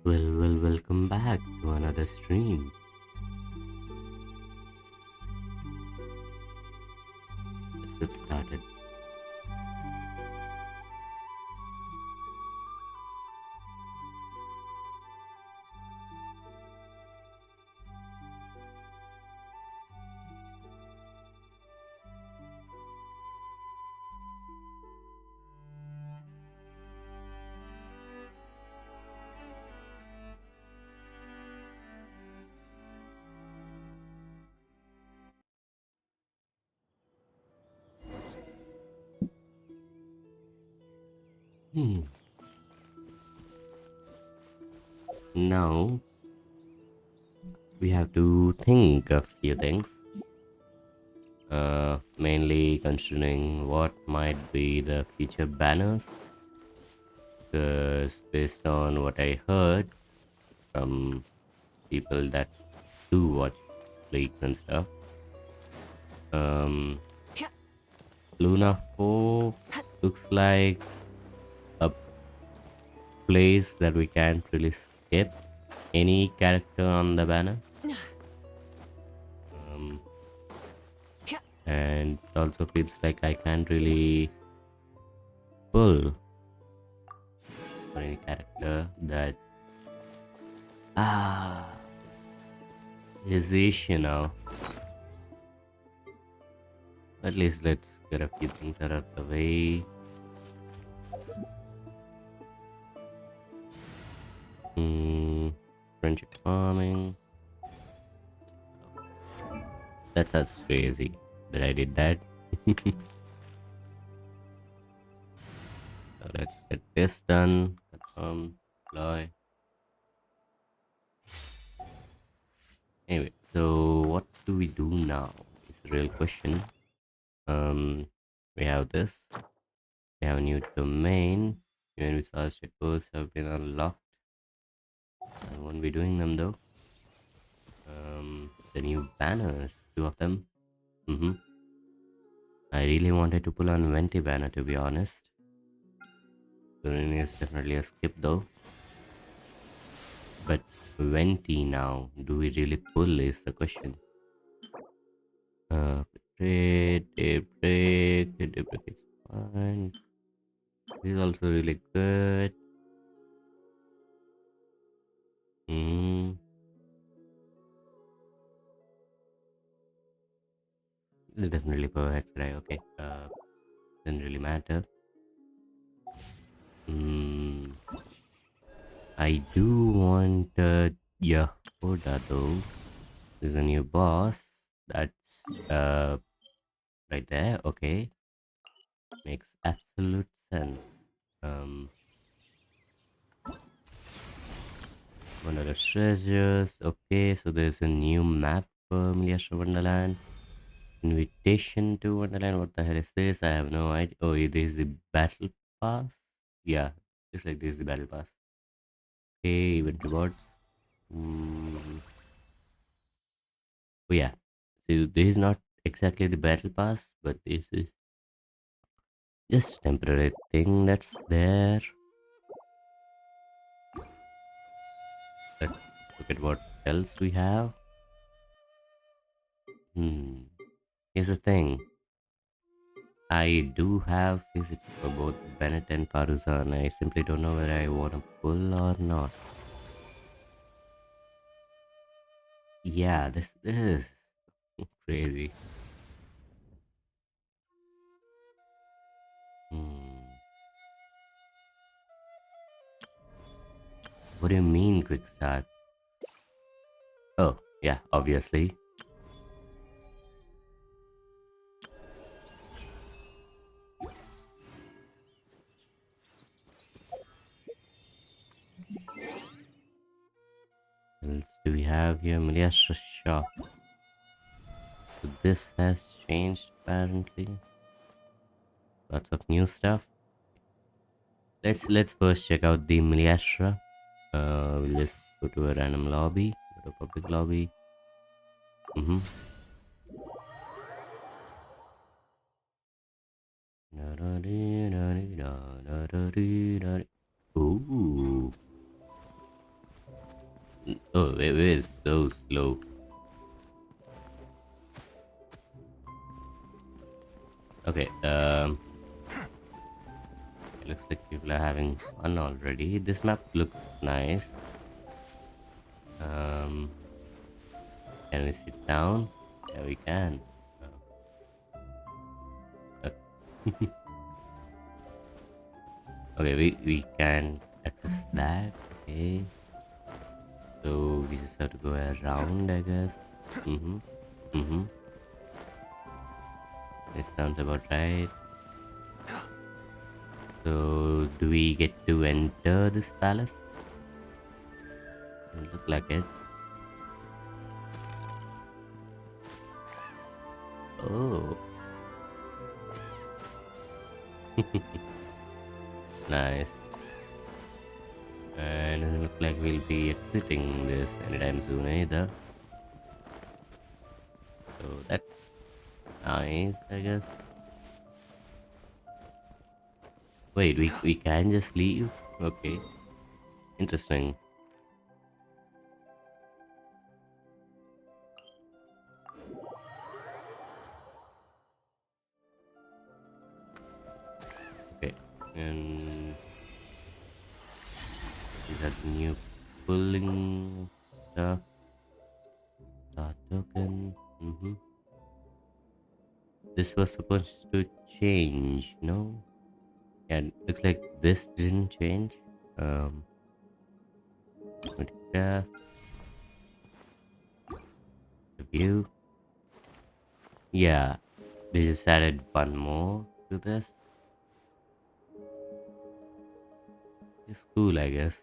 Welcome back to another stream. Let's get started. Hmm. Now we have to think a few things. Mainly considering what might be the future banners. Because based on what I heard from people that do watch leagues and stuff, um, Luna 4 looks like a place that we can't really skip any character on the banner. Um, and it also feels like I can't really pull for any character that is the issue now. At least let's get a few things out of the way. Friendship farming. That's crazy that I did that. So let's get this done. Confirm, deploy. Anyway, so what do we do now? Is the real question. Um, we have this. We have a new domain. Even resource checkers have been unlocked. I won't be doing them though. The new banners, two of them. I really wanted to pull on Venti banner to be honest. Durin is definitely a skip though. But Venti now, do we really pull is the question. Trade break is fine. This is also really good. Hmm. It's definitely perfect, right? Okay. Doesn't really matter. Hmm. I do want Yahoda though. There's a new boss. That's right there. Okay, makes absolute sense. Um, One of the treasures. Okay, so there's a new map for Miliasha Wonderland. Invitation to Wonderland. What the hell is this? I have no idea. Oh, it is the battle pass. Yeah, just like this is the battle pass. Okay, event rewards. Mm, oh yeah. So this is not exactly the battle pass, but this is just temporary thing that's there. Let's look at what else we have. Hmm. Here's the thing. I do have physics for both Bennett and Paruzan. I simply don't know whether I want to pull or not. Yeah, this is crazy. Hmm. What do you mean quick start? Oh, yeah, obviously. What else do we have here? Miliasha shop. So this has changed apparently. Lots of new stuff. Let's first check out the Miliastra. We'll just go to a random lobby, go to public lobby. Mm-hmm. Ooh. Oh, we're so slow. Okay, it looks like people are having fun already. This map looks nice. Um, can we sit down? Yeah, we can. Uh, okay, we can access that. Okay, so we just have to go around, I guess. Mm-hmm. Mm-hmm. It sounds about right. So, do we get to enter this palace? Doesn't look like it. Oh, nice. And doesn't look like we'll be exiting this anytime soon either. So that's nice, I guess. Wait, we can just leave? Okay, interesting. Okay, and these are the new pulling stuff. Start token. This was supposed to change, no? Yeah, looks like this didn't change. Um, photograph, the view. Yeah, they just added one more to this. It's cool, I guess.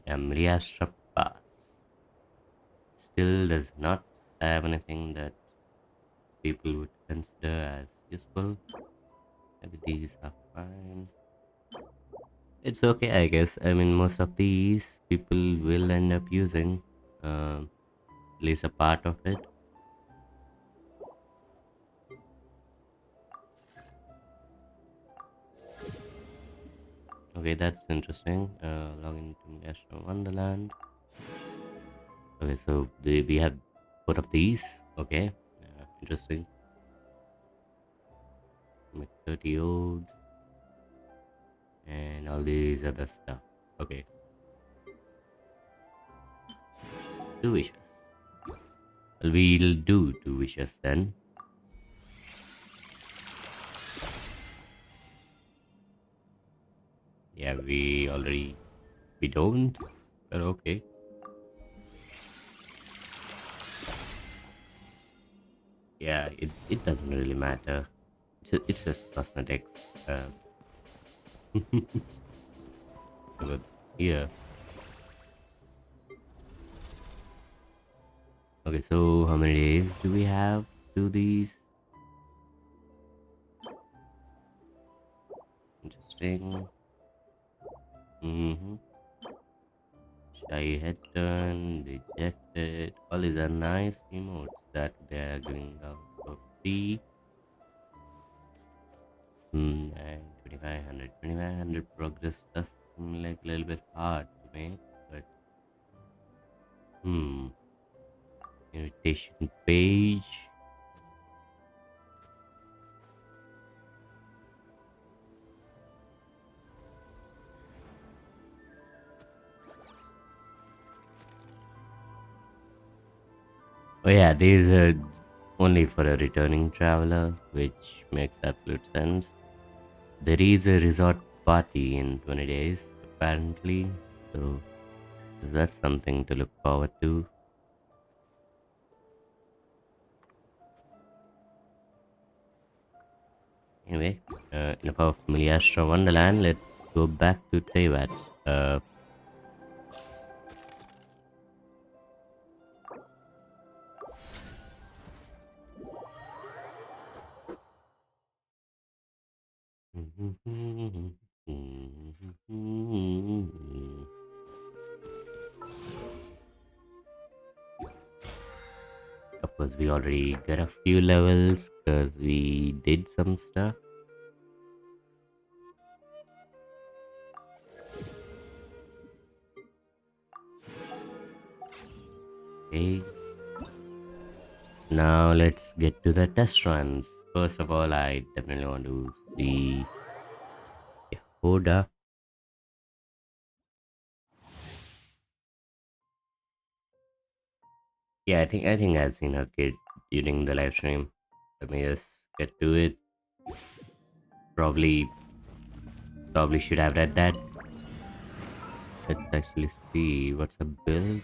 Amriastra Pass still does not have anything that people would consider as useful. Maybe these are fine. It's okay, I guess. I mean, most of these people will end up using at least a part of it. Okay, that's interesting. Log into Astro Wonderland. Okay, so we have both of these. Okay, interesting. Make 30 old and all these other stuff. Okay, two wishes. Well, we'll do two wishes then. Yeah, we don't, but okay. Yeah, it doesn't really matter. It's just cosmetics. Uh, but yeah. Okay, so how many days do we have to do these? Interesting. Mm-hmm. Shy head turn, rejected. All these are nice emotes that they are giving out for free. And 2500 progress does seem like a little bit hard to make, but hmm. Invitation page. Oh yeah, these are only for a returning traveler, which makes absolute sense. There is a resort party in 20 days, apparently, so that's something to look forward to. Anyway, enough of Miliastra Wonderland, let's go back to Teyvat. Uh, course, we already got a few levels because we did some stuff. Okay, now let's get to the test runs. First of all, I definitely want to see Yehuda. Yeah, I think I've seen her kid during the live stream. Let me just get to it. Probably should have read that. Let's actually see what's a build.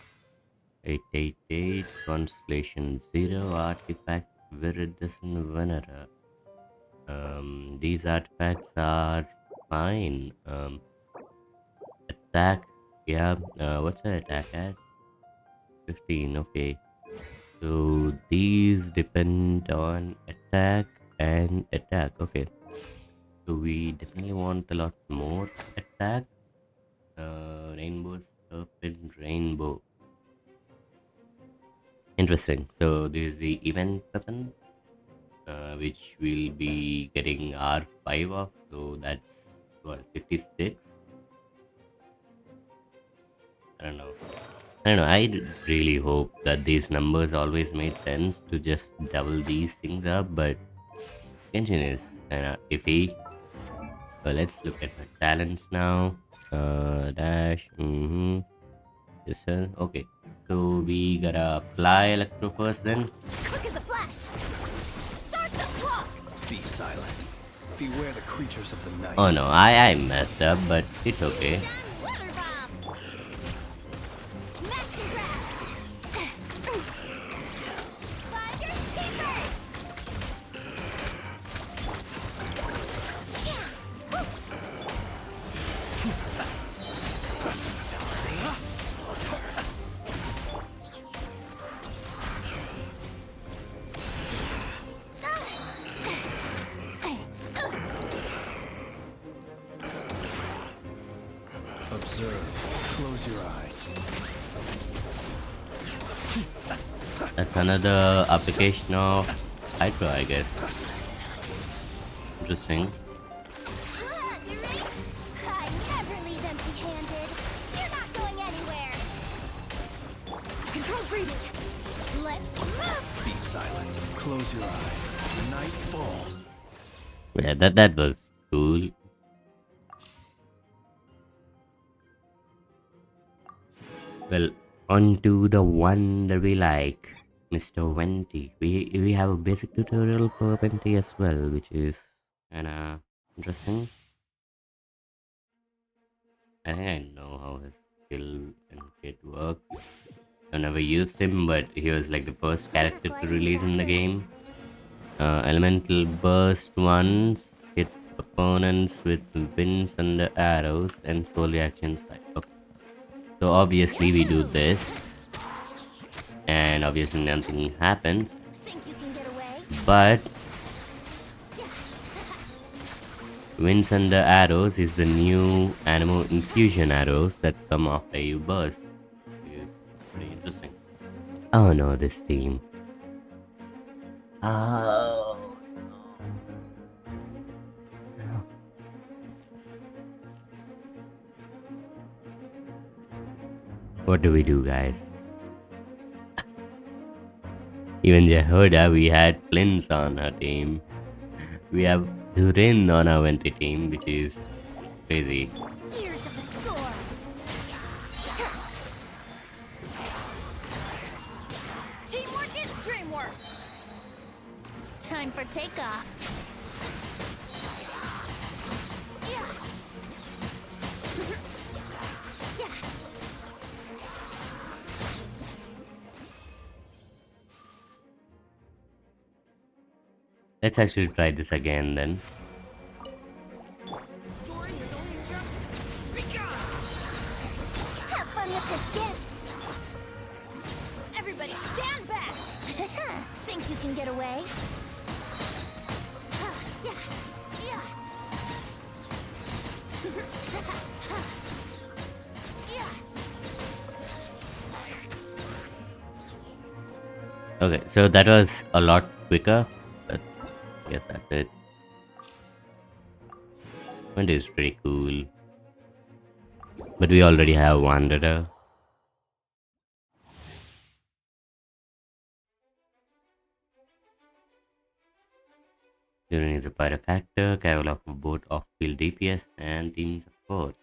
888 Constellation 0 artifacts Viridescent Venera. These artifacts are fine. Attack, yeah. What's the attack at? 15. Okay. So these depend on attack and attack. Okay. So we definitely want a lot more attack. Rainbow Serpent Rainbow. Interesting. So this is the event weapon, which we'll be getting R5 of. So that's what, 56. I don't know. I don't know. Really hope that these numbers always made sense to just double these things up, but engine is kind of iffy. So let's look at my talents now. Dash. Okay. So we gotta apply electro first then. Quick as a flash. Start the clock. Be silent. Beware the creatures of the night. Oh no, I messed up, but it's okay. Done. Water bomb. Smash and grab. Fire keepers. Observe. Close your eyes. That's another application of Hydra, I guess. Interesting. Durin. I never leave empty-handed. You're not going anywhere. Control breathing. Let's move. Be silent. Close your eyes. The night falls. Yeah, that was cool. Well, on to the one that we like, Mr. Venti. We have a basic tutorial for Venti as well, which is kinda interesting. I think I know how his skill and kit works. I've never used him, but he was like the first character to release in the game. Elemental burst once, hit opponents with winds and the arrows, and soul reactions. Okay. So obviously we do this, and obviously nothing happens. Think you can get away? But winds and the arrows is the new animal infusion arrows that come after you burst. It's pretty interesting. Oh no, this team. Oh no. What do we do, guys? Even Jehoda, we had Flins on our team. We have Durin on our Venti team, which is crazy. Ears of the storm. Teamwork is dreamwork. Time for takeoff. Yeah. Yeah. Let's actually try this again then. Story is only just begun. Have fun with this gift. Everybody stand back. Think you can get away? Yeah. Yeah. Yeah. Okay, so that was a lot quicker, but yes, that's it. It is pretty cool. But we already have Wanderer. Durin is a pyro character, capable of both off-field DPS and team support.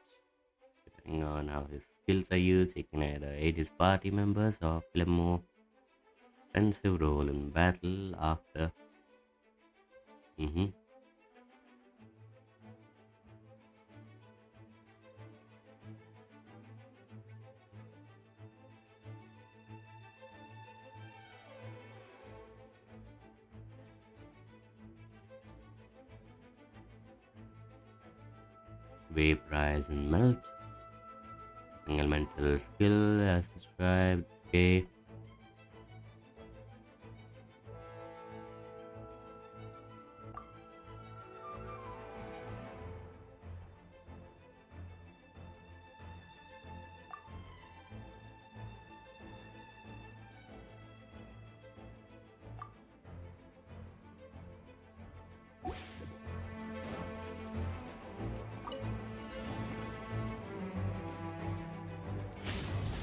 Depending on how his skills are used, he can either aid his party members or play a more offensive role in battle after. Mhm. Vaporize and melt. Elemental skill as described. Okay.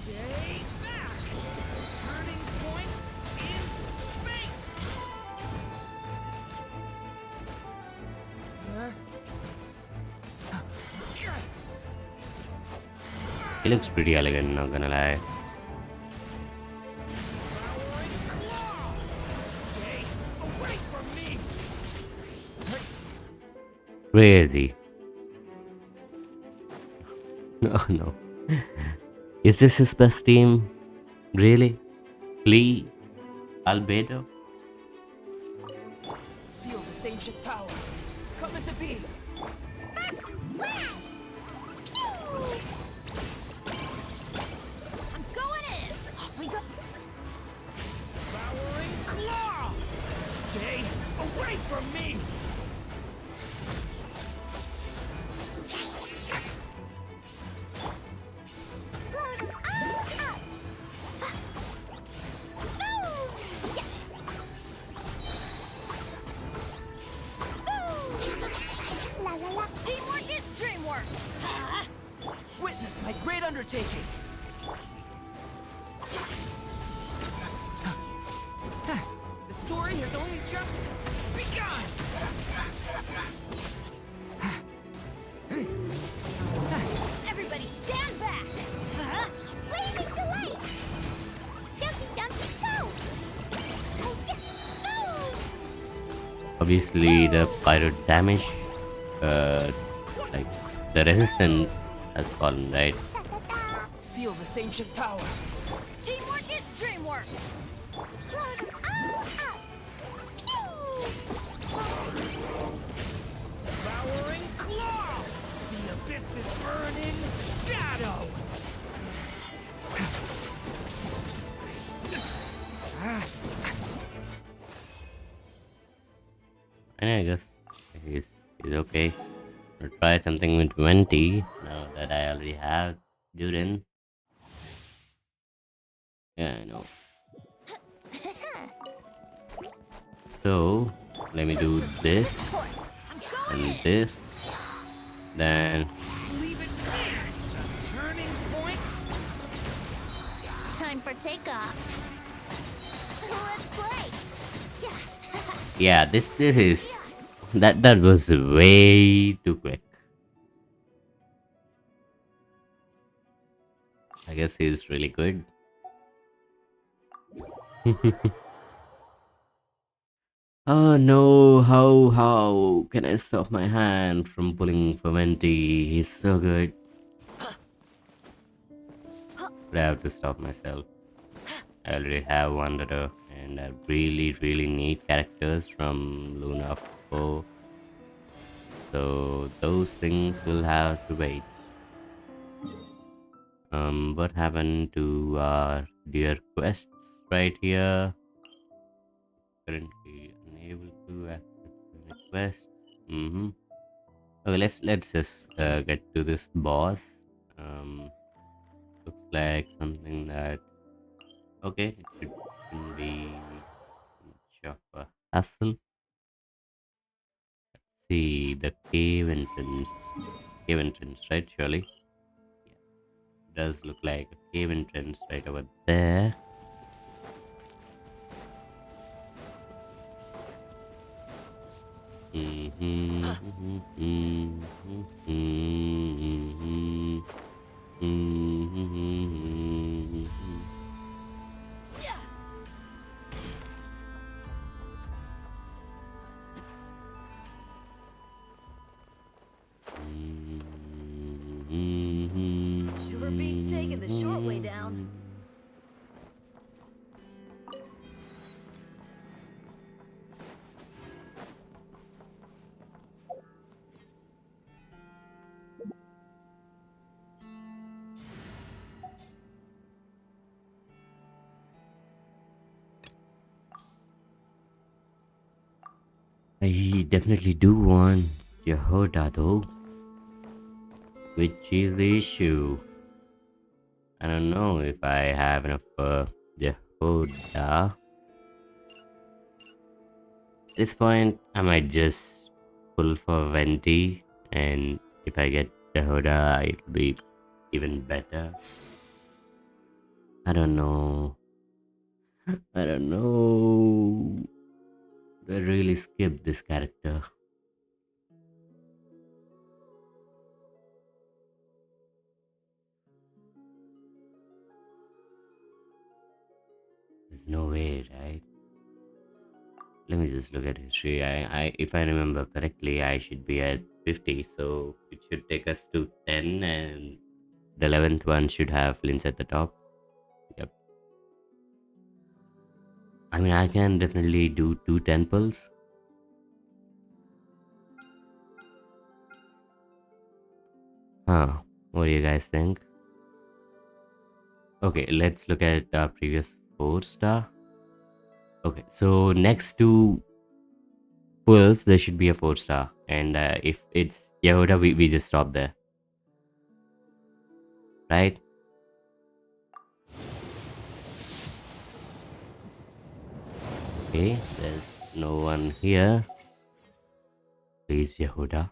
Stay back! Turning point in space! He looks pretty elegant, not gonna lie. Powering claw! Stay away from me! Crazy. Oh no. Is this his best team? Really? Flea? Albedo? Feel this ancient power. Come into being. Wow! Pew! I'm going in. Off we go. Powering claw! Stay away from me! La la la. Teamwork is dreamwork. Witness my great undertaking. The story has only just begun. Everybody stand back. Waving delight. Dumpy dumpy go. Oh yeah. Go. Obviously, the pyro damage, like the resistance has fallen, right? Feel this ancient power. Teamwork is dreamwork. Load 'em all up. Pew! Devouring claw! The abyss's burning shadow! And I guess he's okay. I'll try something with 20 now that I already have Durin. Yeah, I know. So let me do this Of course. I'm going and in. this. Then Leave it to me! The turning point. Time for takeoff. Let's play. Yeah. yeah, this is that was way too quick. I guess he's really good. Oh no, how can I stop my hand from pulling Fermenti? He's so good. But I have to stop myself. I already have Wanderer and I really need characters from Luna 4. So those things will have to wait. What happened to our dear quests right here? Currently unable to access the quests. Okay, let's just get to this boss. Um, looks like something that okay. It shouldn't be of a hassle. See the cave entrance. Cave entrance, right? Surely. Yeah, does look like a cave entrance right over there. Mm-hmm, mm-hmm, mm-hmm, mm-hmm, Sure beats taking the short way down. mm-hmm. I definitely do want Yehuda though, which is the issue. I don't know if I have enough Yehuda. At this point, I might just pull for Venti, and if I get Yehuda, it'll be even better. I don't know. I don't know. I really skipped this character. There's no way, right? Let me just look at history. If I remember correctly, I should be at 50, so it should take us to 10, and the 11th one should have Linz at the top. Yep. I mean, I can definitely do two temples. Huh. What do you guys think? Okay, let's look at our previous 4-star. Okay, so next to pulls, there should be a 4-star. And if it's Yehuda, we just stop there. Right? Okay, there's no one here. Please, Yehuda.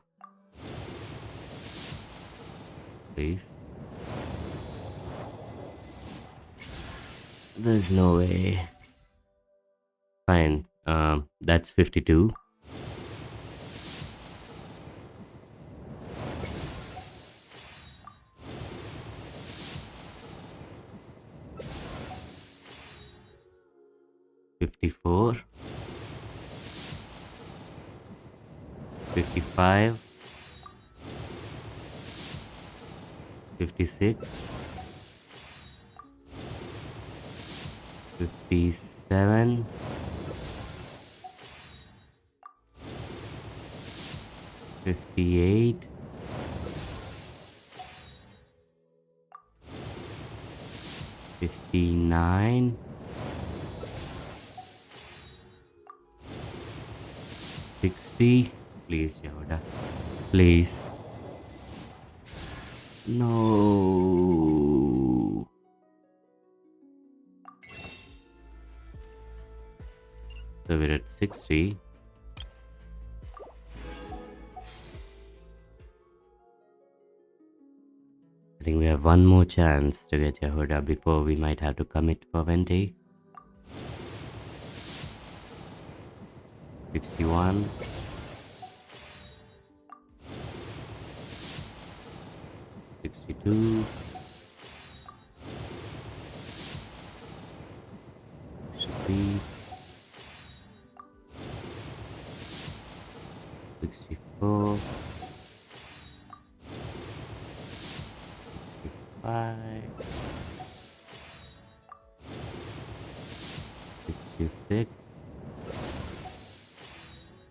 Please. There's no way. Fine. That's 52. 54. 55. 56. 57. 58. 59. 60. Please, Yoda. Please. No. So we're at 60. I think we have one more chance to get Yehuda before we might have to commit for Venti. 61. 62. 63. 64. 65. 66.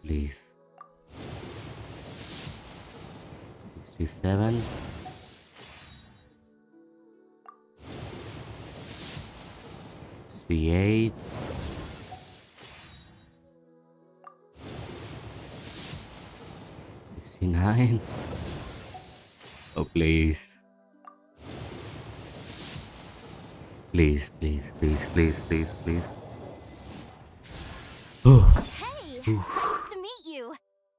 Please. 67. 68. 69. Oh, please. Please, please, please, please, please, please. Hey, Oof. nice to meet you.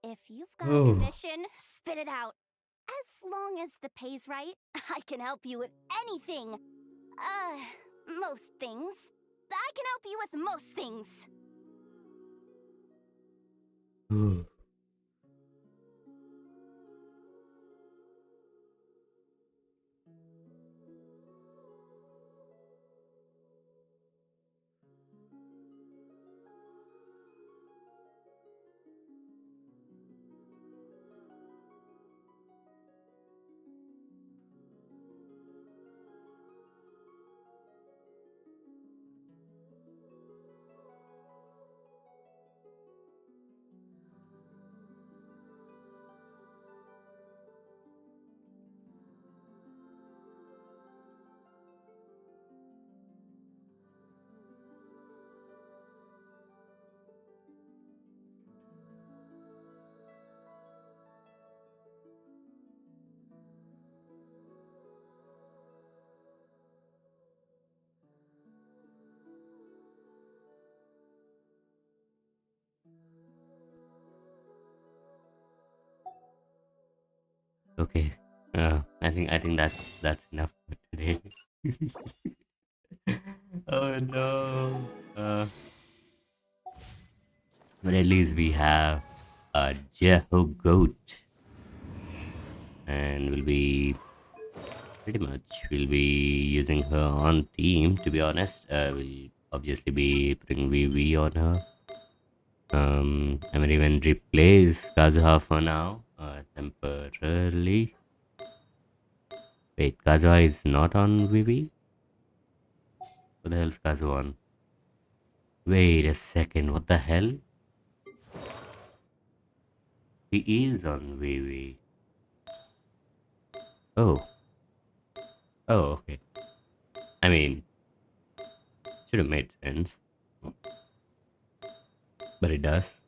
If you've got a Oh. commission, spit it out. As long as the pay's right, I can help you with anything. Most things. I can help you with most things. Ooh. Okay. I think that's enough for today. Oh no. But at least we have a Jeho goat, and we'll be using her on team. To be honest, we'll obviously be putting VV on her. I might even replace Kazuha for now, temporarily. Wait, Kazuha is not on VV? What the hell's Kazuha on? Wait a second, what the hell? He is on VV. Oh, oh, okay. I mean, should have made sense, but it does.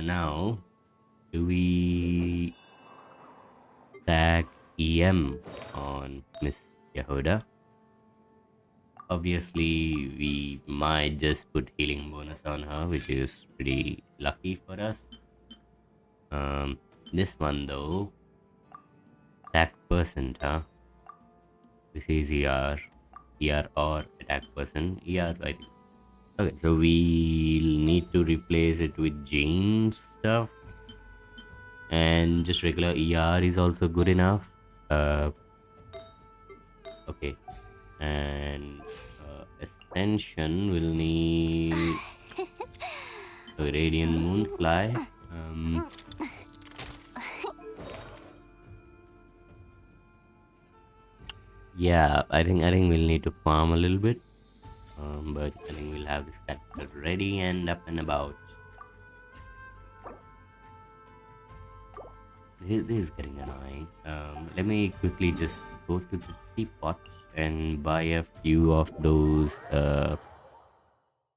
Now, do we tag EM on Miss Yehuda? Obviously, we might just put healing bonus on her, which is pretty lucky for us. Um, this one though, attack percent, huh? This is ER or attack person, ER, I think. Okay, so we'll need to replace it with Jane's stuff, and just regular ER is also good enough. Uh, okay, and Ascension will need a Radiant Moonfly. Yeah, I think we'll need to farm a little bit, but I think we'll have this character ready and up and about. This is getting annoying. Let me quickly just go to the teapot and buy a few of those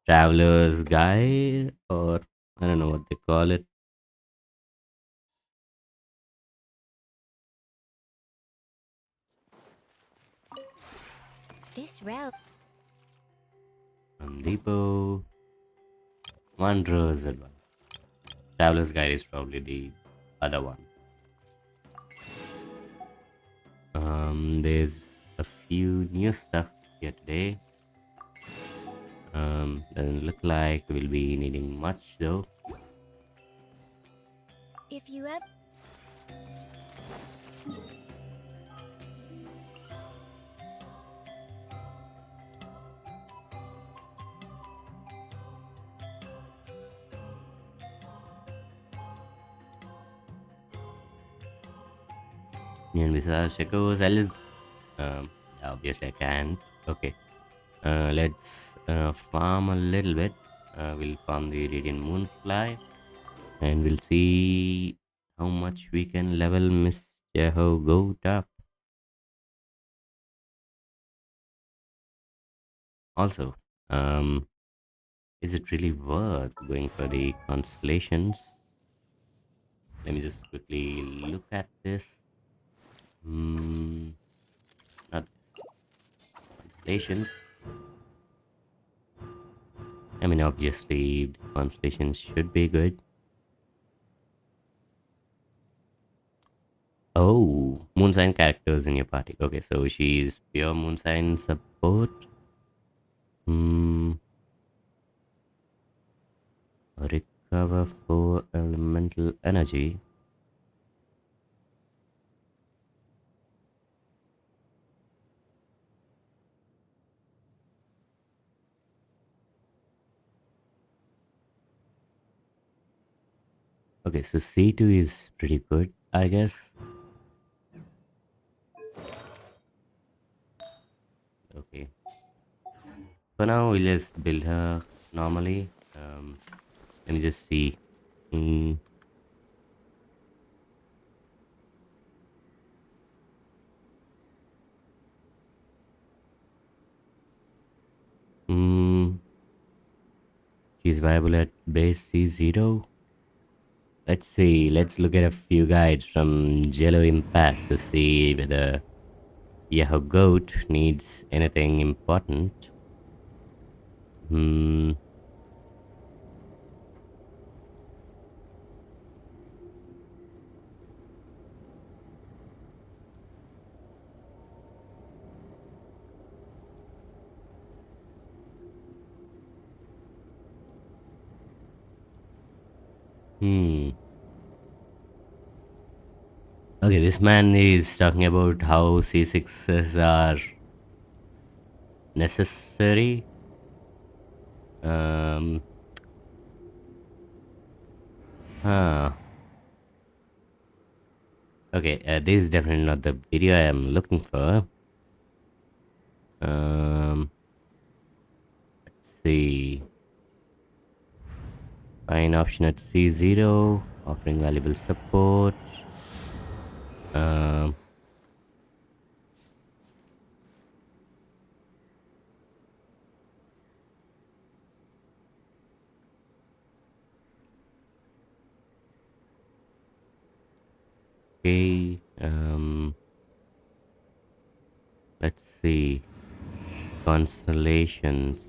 traveler's guide, or I don't know what they call it. This route. Depot, Wanderer's Advice. Traveler's Guide is probably the other one. There's a few new stuff here today. Doesn't look like we'll be needing much though. If you ever. And besides Checkos, I'll yeah, obviously I can't. Okay. Let's farm a little bit. We'll farm the Radiant Moonfly, and we'll see how much we can level Miss Jeho Goat up. Also, is it really worth going for the constellations? Let me just quickly look at this. Hmm, not constellations. I mean, obviously, the constellations should be good. Oh, moon sign characters in your party. Okay, so she's pure moon sign support. Hmm. Recover 4 elemental energy. Okay, so C2 is pretty good, I guess. Okay. For now, we'll just build her normally. Let me just see. Mm, mm, she's viable at base C0. Let's see. Let's look at a few guides from Jello Impact to see whether Yahoo Goat needs anything important. Hmm. Hmm. Okay, this man is talking about how C6s are necessary. Um. Huh. Okay, this is definitely not the video I am looking for. Um. Let's see. Find option at C0, offering valuable support. Um. Okay. Let's see. Constellations.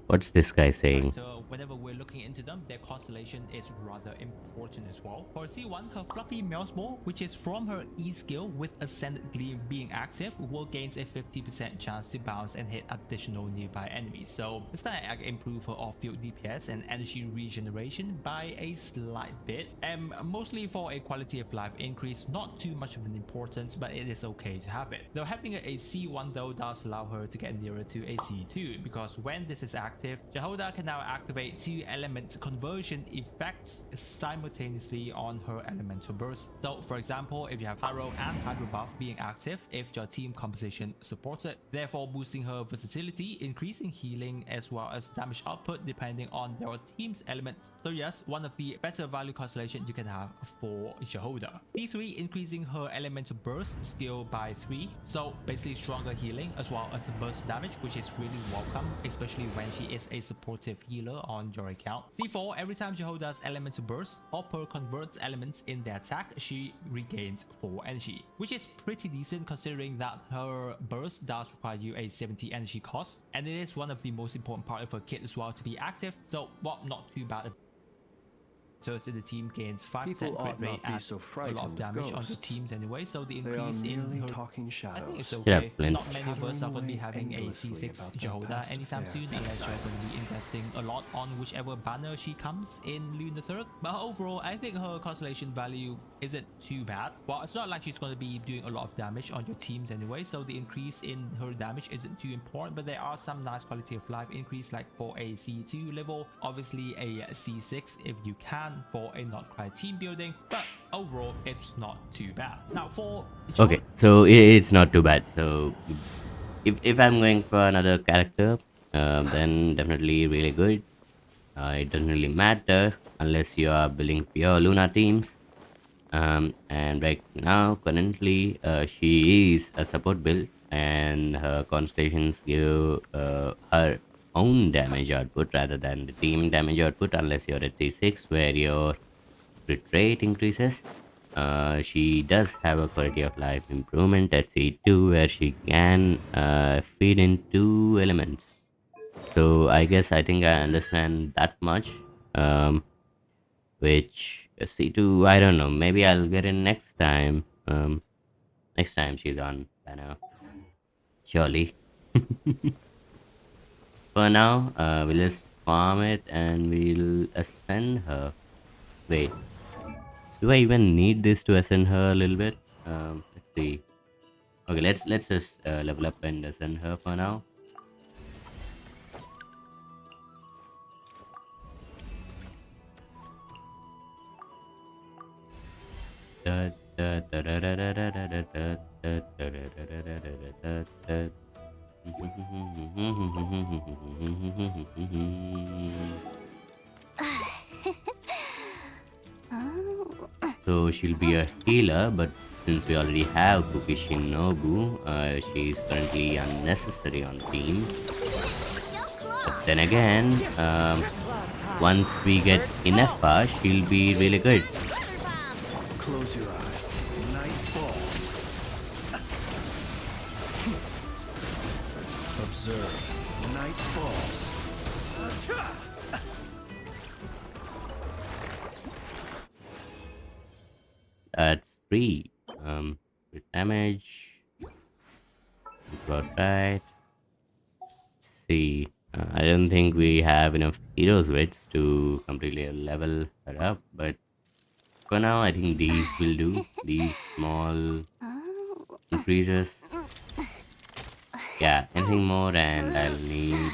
What's this guy Right, saying? so whenever we're looking into them, their constellation is rather important as well. For C1, her Fluffy Mouse Ball, which is from her E skill with Ascended Gleam being active, will gain a 50% chance to bounce and hit additional nearby enemies. So it's gonna improve her off-field DPS and energy regeneration by a slight bit, and mostly for a quality of life increase. Not too much of an importance, but it is okay to have it. Though having a C1 though does allow her to get nearer to a C2, because when this is active, Jehoda can now activate two element conversion effects simultaneously on her elemental burst. So for example, if you have Pyro and Hydro buff being active, if your team composition supports it, therefore boosting her versatility, increasing healing as well as damage output depending on your team's element. So yes, one of the better value constellation you can have for Jehoda. D3 increasing her elemental burst skill by 3, so basically stronger healing as well as burst damage, which is really welcome, especially when she is a supportive healer on your account. C4, every time Jehoda's elemental burst, Hopper converts elements in their attack, she regains 4 energy, which is pretty decent considering that her burst does require you a 70 energy cost, and it is one of the most important part of her kit as well to be active, so well, not too bad. In the team gains 5% People crit ought rate not be at so a lot frightened of of damage on your ghosts. teams anyway, so the They are increase in merely her, talking I think it's shadows. Should have okay. Blend. Not many of us are going to be Chattering having a away C6 endlessly about their Jehoda past anytime affairs. soon, unless you're going to be investing a lot on whichever banner she comes in Lunar 3rd. But overall, I think her constellation value isn't too bad. Well, it's not like she's going to be doing a lot of damage on your teams anyway, so the increase in her damage isn't too important, but there are some nice quality of life increase, like for a C2 level, obviously a C6 if you can for a not quite team building, but overall it's not too bad. Now for Okay, so it's not too bad. So if I'm going for another character, then definitely really good. It doesn't really matter unless you are building pure Luna teams. And right now, currently, she is a support build, and her constellations give her own damage output rather than the team damage output, unless you're at C6, where your crit rate increases. she does have a quality of life improvement at C2 where she can feed in two elements. So I think I understand that much. Which C2, I don't know. Maybe I'll get it next time. Next time she's on banner. Surely. For now, we'll just farm it and we'll ascend her. Wait, do I even need this to ascend her a little bit? Let's see. Okay, let's just level up and ascend her for now. So she'll be a healer, but since we already have Kuki Shinobu, she's currently unnecessary on the team. But then again, once we get enough power, she'll be really good. Close your eyes. Night falls. Observe. Night falls. That's 3. With damage. It's about right. See, I don't think we have enough heroes wits to completely level her up, but for now, I think these will do. These small increases. Yeah, anything more, and I'll need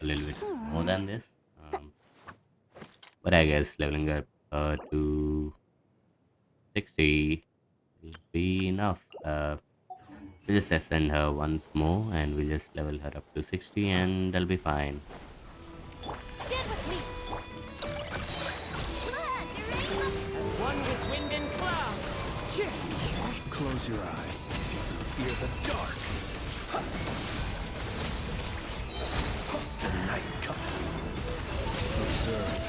a little bit more than this. Um, but I guess leveling up to 60 will be enough. We'll just ascend her once more, and we'll just level her up to 60, and that'll be fine. Stand with me. As one with wind and cloud. Close your eyes. Fear the dark. The night comes. Observe.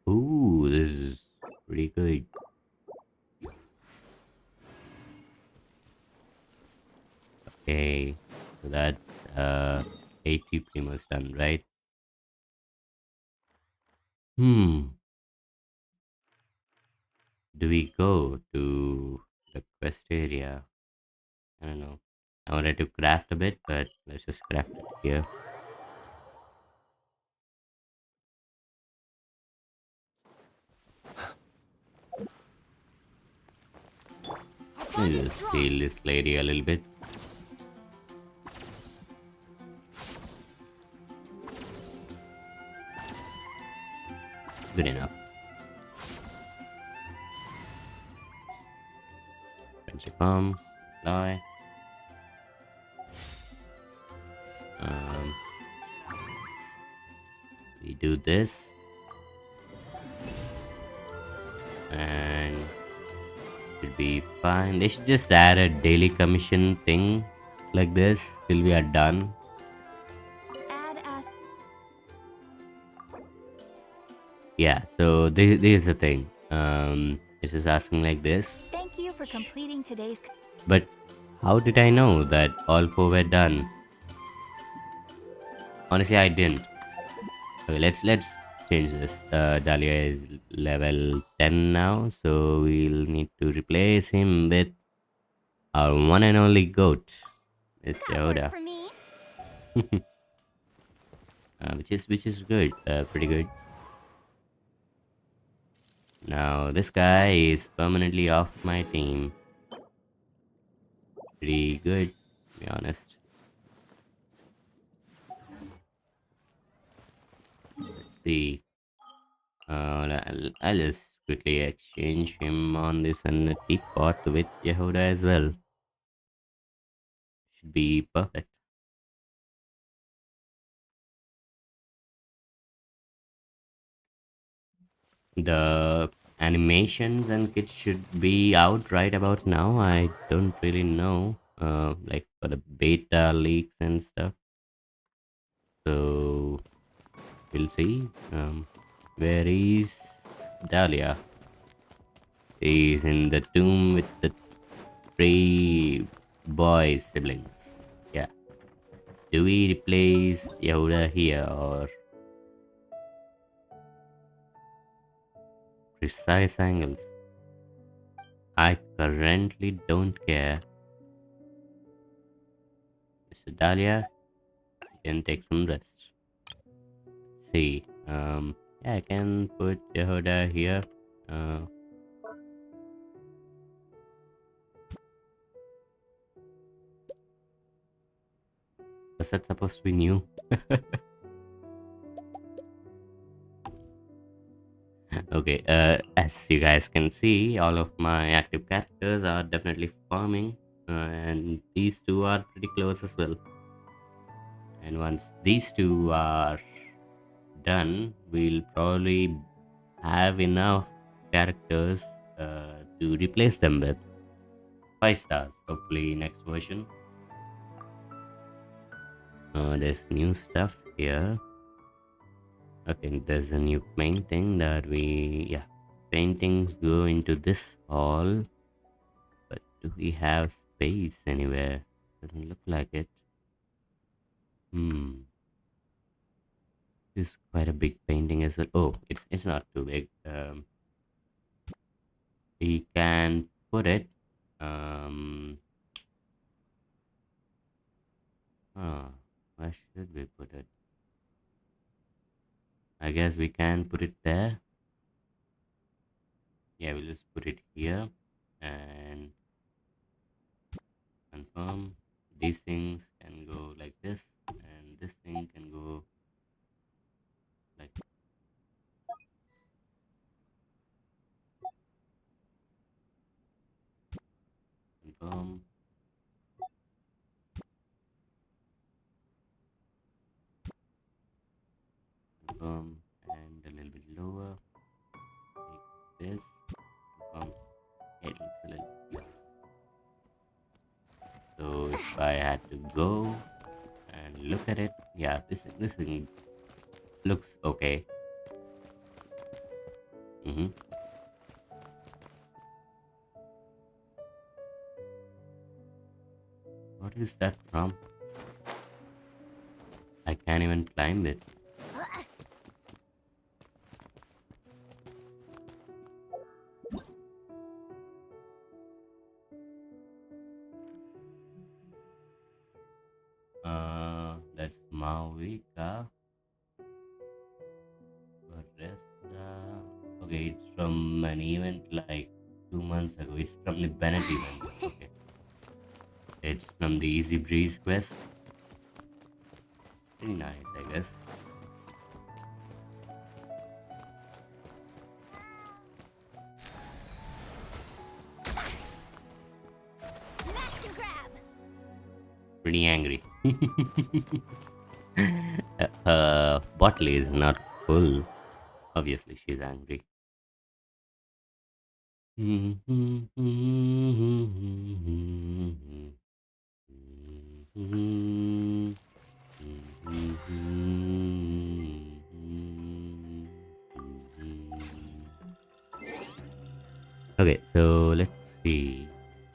Ooh, this is pretty good. Okay, so that's 80 pretty much done, right? Hmm. Do we go to the quest area? I don't know. I wanted to craft a bit, but let's just craft it here. Let me just heal this lady a little bit. Good enough. Friendship bomb. Fly. Um, we do this. And should be fine. They should just add a daily commission thing like this till we are done. Add as Yeah, so this is the thing. It's just asking like this. thank you for completing today's. But how did I know that all 4 were done? Honestly, I didn't. Okay, let's change this. Dahlia is level 10 now, so we'll need to replace him with our one and only goat, Miss That worked Yoda, for me. which is good, pretty good. Now this guy is permanently off my team. Pretty good, to be honest. Let's see. I'll just quickly exchange him on this and teapot with Yehuda as well. Should be perfect. The animations and kits should be out right about now. I don't really know. Like for the beta leaks and stuff. So we'll see. Where is Dahlia? He's in the tomb with the three boy siblings. Yeah. Do we replace Yehuda here or precise angles? I currently don't care. Mr. Dahlia, you can take some rest. Let's see. Yeah, I can put Yehuda here. Uh, was that supposed to be new? Okay, as you guys can see, all of my active characters are definitely farming, and these two are pretty close as well. And once these two are done, we'll probably have enough characters to replace them with 5 stars, hopefully next version. There's new stuff here. Okay, there's a new painting that yeah, paintings go into this hall. But do we have space anywhere? Doesn't look like it. Hmm. This is quite a big painting as well. Oh, it's not too big. We can put it. Um. Where should we put it? I guess we can put it there. Yeah, we'll just put it here and confirm. These things can go like this, and this thing can go like confirm. Confirm, and a little bit lower, like this. Confirm. Yeah, it looks a little. So if I had to go and look at it, yeah, this thing looks okay. Mm-hmm. What is that from? I can't even climb it. That's Mauvika. Baresta. Okay, it's from an event like 2 months ago. It's from the Bennett event. Okay. It's from the Easy Breeze quest. Pretty nice, I guess. Smash and grab! Pretty angry. Bottle is not full. Obviously, she's angry. Okay, so let's see.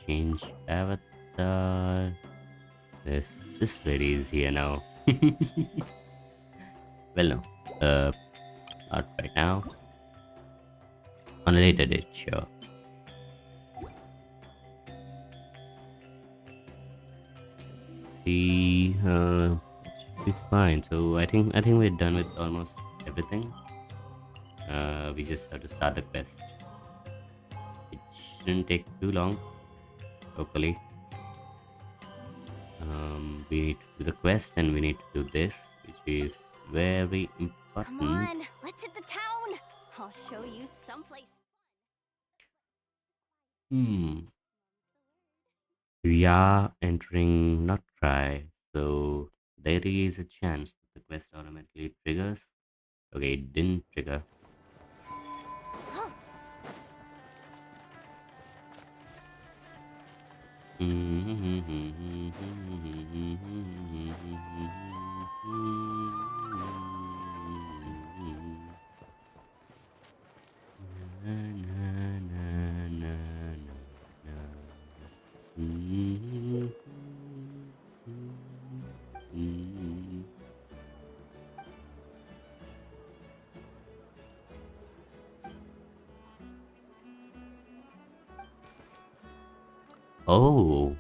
Change avatar. This lady is here now. Well, no, not right now. On a later date, sure. See, should be fine. So I think we're done with almost everything. We just have to start the quest. It shouldn't take too long. Hopefully, we need to do the quest and we need to do this, which is very Come important. on, let's hit the town! I'll show you someplace. We are entering not try, so there is a chance that the quest automatically triggers. Okay, it didn't trigger. Na, na, na, na, na, na. Oh,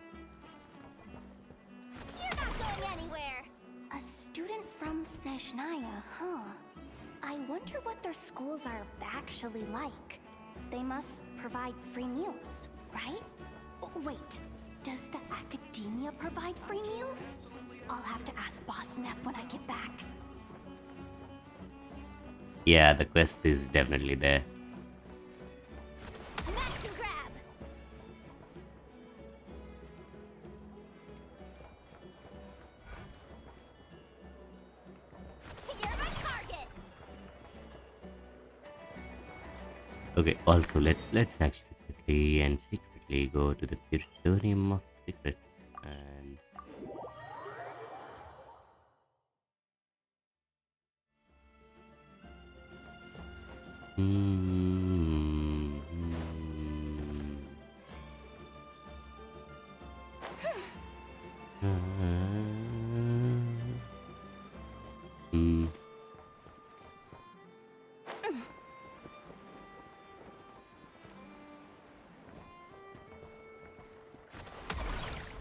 You're not going anywhere! A student from Snezhnaya, huh? I wonder what their schools are actually like. They must provide free meals, right? Oh, wait, does the academia provide free meals? I'll have to ask Boss Neff when I get back. yeah, the quest is definitely there. Smash and grab! You're my target! Okay, also let's actually quickly and secretly go to the Curatorium of Secrets and hmm, hmm.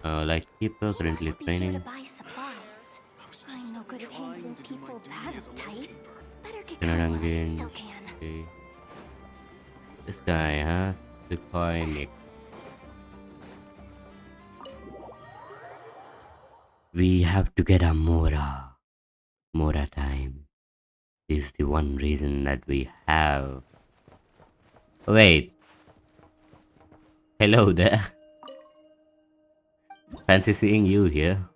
Lightkeeper You currently must be here to training. buy supplies. I'm no good at handling people that uptight. Better get Cannot going while I again. still can. Okay. This guy, huh? Sukhoi Nick. We have to get a Mora. Mora time is the one reason that we have. Wait. Hello there. Fancy seeing you here.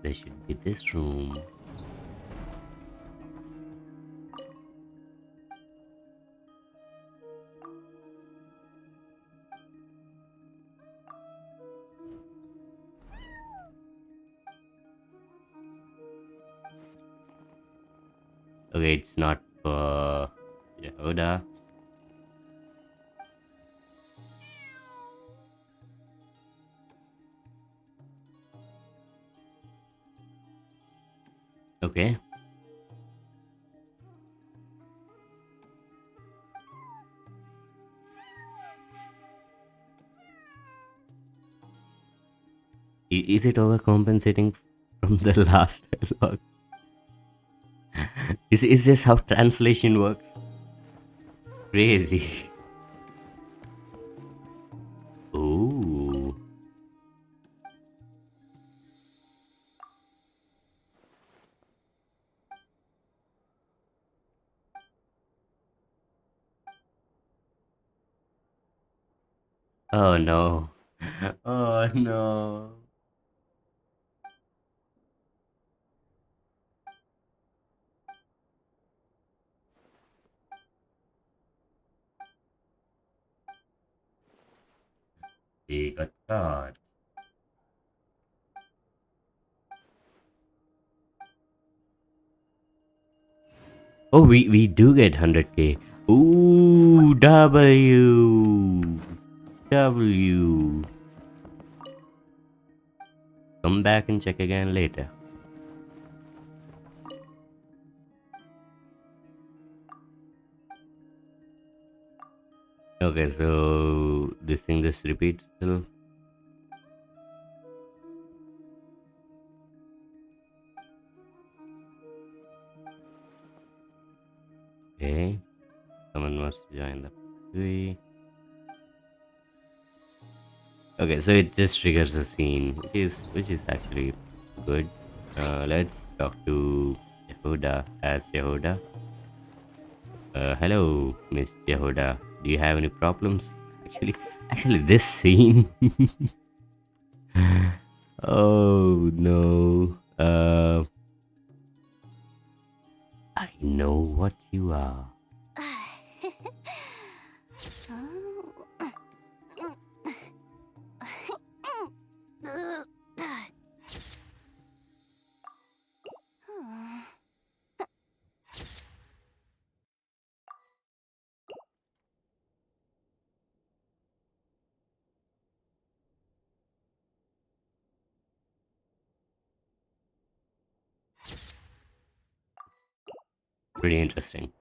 There should be this room. Okay, it's not for Yehuda. Okay. Is it overcompensating from the last dialogue? Is this how translation works? Crazy. Ooh. Oh no. Oh no. He got caught. Oh, we do get 100k. Ooh, W. W. Come back and check again later. Okay, so this thing just repeats still. Okay, someone must join the three. Okay, so it just triggers a scene, which is actually good. Let's talk to Yehuda as Yehuda. Hello, Miss Yehuda. Do you have any problems? Actually, this scene. Oh no. I know what you are. Pretty interesting.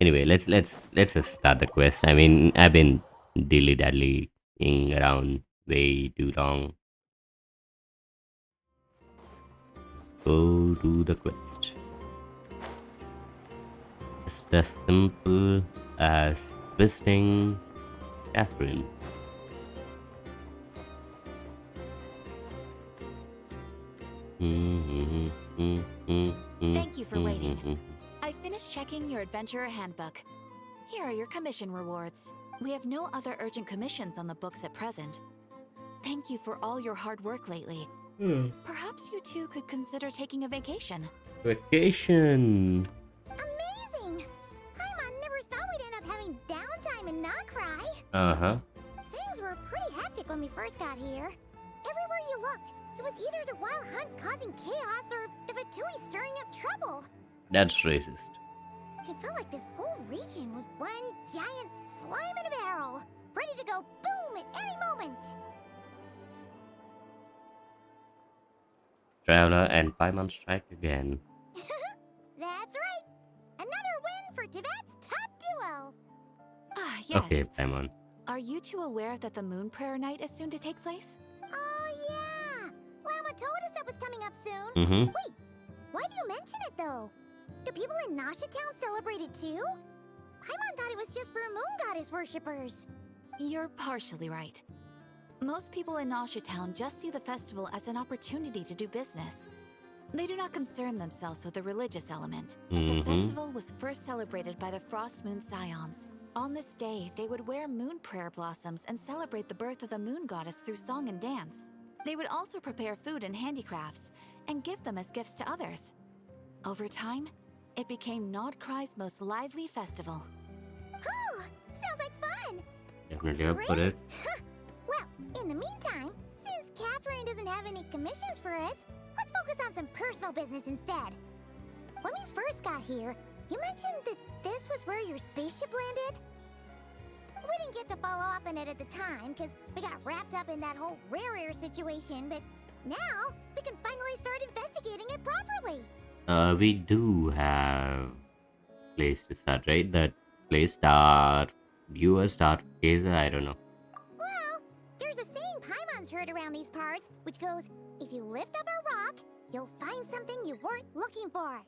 Anyway, let's just start the quest. I mean, I've been dilly dallying around way too long. Go to the quest. Just as simple as visiting Catherine. Thank you for waiting. I finished checking your adventurer handbook. Here are your commission rewards. We have no other urgent commissions on the books at present. Thank you for all your hard work lately. Perhaps you two could consider taking a vacation. Vacation. Amazing! Paimon never thought we'd end up having downtime in Nocry. Uh-huh. Things were pretty hectic when we first got here. Everywhere you looked, it was either the Wild Hunt causing chaos or the Fatui stirring up trouble. That's racist. It felt like this whole region was one giant slime in a barrel, ready to go boom at any moment. Traveler and Paimon strike again. That's right. Another win for Tibet's top duo. Ah, yes. Okay, Paimon. Are you two aware that the Moon Prayer Night is soon to take place? Oh yeah. Lama told us that was coming up soon. Mm-hmm. Wait, why do you mention it though? Do people in Nasha Town celebrate it too? Paimon thought it was just for moon goddess worshippers. You're partially right. Most people in Nasha Town just see the festival as an opportunity to do business. They do not concern themselves with the religious element. The festival was first celebrated by the Frost Moon Scions. On this day, they would wear moon prayer blossoms and celebrate the birth of the moon goddess through song and dance. They would also prepare food and handicrafts and give them as gifts to others. Over time, it became Nodcry's most lively festival. Oh, sounds like fun. Definitely up for it. Well, in the meantime, since Catherine doesn't have any commissions for us, let's focus on some personal business instead. When we first got here, you mentioned that this was where your spaceship landed? We didn't get to follow up on it at the time, because we got wrapped up in that whole rare air situation, but now we can finally start investigating it properly. We do have place to start, right? That place start viewer start gazer, I don't know. Well, there's a saying Paimon's heard around these parts, which goes, if you lift up a rock, you'll find something you weren't looking for.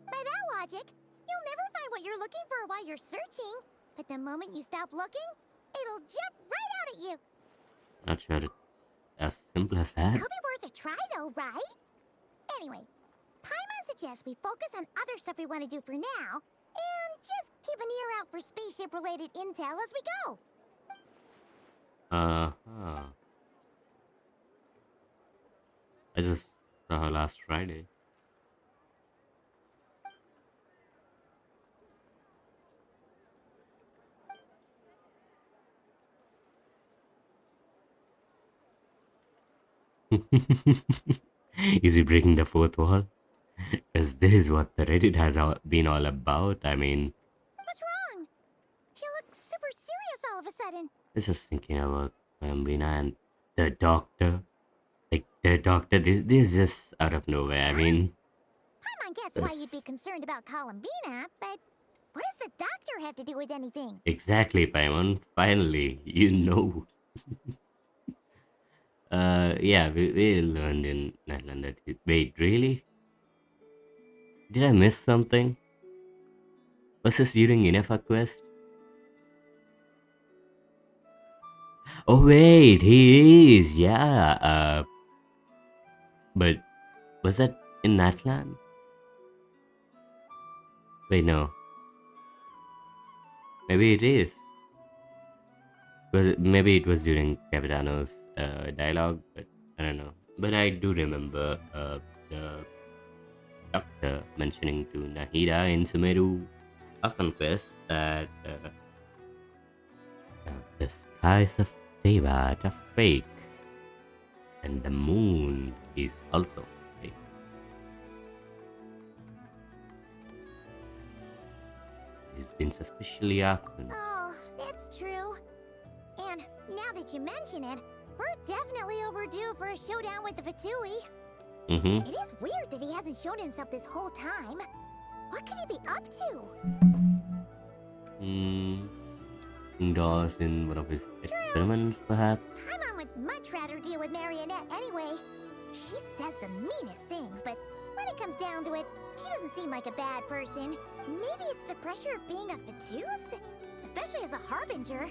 By that logic, you'll never find what you're looking for while you're searching, but the moment you stop looking, it'll jump right out at you. Not sure it's as simple as that. Could be worth a try though, right? Anyway, Paimon suggests we focus on other stuff we want to do for now, and just keep an ear out for spaceship-related intel as we go. Uh-huh. I just saw her last Friday. Is he breaking the fourth wall? Is this what the Reddit has been all about? I mean, What's wrong? You look super serious all of a sudden. I was just thinking about Columbina and the doctor. Like, the doctor, this is just out of nowhere. I mean, Paimon gets why you'd be concerned about Columbina, but what does the doctor have to do with anything? exactly, Paimon. Finally, you know. Yeah, we learned in Netherlands that. Wait, really? Did I miss something? Was this during Inefa quest? Oh wait, he is, yeah. But was that in Natlan? Wait, no. Maybe it is. Maybe it was during Capitano's dialogue, but I don't know. But I do remember the doctor mentioning to Nahida in Sumeru a conquest that the skies of Tevat are fake, and the moon is also fake. He's been suspiciously absent. Oh, that's true. And now that you mention it, we're definitely overdue for a showdown with the Fatui. Mm-hmm. It is weird that he hasn't shown himself this whole time. What could he be up to? Indoors in one of his experiments, perhaps. Paimon would much rather deal with Marionette anyway. She says the meanest things, but when it comes down to it, she doesn't seem like a bad person. Maybe it's the pressure of being a Fatuse? Especially as a Harbinger.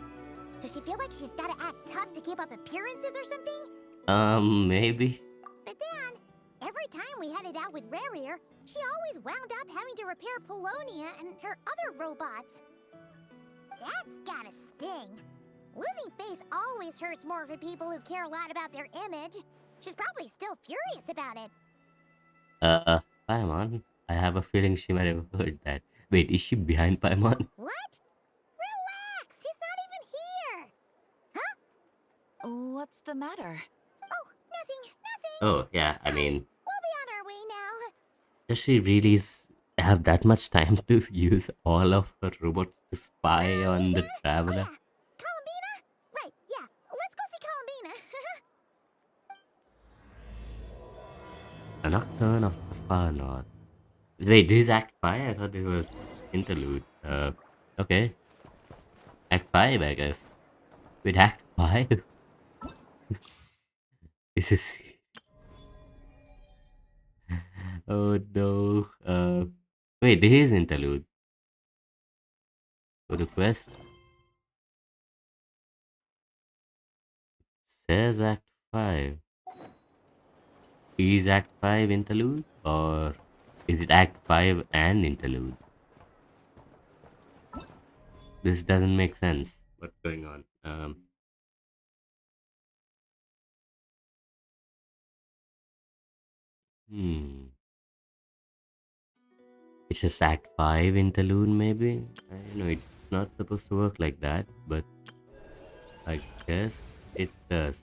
Does she feel like she's gotta act tough to keep up appearances or something? Maybe. But then, every time we headed out with Rarier, she always wound up having to repair Polonia and her other robots. That's gotta sting. Losing face always hurts more for people who care a lot about their image. She's probably still furious about it. Paimon. I have a feeling she might have heard that. Wait, is she behind Paimon? What? Relax! She's not even here! Huh? What's the matter? Oh, nothing. Oh, yeah, I Sorry. mean, We'll be on our way now. does she really have that much time to use all of her robots to spy on the Oh, traveler? yeah. Columbina? Right, yeah. Let's go see Columbina. A Nocturne of the Far North. Wait, this is Act 5? I thought it was interlude. Okay. Act 5, I guess. Wait, Act 5? This is... Oh no. Wait, this is interlude. Go to quest. Says Act 5. Is Act 5 interlude? Or is it Act 5 and interlude? This doesn't make sense. What's going on? Hmm. It's just Act 5 interlude, maybe? I know it's not supposed to work like that, but I guess it does.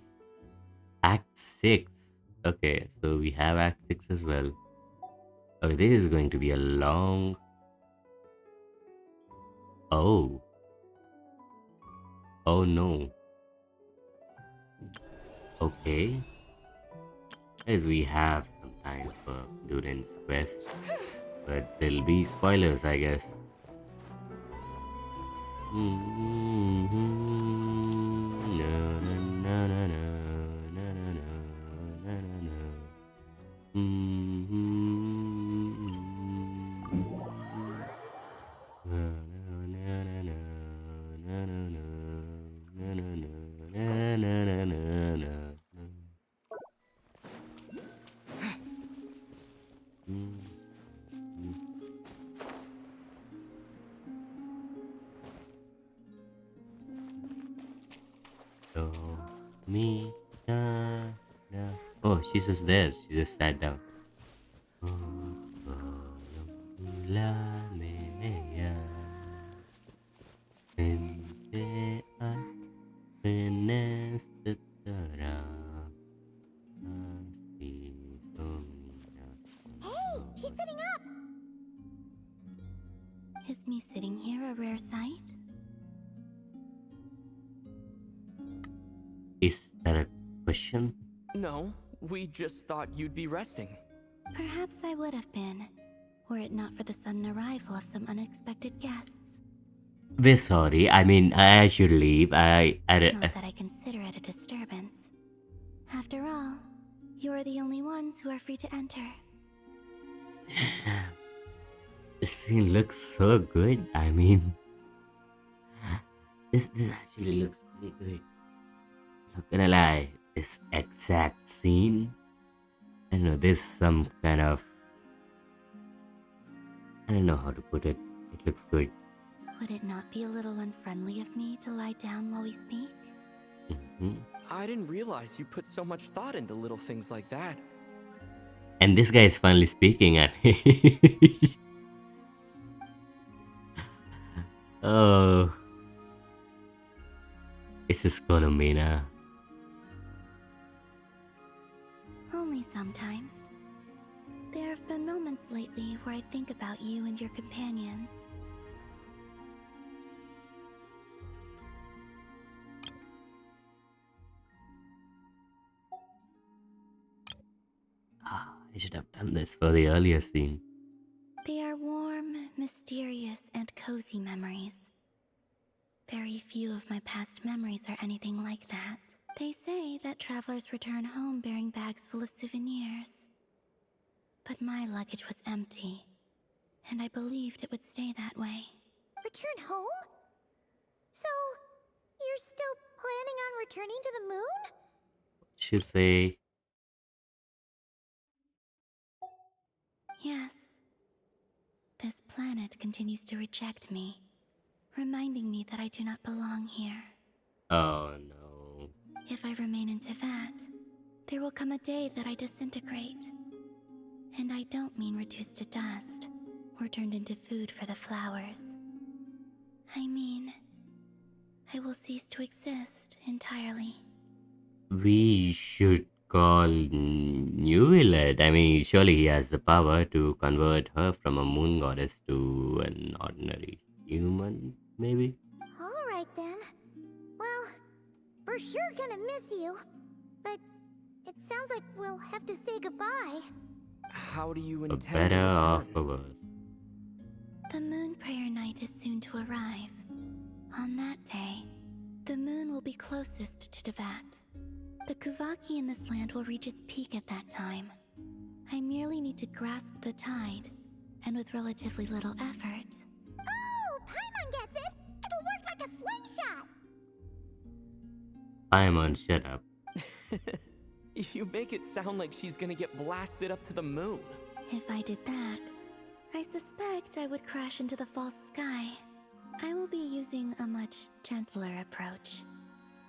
Act 6. Okay, so we have Act 6 as well. Oh, this is going to be a long... Oh. Oh no. Okay. As we have some time for Durin's quest, but there'll be spoilers, I guess. Do, mi, da, da. Oh, she's just there. She just sat down. La, me, ya. Gente, apenas te dará. Así domina. Hey, she's sitting up! Is me sitting here a rare sight? Is that a question? No, we just thought you'd be resting. Perhaps I would have been, were it not for the sudden arrival of some unexpected guests. We're sorry. I mean, I should leave. Not that I consider it a disturbance. After all, you are the only ones who are free to enter. This scene looks so good. I mean, this actually looks really good. Not gonna lie, this exact scene. I don't know. There's some kind of... I don't know how to put it. It looks good. Would it not be a little unfriendly of me to lie down while we speak? I didn't realize you put so much thought into little things like that. And this guy is finally speaking. I mean, oh, it's just Columbina. Only sometimes. There have been moments lately where I think about you and your companions. I should have done this for the earlier scene. They are warm, mysterious, and cozy memories. Very few of my past memories are anything like that. They say that travelers return home bearing bags full of souvenirs. But my luggage was empty, and I believed it would stay that way. Return home? So, you're still planning on returning to the moon? She say, Yes. This planet continues to reject me, reminding me that I do not belong here. "Oh no." If I remain in Teyvat, there will come a day that I disintegrate. And I don't mean reduced to dust or turned into food for the flowers. I mean, I will cease to exist entirely. We should call Newillet. I mean, surely he has the power to convert her from a moon goddess to an ordinary human, maybe? Alright then. Well, we're sure gonna miss you. But it sounds like we'll have to say goodbye. How do you For intend to better or return? for worse. The moon prayer night is soon to arrive. On that day, the moon will be closest to Teyvat. The Kuvaki in this land will reach its peak at that time. I merely need to grasp the tide, and with relatively little effort. Oh, Paimon gets it! It'll work like a slingshot! Paimon, shut up. You make it sound like she's gonna get blasted up to the moon. If I did that, I suspect I would crash into the false sky. I will be using a much gentler approach.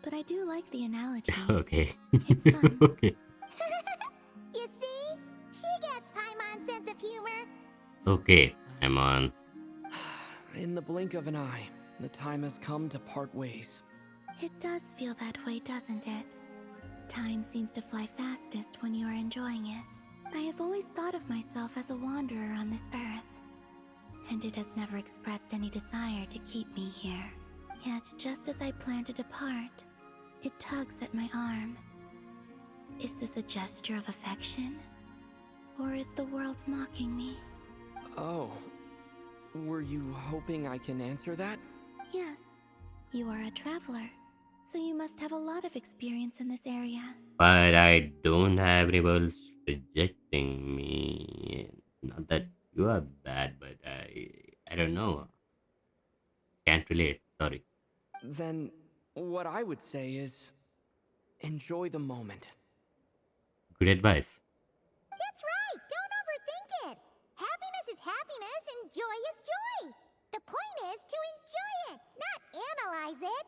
But I do like the analogy. Okay. It's fun. Okay. You see? She gets Paimon's sense of humor. Okay, Paimon. In the blink of an eye, the time has come to part ways. It does feel that way, doesn't it? Time seems to fly fastest when you are enjoying it. I have always thought of myself as a wanderer on this earth, and it has never expressed any desire to keep me here. Yet, just as I plan to depart, it tugs at my arm. Is this a gesture of affection? Or is the world mocking me? Oh. Were you hoping I can answer that? Yes, you are a traveler, so you must have a lot of experience in this area. But I don't have rebels rejecting me. Not that you are bad, but I don't know. Can't relate. Sorry. Then, what I would say is enjoy the moment. Good advice. That's right! Don't overthink it! Happiness is happiness and joy is joy! The point is to enjoy it, not analyze it!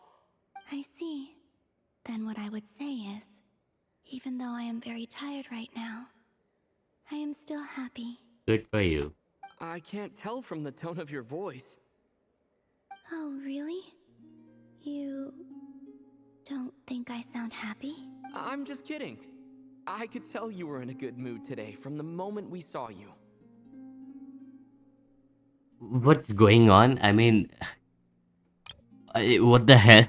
I see. Then what I would say is, even though I am very tired right now, I am still happy. Good for you. I can't tell from the tone of your voice. Oh, really? You don't think I sound happy? I'm just kidding. I could tell you were in a good mood today from the moment we saw you. What's going on? I mean, what the hell?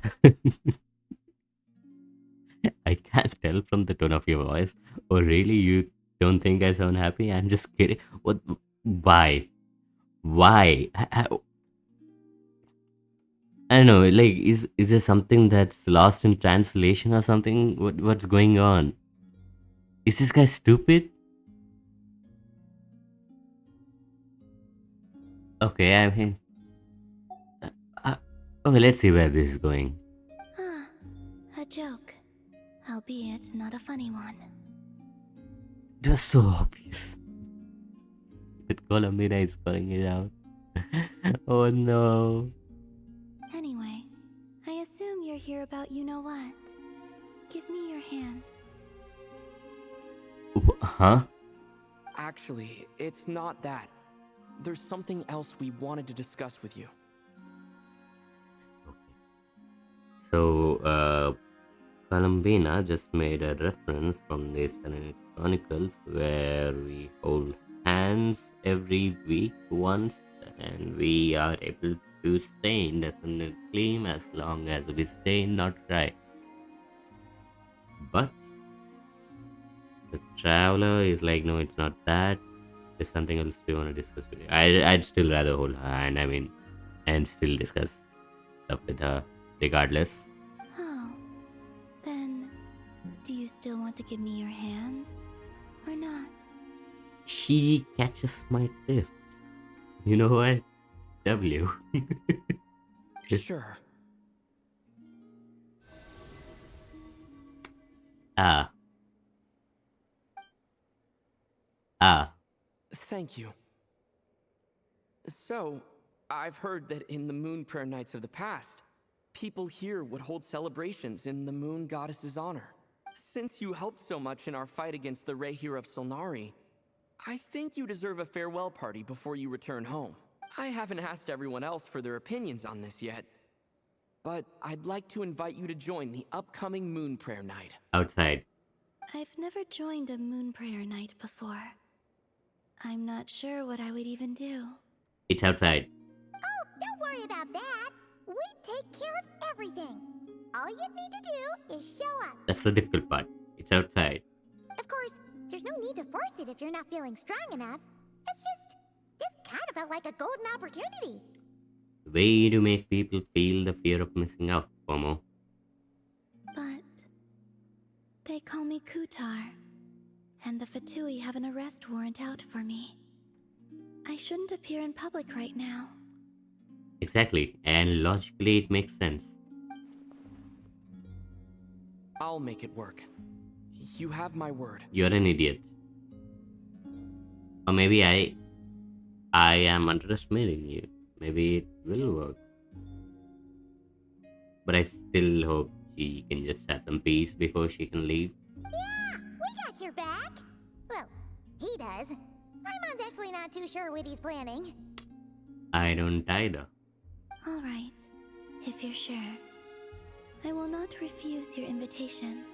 I can't tell from the tone of your voice. Oh, really? You don't think I sound happy? I'm just kidding. What? Why? Why? I don't know. Like, is there something that's lost in translation or something? What's going on? Is this guy stupid? Okay, I mean, uh, uh, okay. Let's see where this is going. Ah, a joke. Albeit not a funny one. It was so obvious that Columbina is calling it out. Oh no. Anyway, I assume you're here about you-know-what. Give me your hand. Huh? Actually, it's not that. There's something else we wanted to discuss with you. So, Columbina just made a reference from the Senate Chronicles where we hold hands every week once and we are able to stay indefinitely as long as we stay not right. But The traveler is like, no, it's not that. There's something else we want to discuss with you. I'd still rather hold her hand, I mean, and still discuss stuff with her, regardless. Oh, then do you still want to give me your hand or not? She catches my drift. You know what? W. Sure. Ah. Ah. Thank you. So, I've heard that in the Moon Prayer Nights of the past, people here would hold celebrations in the Moon Goddess's honor. Since you helped so much in our fight against the Rehir of Solnari, I think you deserve a farewell party before you return home. I haven't asked everyone else for their opinions on this yet, but I'd like to invite you to join the upcoming Moon Prayer Night. Outside. I've never joined a moon prayer night before. I'm not sure what I would even do. It's outside. Oh, don't worry about that. We take care of everything. All you need to do is show up. That's the difficult part. It's outside. Of course, there's no need to force it if you're not feeling strong enough. It's just, this kind of felt like a golden opportunity. Way to make people feel the fear of missing out, FOMO. But they call me Kutar, and the Fatui have an arrest warrant out for me. I shouldn't appear in public right now. Exactly, and logically it makes sense. I'll make it work. You have my word. You're an idiot. Or maybe I am underestimating you. Maybe it will work. But I still hope she can just have some peace before she can leave. Yeah, we got your back. Well, he does. Paimon's actually not too sure what he's planning. I don't either. All right, if you're sure. I will not refuse your invitation.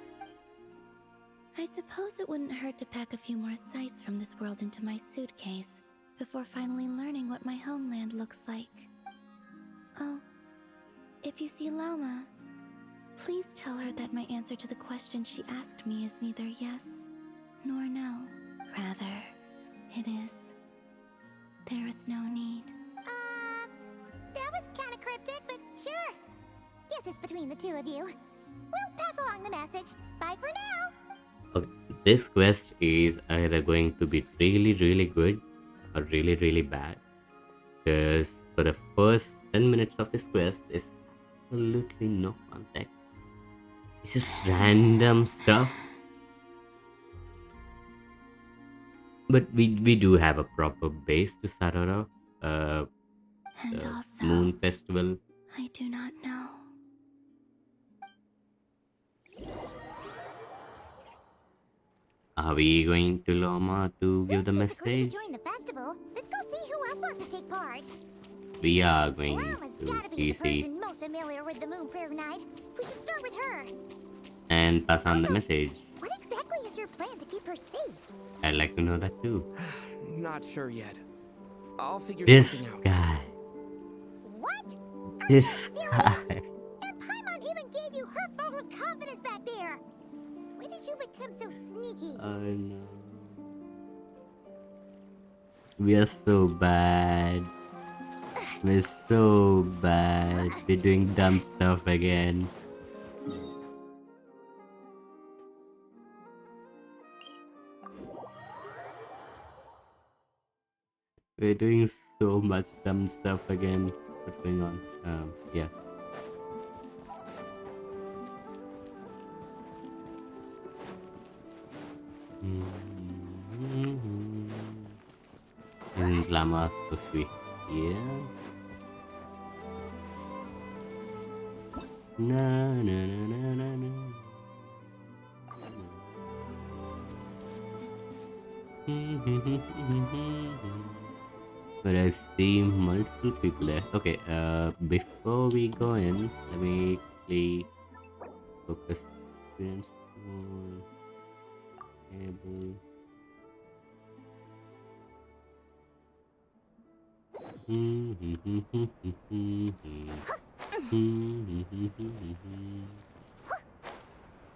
I suppose it wouldn't hurt to pack a few more sights from this world into my suitcase before finally learning what my homeland looks like. Oh, if you see Lama, please tell her that my answer to the question she asked me is neither yes nor no. Rather, it is, there is no need. That was kind of cryptic, but sure. Guess it's between the two of you. We'll pass along the message. Bye for now. Okay, this quest is either going to be really, really good or really, really bad. Because for the first 10 minutes of this quest, there's absolutely no context. It's just random stuff. But we do have a proper base to start out of. And The also, Moon Festival. I do not know. Are we going to Loma to give the Since she's agreed message? to join the festival, let's go see who else wants to take part. We are going Lama's to gotta be the PC person most familiar with the Moon Prayer Night. We should start with her. and pass on the Also, message. What exactly is your plan to keep her safe? I'd like to know that too. Not sure yet. I'll figure This something out. guy. What? Are This you serious? guy. And Paimon even gave you her vote of confidence back there. When did you become so sneaky? I know. We are so bad. We're so bad. We're doing dumb stuff again. We're doing so much dumb stuff again. What's going on? Yeah. Isn't Llama supposed to be here? Na na na na na na. But I see multiple people there. Okay, before we go in, let me quickly focus experience on table.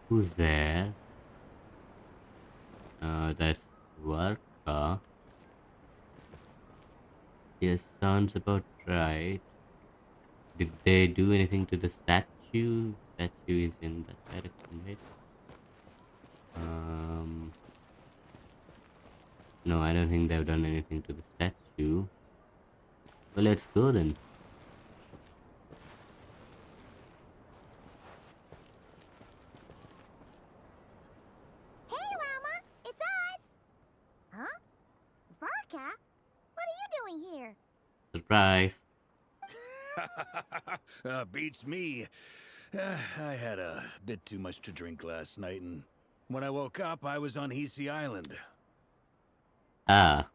Who's there? That's Varka. Yes, sounds about right. Did they do anything to the statue? Statue is in that direction, right? Um, no, I don't think they've done anything to the statue. Well, let's go then. Hey, Llama! It's us! Huh? Varka? What are you doing here? Surprise! Beats me. I had a bit too much to drink last night, and when I woke up, I was on Hisi Island. Ah,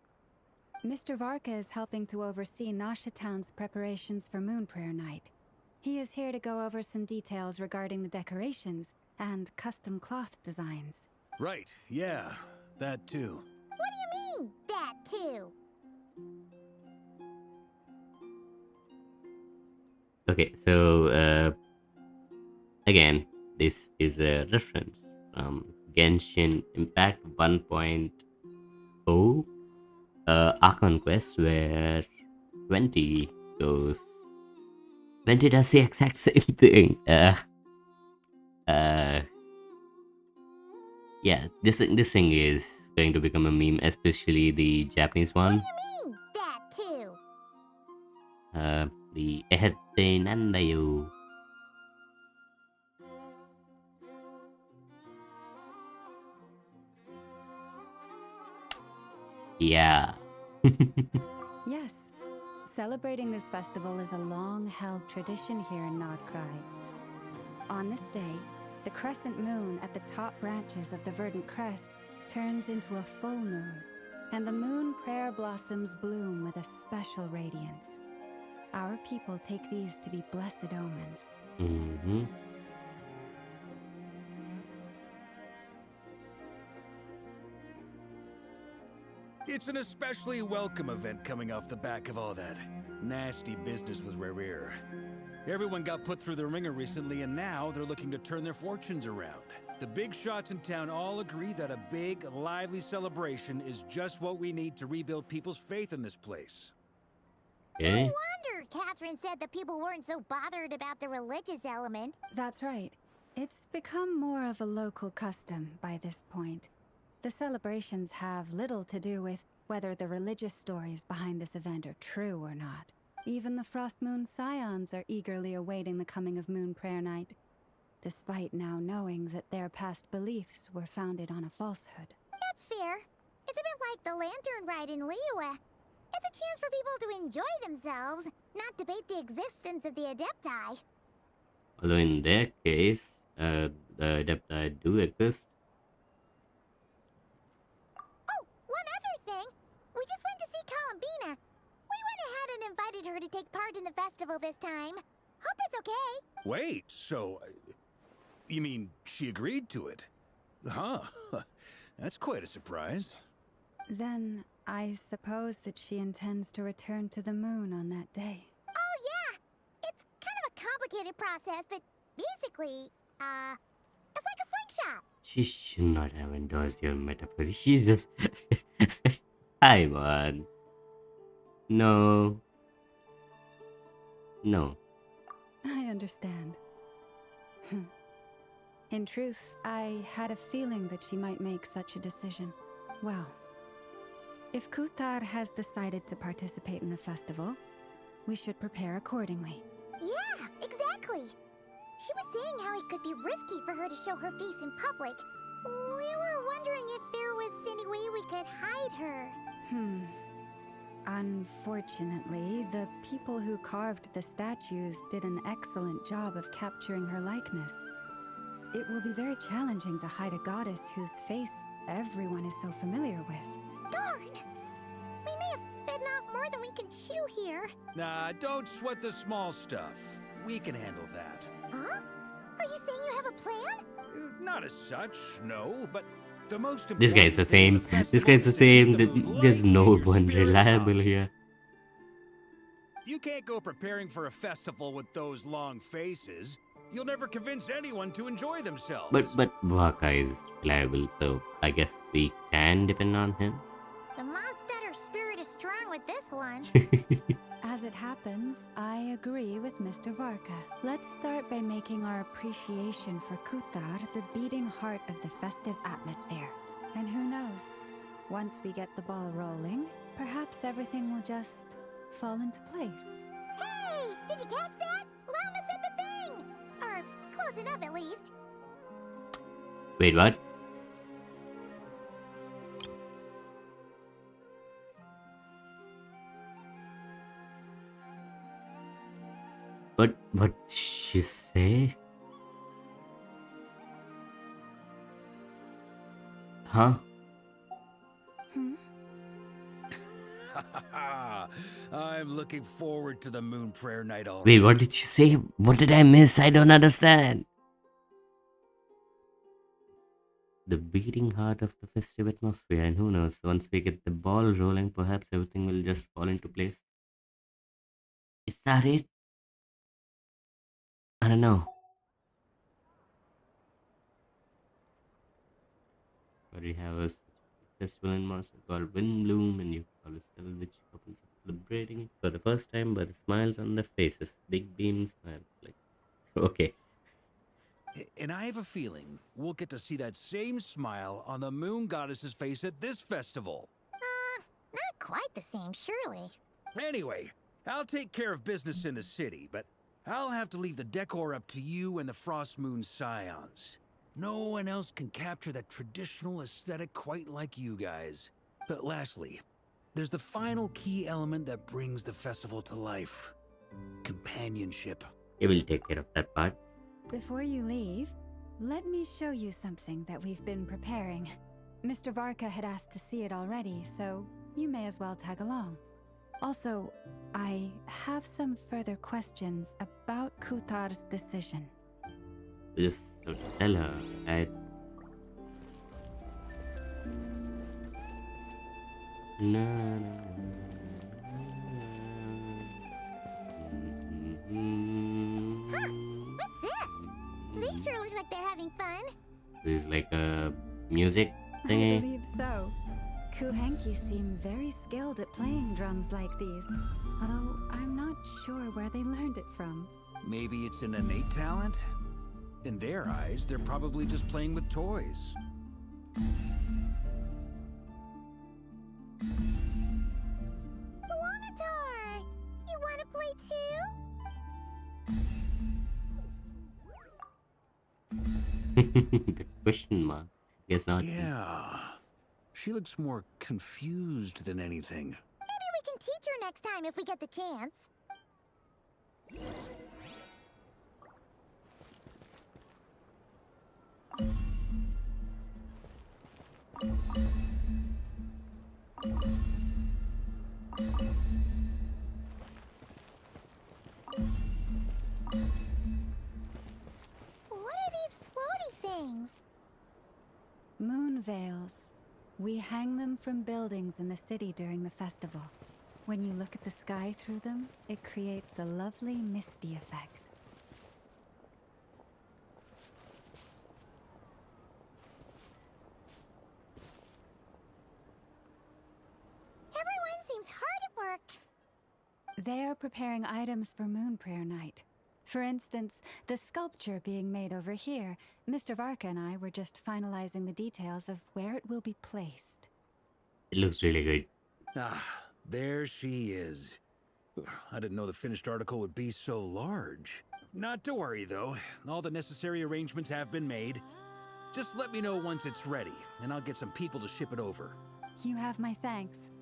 Mr. Varka is helping to oversee Nasha Town's preparations for Moon Prayer Night. He is here to go over some details regarding the decorations and custom cloth designs. Right, yeah, that too. What do you mean, that too? okay. So, again, this is a reference from Genshin Impact 1.0, Archon Quest, where 20 goes. 20 does the exact same thing. Yeah, this thing is going to become a meme, especially the Japanese one. What do you mean, that too? The Ehete Nandayo. Yeah. Yes, celebrating this festival is a long-held tradition here in Nodcry. On this day, the crescent moon at the top branches of the verdant crest turns into a full moon, and the moon prayer blossoms bloom with a special radiance. Our people take these to be blessed omens. Mm-hmm. It's an especially welcome event coming off the back of all that nasty business with Rare. Everyone got put through the ringer recently, and now they're looking to turn their fortunes around. The big shots in town all agree that a big, lively celebration is just what we need to rebuild people's faith in this place. Okay. Wonder Catherine said the people weren't so bothered about the religious element. That's right. It's become more of a local custom by this point. The celebrations have little to do with whether the religious stories behind this event are true or not. Even the Frost Moon Scions are eagerly awaiting the coming of Moon Prayer Night, despite now knowing that their past beliefs were founded on a falsehood. That's fair. It's a bit like the lantern ride in Liyue. It's a chance for people to enjoy themselves, not debate the existence of the Adepti. Although in their case, the Adepti do exist. Oh, one other thing. We just went to see Columbina. We went ahead and invited her to take part in the festival this time. Hope it's okay. Wait, so... you mean she agreed to it? Huh. That's quite a surprise. Then I suppose that she intends to return to the moon on that day. Oh, yeah. It's kind of a complicated process, but basically, it's like a slingshot. She should not have endorsed your metaphor. She's just... Hi, man. No. No. I understand. In truth, I had a feeling that she might make such a decision. Well, if Kuthar has decided to participate in the festival, we should prepare accordingly. Yeah, exactly. She was saying how it could be risky for her to show her face in public. We were wondering if there was any way we could hide her. Unfortunately, the people who carved the statues did an excellent job of capturing her likeness. It will be very challenging to hide a goddess whose face everyone is so familiar with. Darn! We may have bitten off more than we can chew here. Nah, don't sweat the small stuff. We can handle that. Huh? Are you saying you have a plan? Not as such, no, but the most This important guy's the thing of same. the This festival guy's the is to keep same. the moon There's light no and your one spirits reliable up. here. You can't go preparing for a festival with those long faces. You'll never convince anyone to enjoy themselves. But Waka is reliable, so I guess we can depend on him. The Mondstatter spirit is strong with this one. As it happens, I agree with Mr. Varka. Let's start by making our appreciation for Kutar the beating heart of the festive atmosphere. And who knows, once we get the ball rolling, perhaps everything will just fall into place. Hey! Did you catch that? Llama said the thing! Or close enough at least. Wait, what? What did she say? Huh? I'm looking forward to the Moon Prayer Night Wait, already. what did she say? What did I miss? I don't understand. The beating heart of the festive atmosphere, and who knows, once we get the ball rolling, perhaps everything will just fall into place. Is that it? I don't know. But we have a festival in Marseille called Wind Bloom, and you can always tell which couples are celebrating it for the first time by the smiles on their faces. Big beam smiles. Like, okay. And I have a feeling we'll get to see that same smile on the Moon Goddess's face at this festival. Not quite the same, surely. Anyway, I'll take care of business in the city, but I'll have to leave the decor up to you and the Frost Moon Scions. No one else can capture that traditional aesthetic quite like you guys. But lastly, there's the final key element that brings the festival to life. Companionship. It will take care of that part. Before you leave, let me show you something that we've been preparing. Mr. Varka had asked to see it already, so you may as well tag along. Also, I have some further questions about Kutar's decision. Just have to tell her. What's this? They sure look like they're having fun. This is like a music I thingy. believe so. Kuhenki seem very skilled at playing drums like these, although I'm not sure where they learned it from. Maybe it's an innate talent? In their eyes, they're probably just playing with toys. Wanatar! You want to play too? The question mark. Guess not. Yeah. She looks more confused than anything. Maybe we can teach her next time if we get the chance. What are these floaty things? Moon veils. We hang them from buildings in the city during the festival. When you look at the sky through them, it creates a lovely misty effect. Everyone seems hard at work. They are preparing items for Moon Prayer Night. For instance, the sculpture being made over here, Mr. Varka and I were just finalizing the details of where it will be placed. It looks really good. Ah, there she is. I didn't know the finished article would be so large. Not to worry, though. All the necessary arrangements have been made. Just let me know once it's ready, and I'll get some people to ship it over. You have my thanks.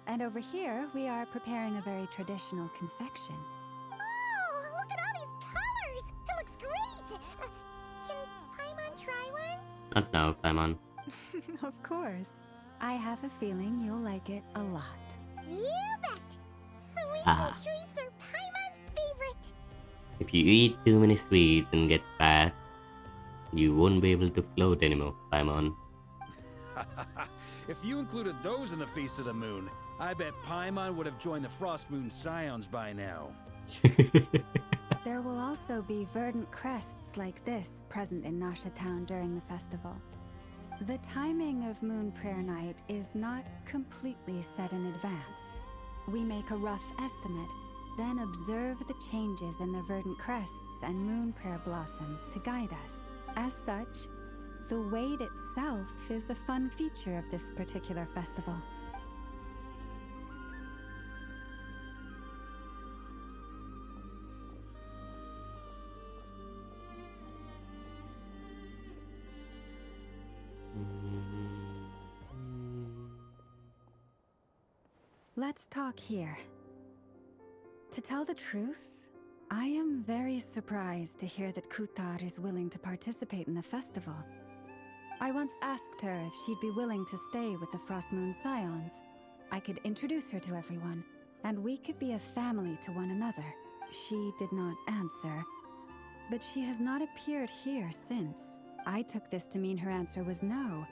And over here, we are preparing a very traditional confection. Oh, look at all these colors! It looks great! Can Paimon try one? Not now, Paimon. Of course. I have a feeling you'll like it a lot. You bet! Sweets Ah. and treats are Paimon's favorite! If you eat too many sweets and get fat, you won't be able to float anymore, Paimon. If you included those in the Feast of the Moon, I bet Paimon would have joined the Frost Moon Scions by now. There will also be verdant crests like this present in Nasha Town during the festival. The timing of Moon Prayer Night is not completely set in advance. We make a rough estimate, then observe the changes in the verdant crests and moon prayer blossoms to guide us. As such, the wait itself is a fun feature of this particular festival. Let's talk here. To tell the truth, I am very surprised to hear that Kutar is willing to participate in the festival. I once asked her if she'd be willing to stay with the Frost Moon Scions. I could introduce her to everyone, and we could be a family to one another. She did not answer, but she has not appeared here since. I took this to mean her answer was no.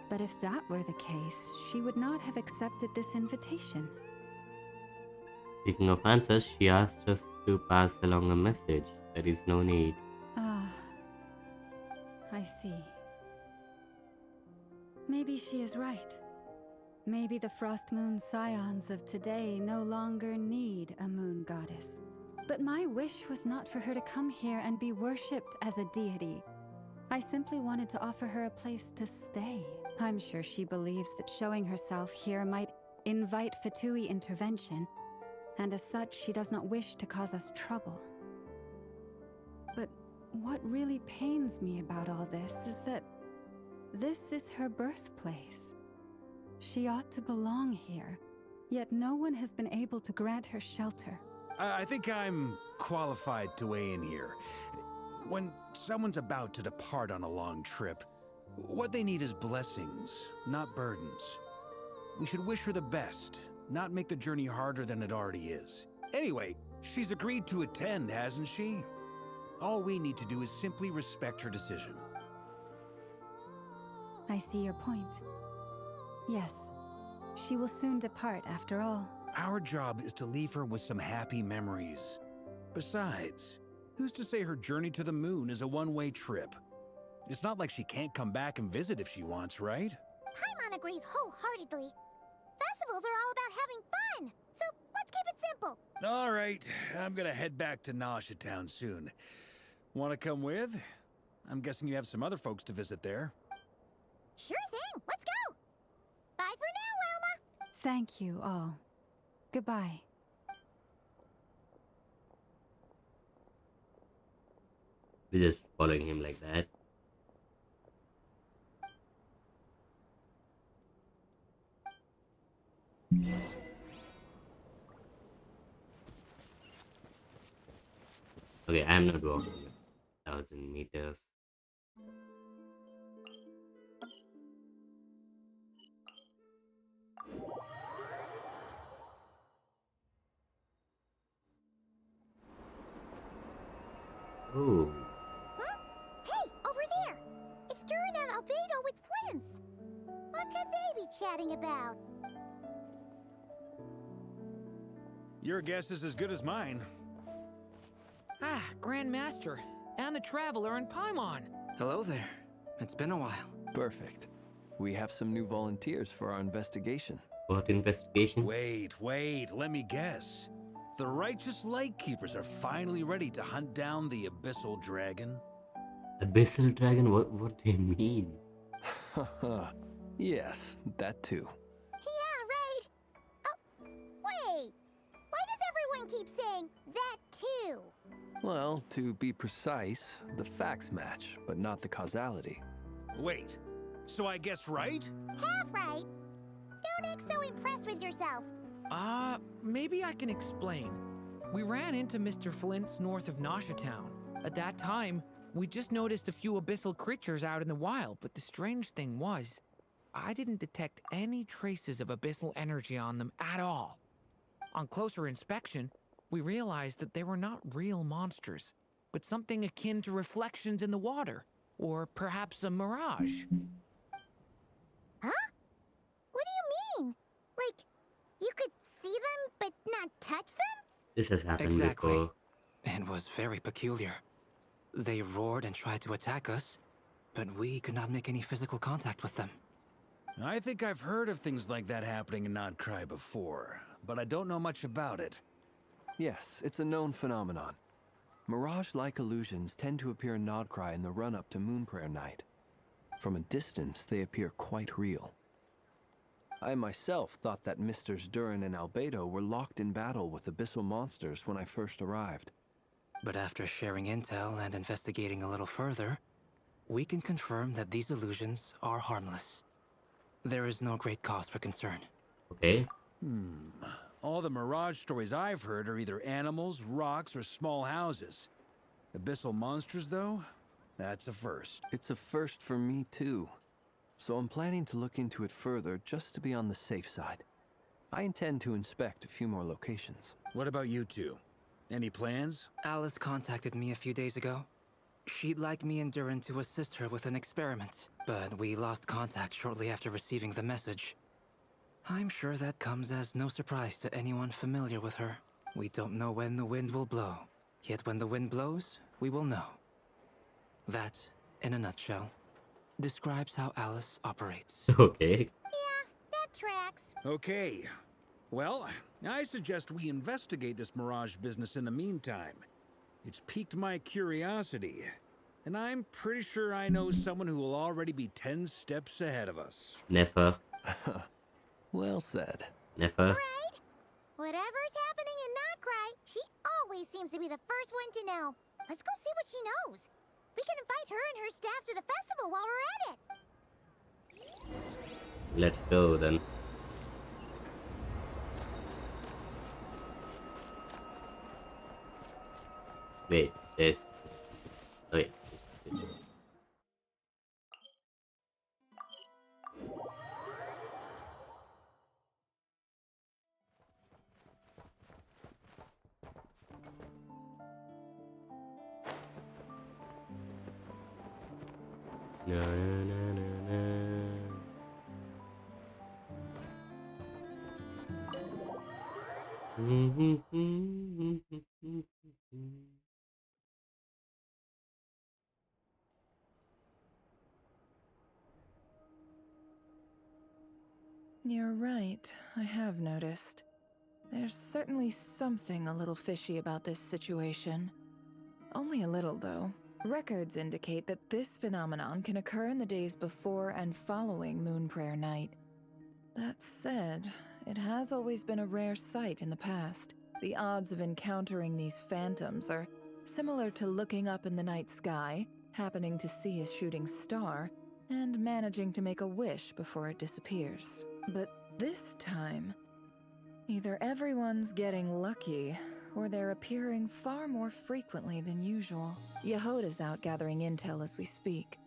But if that were the case, she would not have accepted this invitation. Speaking of answers, she asked us to pass along a message. There is no need. Ah, I see. Maybe she is right. Maybe the Frost Moon Scions of today no longer need a moon goddess. But my wish was not for her to come here and be worshipped as a deity. I simply wanted to offer her a place to stay. I'm sure she believes that showing herself here might invite Fatui intervention, and as such, she does not wish to cause us trouble. But what really pains me about all this is that this is her birthplace. She ought to belong here, yet no one has been able to grant her shelter. I think I'm qualified to weigh in here. When someone's about to depart on a long trip, what they need is blessings, not burdens. We should wish her the best, not make the journey harder than it already is. Anyway, she's agreed to attend, hasn't she? All we need to do is simply respect her decision. I see your point. Yes, she will soon depart after all. Our job is to leave her with some happy memories. Besides, who's to say her journey to the moon is a one-way trip? It's not like she can't come back and visit if she wants, right? Paimon agrees wholeheartedly. Festivals are all about having fun, so let's keep it simple. All right, I'm gonna head back to Nasha Town soon. Wanna come with? I'm guessing you have some other folks to visit there. Sure thing, let's go! Bye for now, Wilma! Thank you all. Goodbye. We're just following him like that. Okay, I'm not walking 1,000 meters. Oh, Huh? Hey, over there! It's Durin and Albedo with Flins! What could they be chatting about? Your guess is as good as mine. Ah, Grand Master, and the Traveler and Paimon. Hello there. It's been a while. Perfect. We have some new volunteers for our investigation. what investigation? Wait, let me guess. The righteous Lightkeepers are finally ready to hunt down the Abyssal Dragon? Abyssal Dragon? What do they mean? Yes, that too. Yeah, right! Oh, wait! Why does everyone keep saying that too? Well, to be precise, the facts match, but not the causality. Wait, so I guessed right? Half right. Don't act so impressed with yourself. Maybe I can explain. We ran into Mr. Flint's north of Nasha Town. At that time, we just noticed a few abyssal creatures out in the wild, but the strange thing was, I didn't detect any traces of abyssal energy on them at all. On closer inspection, we realized that they were not real monsters, but something akin to reflections in the water, or perhaps a mirage. Huh? What do you mean? Like, you could see them but not touch them? This has happened Exactly. before. It was very peculiar. They roared and tried to attack us, but we could not make any physical contact with them. I think I've heard of things like that happening in Not Cry before, but I don't know much about it. Yes, it's a known phenomenon. Mirage-like illusions tend to appear in Nodcry in the run-up to Moon Prayer Night. From a distance, they appear quite real. I myself thought that Misters Durin and Albedo were locked in battle with abyssal monsters when I first arrived. But after sharing intel and investigating a little further, we can confirm that these illusions are harmless. There is no great cause for concern. Okay. All the Mirage stories I've heard are either animals, rocks, or small houses. Abyssal monsters, though? That's a first. It's a first for me, too. So I'm planning to look into it further just to be on the safe side. I intend to inspect a few more locations. What about you two? Any plans? Alice contacted me a few days ago. She'd like me and Durin to assist her with an experiment, but we lost contact shortly after receiving the message. I'm sure that comes as no surprise to anyone familiar with her. We don't know when the wind will blow, yet when the wind blows, we will know. That, in a nutshell, describes how Alice operates. Okay. Yeah, that tracks. Okay. Well, I suggest we investigate this Mirage business in the meantime. It's piqued my curiosity, and I'm pretty sure I know someone who will already be 10 steps ahead of us. Never. Well said. Never. Right? Whatever's happening in Notcry, she always seems to be the first one to know. Let's go see what she knows. We can invite her and her staff to the festival while we're at it. Let's go then. Wait, this. Oh, wait. This. Na, na, na, na. You're right, I have noticed. There's certainly something a little fishy about this situation. Only a little, though. Records indicate that this phenomenon can occur in the days before and following Moon Prayer Night. That said, it has always been a rare sight in the past. The odds of encountering these phantoms are similar to looking up in the night sky, happening to see a shooting star, and managing to make a wish before it disappears. But this time, either everyone's getting lucky, or they're appearing far more frequently than usual. Yehoda's out gathering intel as we speak.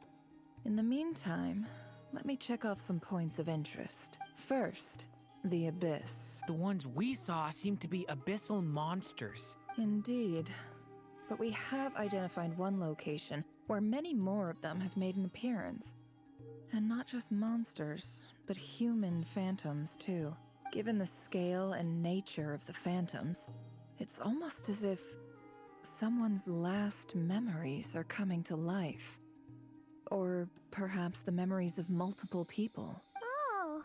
In the meantime, let me check off some points of interest. First, the Abyss. The ones we saw seem to be abyssal monsters. Indeed. But we have identified one location where many more of them have made an appearance. And not just monsters, but human phantoms too. Given the scale and nature of the phantoms, it's almost as if someone's last memories are coming to life. Or perhaps the memories of multiple people. Oh.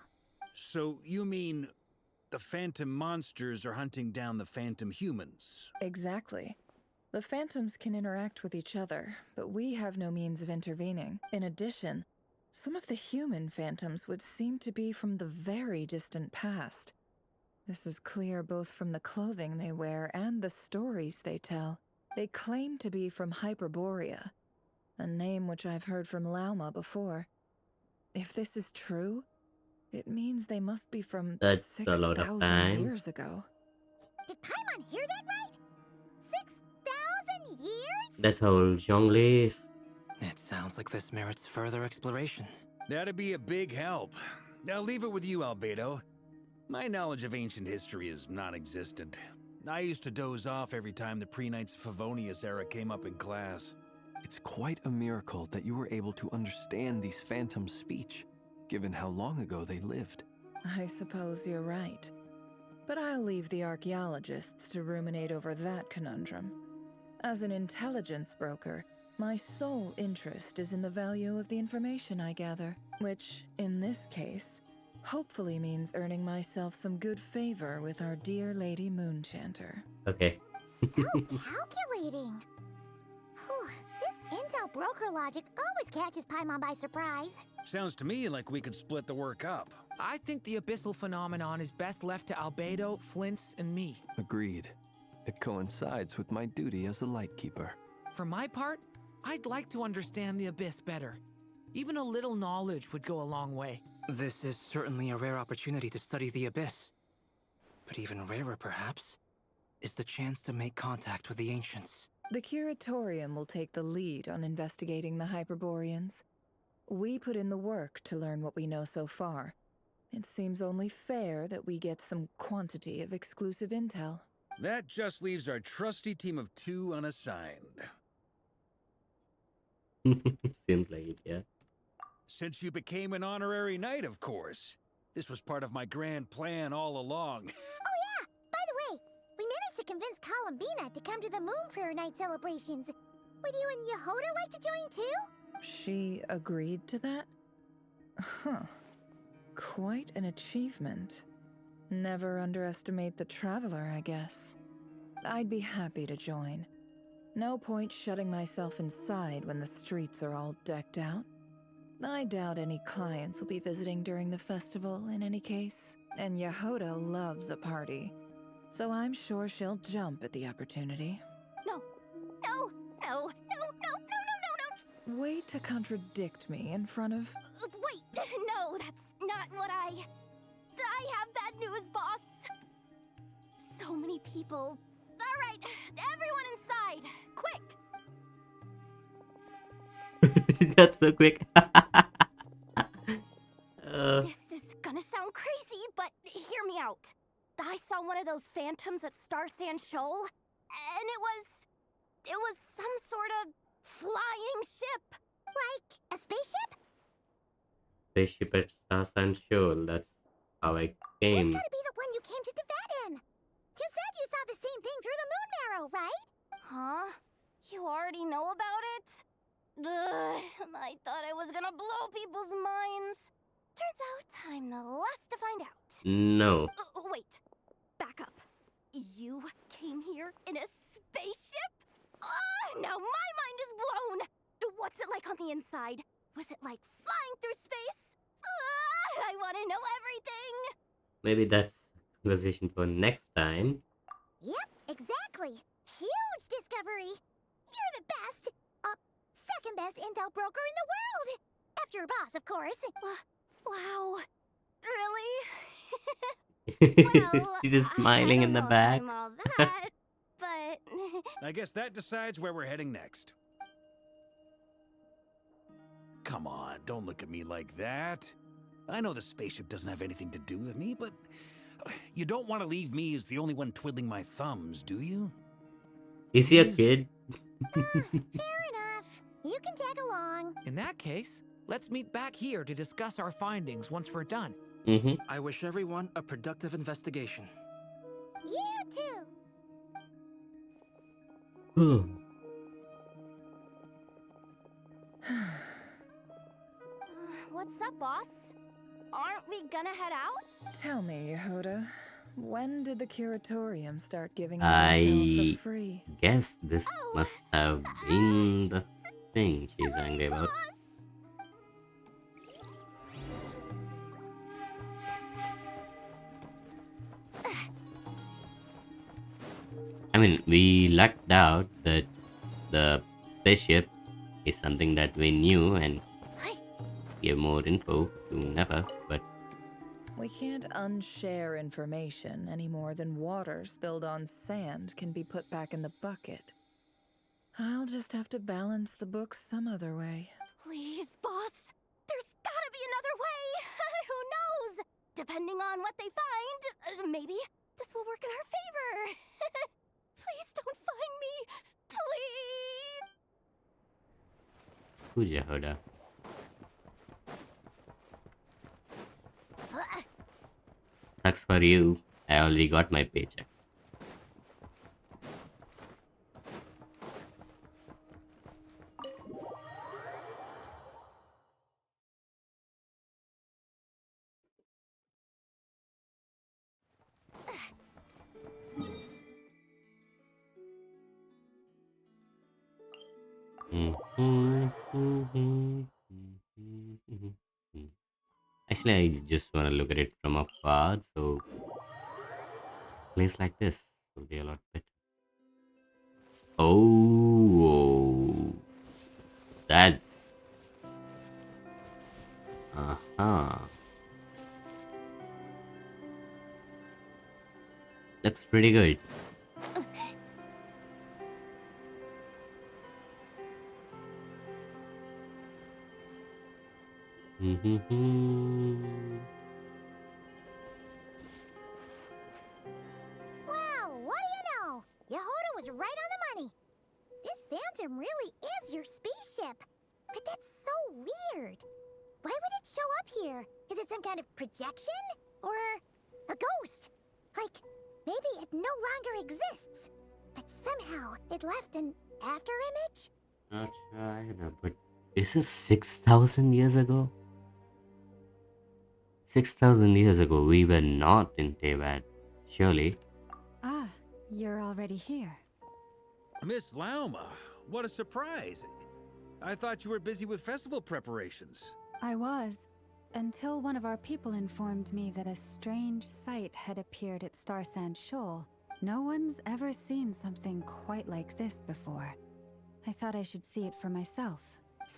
So you mean the phantom monsters are hunting down the phantom humans? Exactly. The phantoms can interact with each other, but we have no means of intervening. In addition, some of the human phantoms would seem to be from the very distant past. This is clear both from the clothing they wear and the stories they tell. They claim to be from Hyperborea, a name which I've heard from Lauma before. If this is true, it means they must be from That's a lot of 6,000 time. years ago. Did Paimon hear that right? 6,000 years? That's how old Zhongli is. It sounds like this merits further exploration. That'd be a big help. I'll leave it with you, Albedo. My knowledge of ancient history is non-existent. I used to doze off every time the pre-Knights of Favonius era came up in class. It's quite a miracle that you were able to understand these phantoms' speech, given how long ago they lived. I suppose you're right. But I'll leave the archaeologists to ruminate over that conundrum. As an intelligence broker, my sole interest is in the value of the information I gather, which, in this case, hopefully means earning myself some good favor with our dear Lady Moonchanter. Okay. So calculating. Whew, this intel broker logic always catches Paimon by surprise. Sounds to me like we could split the work up. I think the abyssal phenomenon is best left to Albedo, Flints, and me. Agreed. It coincides with my duty as a lightkeeper. For my part, I'd like to understand the abyss better. Even a little knowledge would go a long way. This is certainly a rare opportunity to study the abyss. But even rarer, perhaps, is the chance to make contact with the ancients. The Curatorium will take the lead on investigating the Hyperboreans. We put in the work to learn what we know so far. It seems only fair that we get some quantity of exclusive intel. That just leaves our trusty team of 2 unassigned. Seems like it, yeah. Since you became an honorary knight, of course. This was part of my grand plan all along. Oh yeah! By the way, we managed to convince Columbina to come to the Moon Prayer Night celebrations. Would you and Yehoda like to join too? She agreed to that? Huh. Quite an achievement. Never underestimate the traveler, I guess. I'd be happy to join. No point shutting myself inside when the streets are all decked out. I doubt any clients will be visiting during the festival in any case. And Yehoda loves a party, so I'm sure she'll jump at the opportunity. No. No. No. No. No. No. No. No. No. Way to contradict me in front of... Wait. No, that's not what I have bad news, boss. So many people. All right, everyone inside. Quick. That's so quick. This is gonna sound crazy, but hear me out. I saw one of those phantoms at Star Sand Shoal, and it was some sort of flying ship. Like a spaceship? Spaceship at Stars and Shoal. That's how I came. It's gotta be the one you came to Tibet in. You said you saw the same thing through the moon marrow, right? Huh? You already know about it? Ugh, I thought I was gonna blow people's minds. Turns out I'm the last to find out. No. Wait. Back up. You came here in a spaceship? Now my mind is blown! What's it like on the inside? Was it like flying through space? I want to know everything! Maybe that's conversation for next time. Yep, exactly. Huge discovery. You're the best. Second best intel broker in the world. After your boss, of course. Wow. Really? Well, She's just smiling in the back. I'm all that, but... I guess that decides where we're heading next. Come on, don't look at me like that. I know the spaceship doesn't have anything to do with me, but you don't want to leave me as the only one twiddling my thumbs, do you? Is he a kid? Fair enough. You can tag along. In that case, let's meet back here to discuss our findings once we're done. I wish everyone a productive investigation. You too. What's up, boss? Aren't we gonna head out? Tell me, Yehoda, when did the Curatorium start giving out intel I for free? guess this must have been the thing she's angry about. I mean, we lucked out that the spaceship is something that we knew and give more info to Never, but We can't unshare information any more than water spilled on sand can be put back in the bucket. I'll just have to balance the books some other way. Please, boss. There's gotta be another way. Who knows? Depending on what they find, maybe this will work in our favor. Please don't find me. Please. who's Yehoda? Sucks for you. I already got my paycheck. Actually, I just want to look at it from afar. So, place like this will be a lot better. Oh, that's uh-huh. Looks pretty good. Well, what do you know? Yehoda was right on the money. This phantom really is your spaceship. But that's so weird. Why would it show up here? Is it some kind of projection? Or a ghost? Like, maybe it no longer exists. But somehow it left an after image? Not China, but this is 6,000 years ago. 6,000 years ago, we were not in Teyvat. Surely. Ah, you're already here. Miss Lauma, what a surprise. I thought you were busy with festival preparations. I was, until one of our people informed me that a strange sight had appeared at Star Sand Shoal. No one's ever seen something quite like this before. I thought I should see it for myself.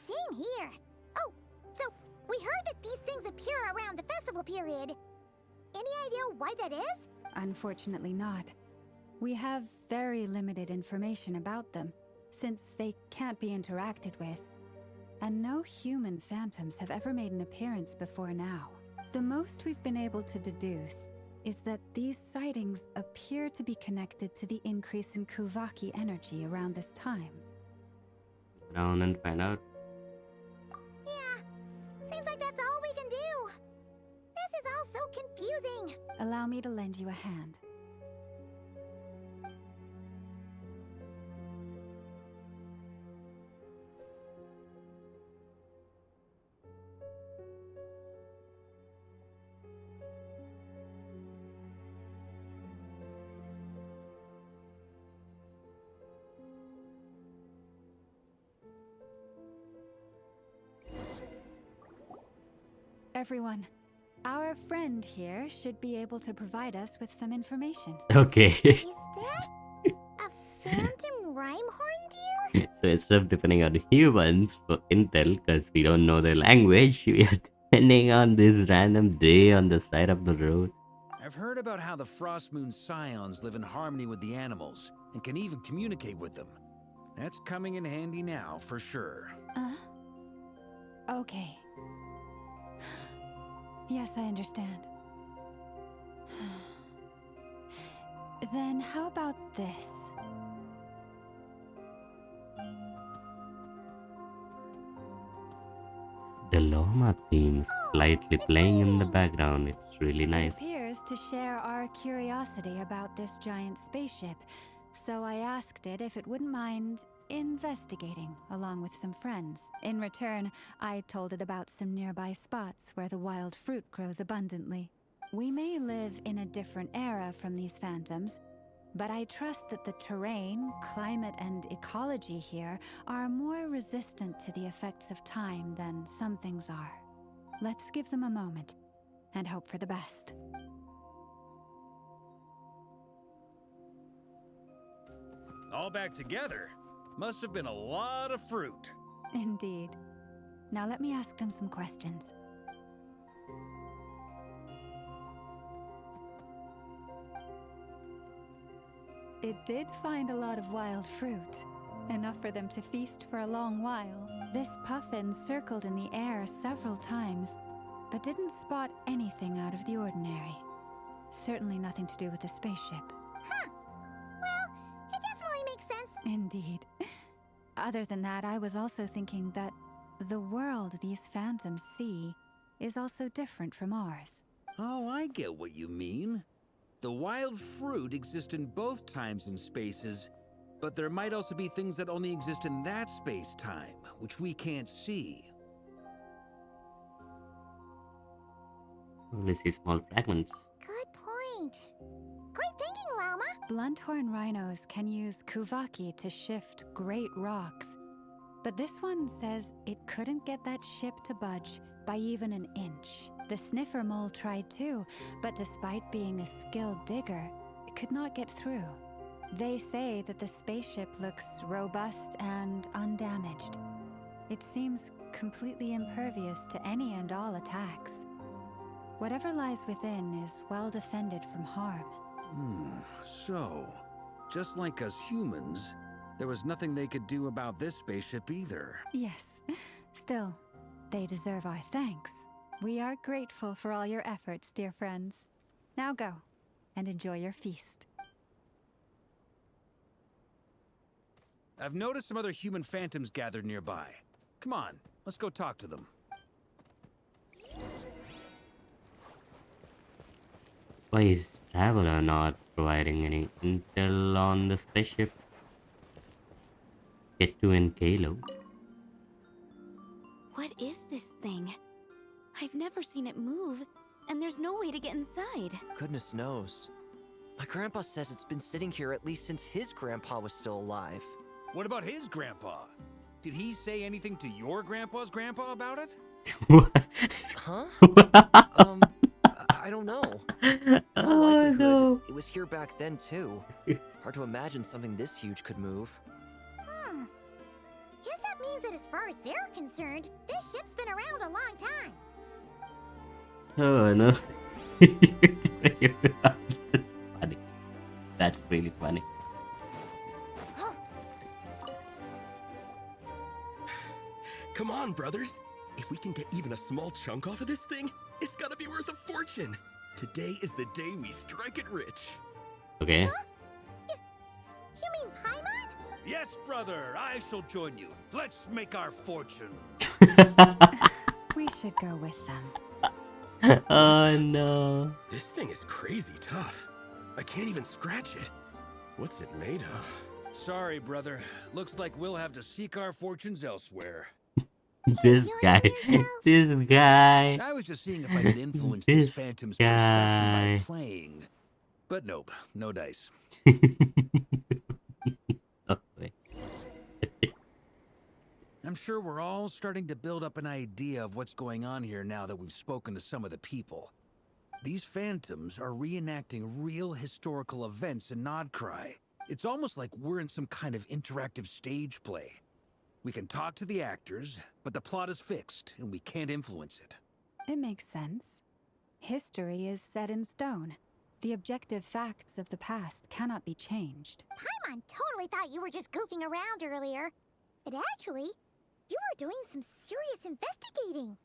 Same here. Oh, so we heard that these things appear around the festival period. Any idea why that is? Unfortunately not. We have very limited information about them, since they can't be interacted with. And no human phantoms have ever made an appearance before now. The most we've been able to deduce is that these sightings appear to be connected to the increase in Kuvaki energy around this time. Down and find out. Yeah, seems like that's all we can do. This is all so confusing. Allow me to lend you a hand. Everyone, our friend here should be able to provide us with some information. Okay. Is that a phantom rhymehorn deer? So instead of depending on humans for intel, because we don't know their language, we are depending on this random day on the side of the road. I've heard about how the Frost Moon Scions live in harmony with the animals and can even communicate with them. That's coming in handy now, for sure. Okay. Yes, I understand. Then how about this? The Loma theme slightly playing in the background. It's really nice. It appears to share our curiosity about this giant spaceship, so I asked it if it wouldn't mind investigating along with some friends. In return, I told it about some nearby spots where the wild fruit grows abundantly. We may live in a different era from these phantoms, but I trust that the terrain, climate, and ecology here are more resistant to the effects of time than some things are. Let's give them a moment and hope for the best. All back together? Must have been a lot of fruit. Indeed. Now let me ask them some questions. It did find a lot of wild fruit, enough for them to feast for a long while. This puffin circled in the air several times, but didn't spot anything out of the ordinary. Certainly nothing to do with the spaceship. Huh. Well, it definitely makes sense. Indeed. Other than that, I was also thinking that the world these phantoms see is also different from ours. Oh, I get what you mean. The wild fruit exist in both times and spaces, but there might also be things that only exist in that space-time, which we can't see. Only see small fragments. Good point. Great thinking, Lauma. Blunthorn rhinos can use Kuvaki to shift great rocks. But this one says it couldn't get that ship to budge by even an inch. The sniffer mole tried too, but despite being a skilled digger, it could not get through. They say that the spaceship looks robust and undamaged. It seems completely impervious to any and all attacks. Whatever lies within is well defended from harm. So, just like us humans, there was nothing they could do about this spaceship either. Yes. Still, they deserve our thanks. We are grateful for all your efforts, dear friends. Now go, and enjoy your feast. I've noticed some other human phantoms gathered nearby. Come on, let's go talk to them. Why is Traveler not providing any intel on the spaceship? Ketu and Kalo. What is this thing? I've never seen it move, and there's no way to get inside. Goodness knows. My grandpa says it's been sitting here at least since his grandpa was still alive. What about his grandpa? Did he say anything to your grandpa's grandpa about it? Huh? I don't know. In all likelihood, it was here back then too. Hard to imagine something this huge could move. Guess that means that as far as they're concerned, this ship's been around a long time. Oh no. That's funny. That's really funny. Come on, brothers. If we can get even a small chunk off of this thing, it's gonna be worth a fortune. Today is the day we strike it rich. Okay. You mean Paimon? Yes, brother, I shall join you. Let's make our fortune. We should go with them. Oh no. This thing is crazy tough. I can't even scratch it. What's it made of? Sorry, brother. Looks like we'll have to seek our fortunes elsewhere. This guy. This guy. I was just seeing if I could influence this phantom's perception by playing. But nope, no dice. I'm sure we're all starting to build up an idea of what's going on here now that we've spoken to some of the people. These phantoms are reenacting real historical events in Nodcry. It's almost like we're in some kind of interactive stage play. We can talk to the actors, but the plot is fixed, and we can't influence it. It makes sense. History is set in stone. The objective facts of the past cannot be changed. Paimon totally thought you were just goofing around earlier. But actually, you were doing some serious investigating.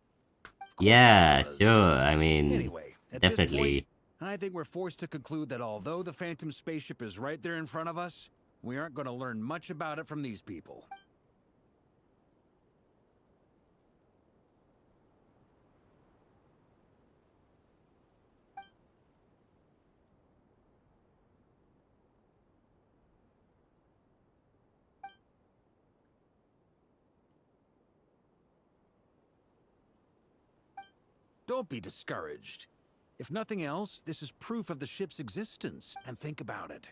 Yeah, sure. I mean, Anyway, at definitely. this point, I think we're forced to conclude that although the Phantom spaceship is right there in front of us, we aren't going to learn much about it from these people. Don't be discouraged. If nothing else, this is proof of the ship's existence. And think about it.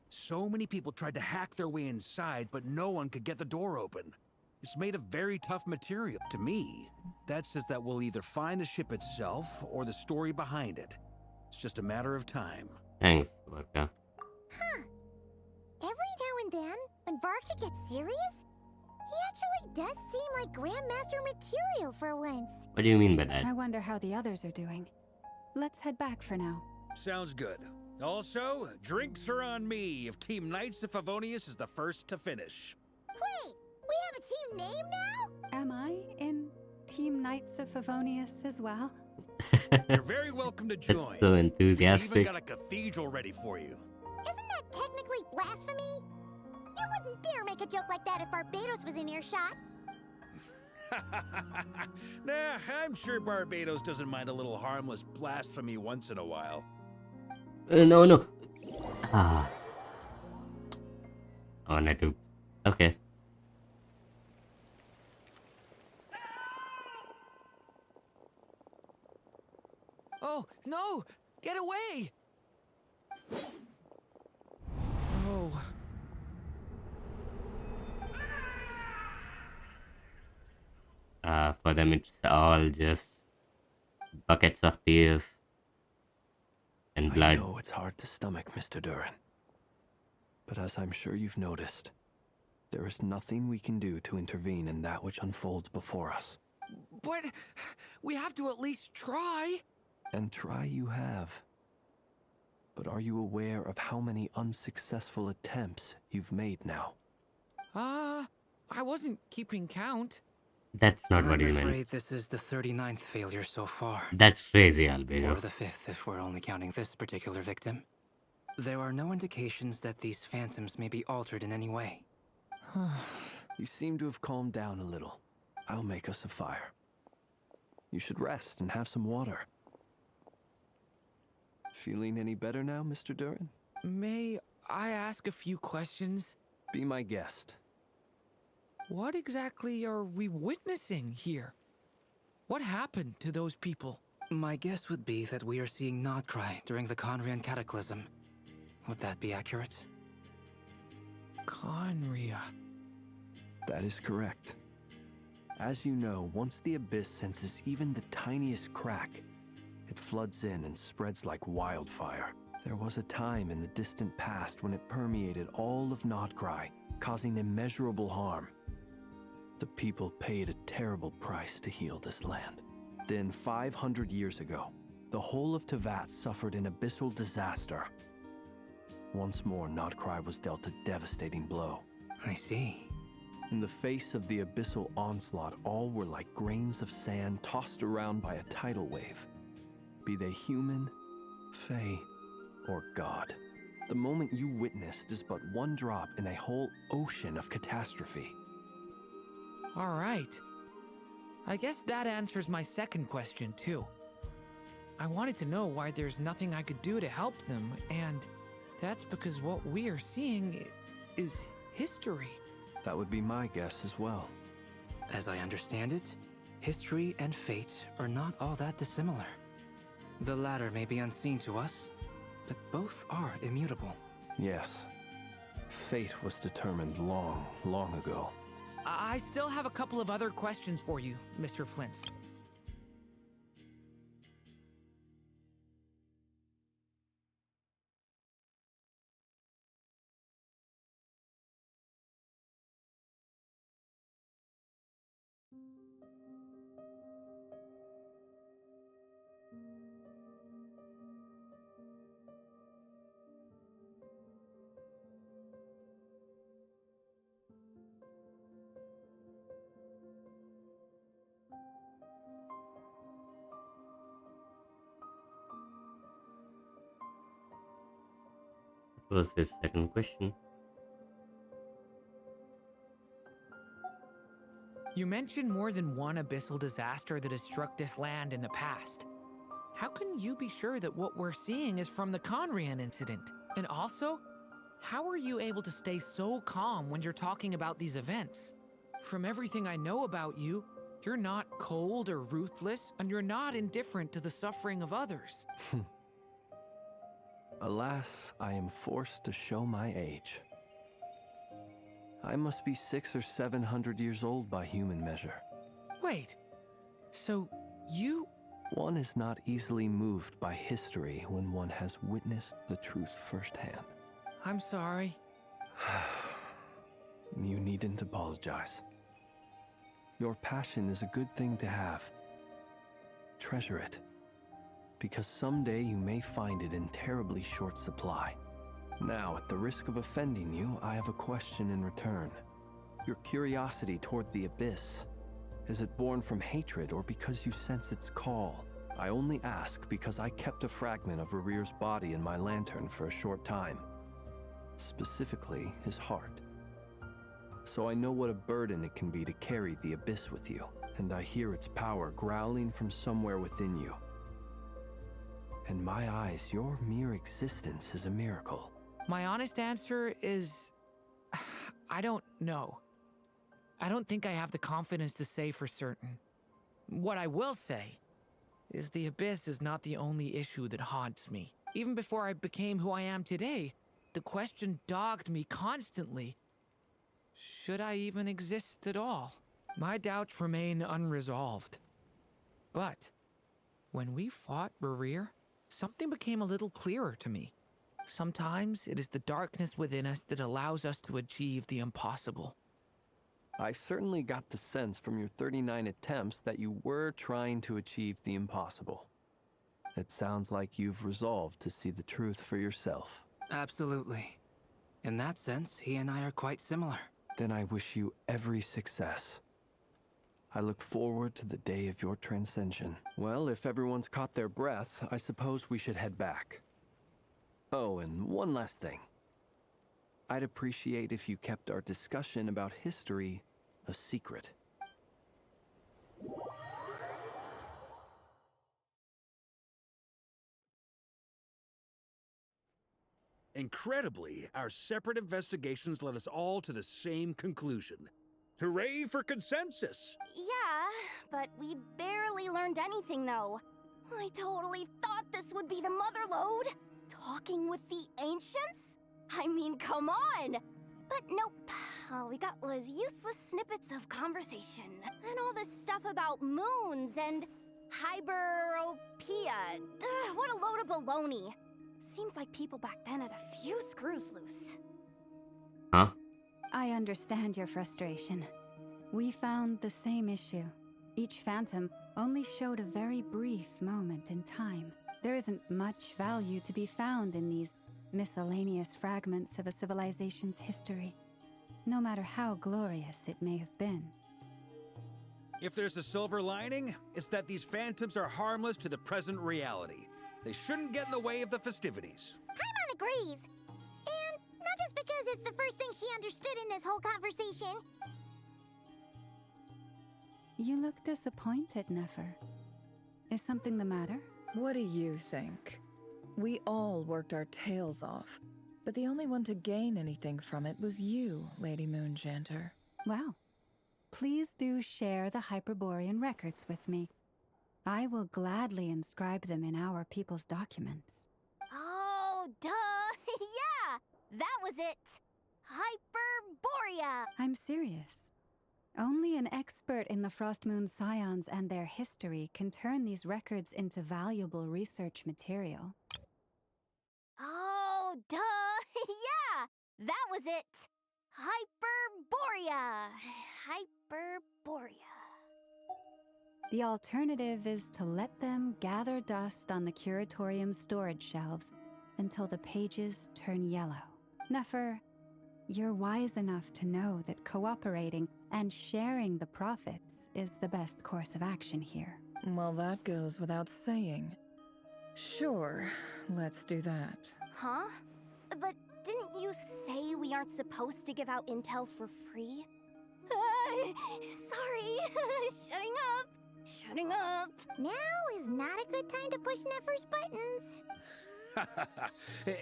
So many people tried to hack their way inside, but no one could get the door open. It's made of very tough material. To me, that says that we'll either find the ship itself or the story behind it. It's just a matter of time. Thanks, Varka. Huh. Every now and then, when Varka gets serious, he actually does seem like Grandmaster material for once. What do you mean by that? I wonder how the others are doing. Let's head back for now. Sounds good. Also, drinks are on me if Team Knights of Favonius is the first to finish. Wait, we have a team name now? Am I in Team Knights of Favonius as well? You're very welcome to join. That's so We've enthusiastic. even got a cathedral ready for you. Isn't that technically blasphemy? You wouldn't dare make a joke like that if Barbados was in earshot. Nah, I'm sure Barbados doesn't mind a little harmless blasphemy once in a while. No. Ah. I wanted to. Okay. Oh, no! Get away! Oh. For them, it's all just buckets of tears and I blood. know it's hard to stomach, Mr. Durin. But as I'm sure you've noticed, there is nothing we can do to intervene in that which unfolds before us. But we have to at least try. And try you have. But are you aware of how many unsuccessful attempts you've made now? I wasn't keeping count. That's not what I'm you meant. afraid this is the 39th failure so far. That's crazy, Albino. Or the 5th if we're only counting this particular victim. There are no indications that these phantoms may be altered in any way. You seem to have calmed down a little. I'll make us a fire. You should rest and have some water. Feeling any better now, Mr. Durin? May I ask a few questions? Be my guest. What exactly are we witnessing here? What happened to those people? My guess would be that we are seeing Nodcry during the Conrian Cataclysm. Would that be accurate? Conria. That is correct. As you know, once the Abyss senses even the tiniest crack, it floods in and spreads like wildfire. There was a time in the distant past when it permeated all of Nodcry, causing immeasurable harm. The people paid a terrible price to heal this land. Then 500 years ago, the whole of Teyvat suffered an abyssal disaster. Once more, Nodcry was dealt a devastating blow. I see. In the face of the abyssal onslaught, all were like grains of sand tossed around by a tidal wave. Be they human, fae, or god. The moment you witnessed is but one drop in a whole ocean of catastrophe. All right. I guess that answers my second question, too. I wanted to know why there's nothing I could do to help them, and that's because what we are seeing is history. That would be my guess as well. As I understand it, history and fate are not all that dissimilar. The latter may be unseen to us, but both are immutable. Yes. Fate was determined long, long ago. I still have a couple of other questions for you, Mr. Flint. What was his second question? You mentioned more than one abyssal disaster that has struck this land in the past. How can you be sure that what we're seeing is from the Conrian incident? And also, how are you able to stay so calm when you're talking about these events? From everything I know about you, you're not cold or ruthless, and you're not indifferent to the suffering of others. Alas, I am forced to show my age. I must be 600 or 700 years old by human measure. Wait, so you... One is not easily moved by history when one has witnessed the truth firsthand. I'm sorry. You needn't apologize. Your passion is a good thing to have. Treasure it, because someday you may find it in terribly short supply. Now, at the risk of offending you, I have a question in return. Your curiosity toward the Abyss, is it born from hatred or because you sense its call? I only ask because I kept a fragment of Rarir's body in my lantern for a short time. Specifically, his heart. So I know what a burden it can be to carry the Abyss with you, and I hear its power growling from somewhere within you. In my eyes, your mere existence is a miracle. My honest answer is... I don't know. I don't think I have the confidence to say for certain. What I will say is the Abyss is not the only issue that haunts me. Even before I became who I am today, the question dogged me constantly. Should I even exist at all? My doubts remain unresolved. But when we fought Rerir, something became a little clearer to me. Sometimes it is the darkness within us that allows us to achieve the impossible. I certainly got the sense from your 39 attempts that you were trying to achieve the impossible. It sounds like you've resolved to see the truth for yourself. Absolutely. In that sense, he and I are quite similar. Then I wish you every success. I look forward to the day of your transcension. Well, if everyone's caught their breath, I suppose we should head back. Oh, and one last thing. I'd appreciate if you kept our discussion about history a secret. Incredibly, our separate investigations led us all to the same conclusion. Hooray for consensus! Yeah, but we barely learned anything, though. I totally thought this would be the mother lode. Talking with the ancients? I mean, come on! But nope. All we got was useless snippets of conversation. And all this stuff about moons and hyperopia. What a load of baloney. Seems like people back then had a few screws loose. Huh? I understand your frustration. We found the same issue. Each phantom only showed a very brief moment in time. There isn't much value to be found in these miscellaneous fragments of a civilization's history, no matter how glorious it may have been. If there's a silver lining, it's that these phantoms are harmless to the present reality. They shouldn't get in the way of the festivities. Paimon agrees. And not just because it's the first thing she understood in this whole conversation. You look disappointed, Nefer. Is something the matter? What do you think? We all worked our tails off, but the only one to gain anything from it was you, Lady Moonjanter. Well, please do share the Hyperborean records with me. I will gladly inscribe them in our people's documents. Oh, duh! Yeah! That was it! Hyperborea! I'm serious. Only an expert in the Frost Moon Scions and their history can turn these records into valuable research material. Oh, duh! Yeah! That was it! Hyperborea! Hyperborea. The alternative is to let them gather dust on the Curatorium's storage shelves until the pages turn yellow. Nefer, you're wise enough to know that cooperating and sharing the profits is the best course of action here. Well, that goes without saying. Sure, let's do that. Huh? But didn't you say we aren't supposed to give out intel for free? Sorry. Shutting up. Shutting up. Now is not a good time to push Nefer's buttons.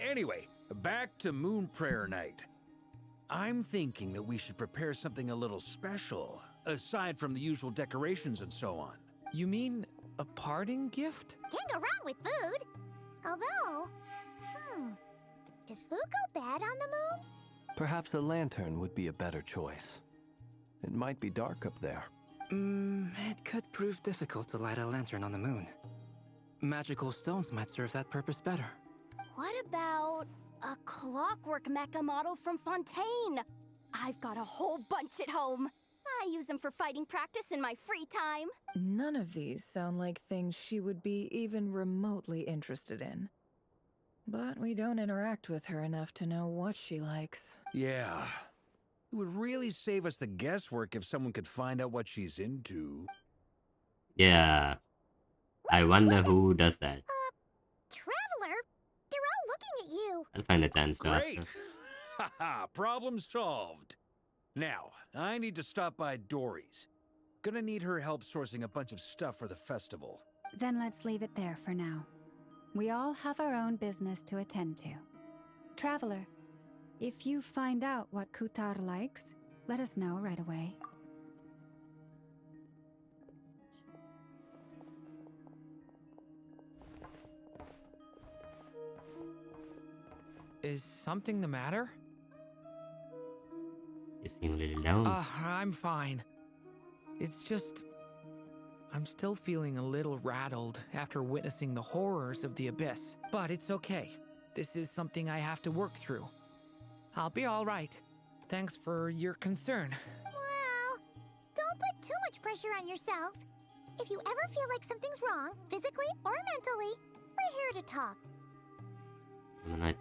Anyway, back to Moon Prayer Night. I'm thinking that we should prepare something a little special, aside from the usual decorations and so on. You mean a parting gift? Can't go wrong with food. Although, does food go bad on the moon? Perhaps a lantern would be a better choice. It might be dark up there. It could prove difficult to light a lantern on the moon. Magical stones might serve that purpose better. What about a clockwork mecha model from Fontaine? I've got a whole bunch at home. I use them for fighting practice in my free time. None of these sound like things she would be even remotely interested in. But we don't interact with her enough to know what she likes. Yeah. It would really save us the guesswork if someone could find out what she's into. Yeah. I wonder who does that. Traveler? They're all looking at you. I'll find a chance to ask her. Great! Haha, problem solved. Now, I need to stop by Dory's. Gonna need her help sourcing a bunch of stuff for the festival. Then let's leave it there for now. We all have our own business to attend to. Traveler, if you find out what Kutar likes, let us know right away. Is something the matter? You seem a little down. I'm fine. It's just... I'm still feeling a little rattled after witnessing the horrors of the abyss. But it's okay. This is something I have to work through. I'll be all right. Thanks for your concern. Well, don't put too much pressure on yourself. If you ever feel like something's wrong, physically or mentally, we're here to talk. Night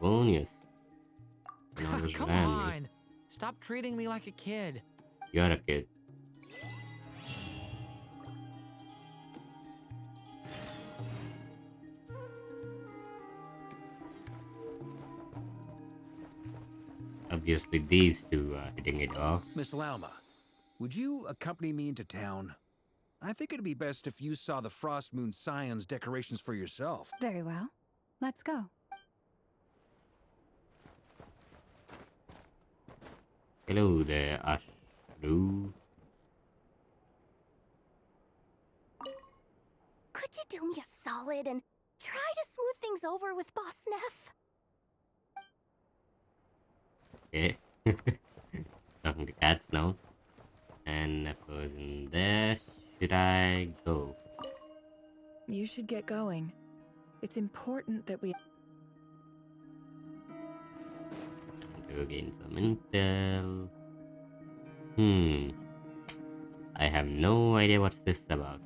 bonus. Come on. Stop treating me like a kid. You're a kid. Obviously, these two are hitting it off. Miss Lauma, would you accompany me into town? I think it'd be best if you saw the Frost Moon Scion's decorations for yourself. Very well. Let's go. Hello there, Ashru. Could you do me a solid and try to smooth things over with Boss Neff? Okay. Talking to cats now. And that goes in there. Should I go? You should get going. It's important that we... To gain some intel. I have no idea what's this about.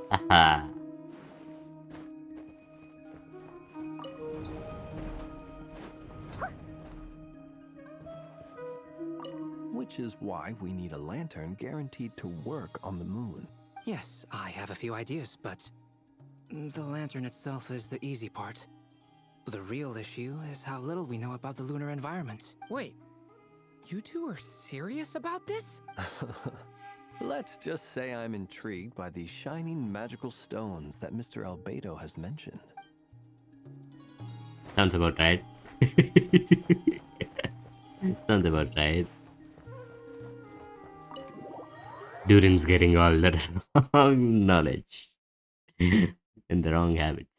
Haha. Which is why we need a lantern guaranteed to work on the moon. Yes, I have a few ideas, but the lantern itself is the easy part. The real issue is how little we know about the lunar environment. Wait, you two are serious about this? Let's just say I'm intrigued by these shining magical stones that Mr. Albedo has mentioned. Sounds about right. Sounds about right. Durin's getting all the wrong knowledge and the wrong habits.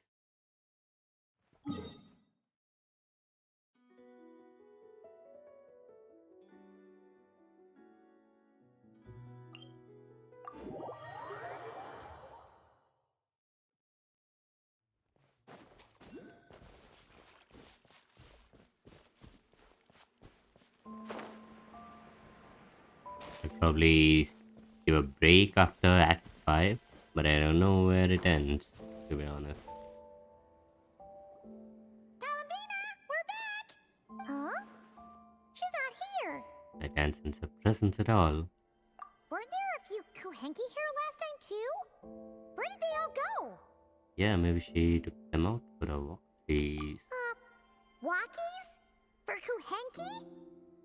I'll probably give a break after Act 5, but I don't know where it ends, to be honest. Columbina, we're back! Huh? She's not here. I can't sense her presence at all. Weren't there a few Kuhenki here last time too? Where did they all go? Yeah, maybe she took them out for a walk. Walkies? For Kuhenki?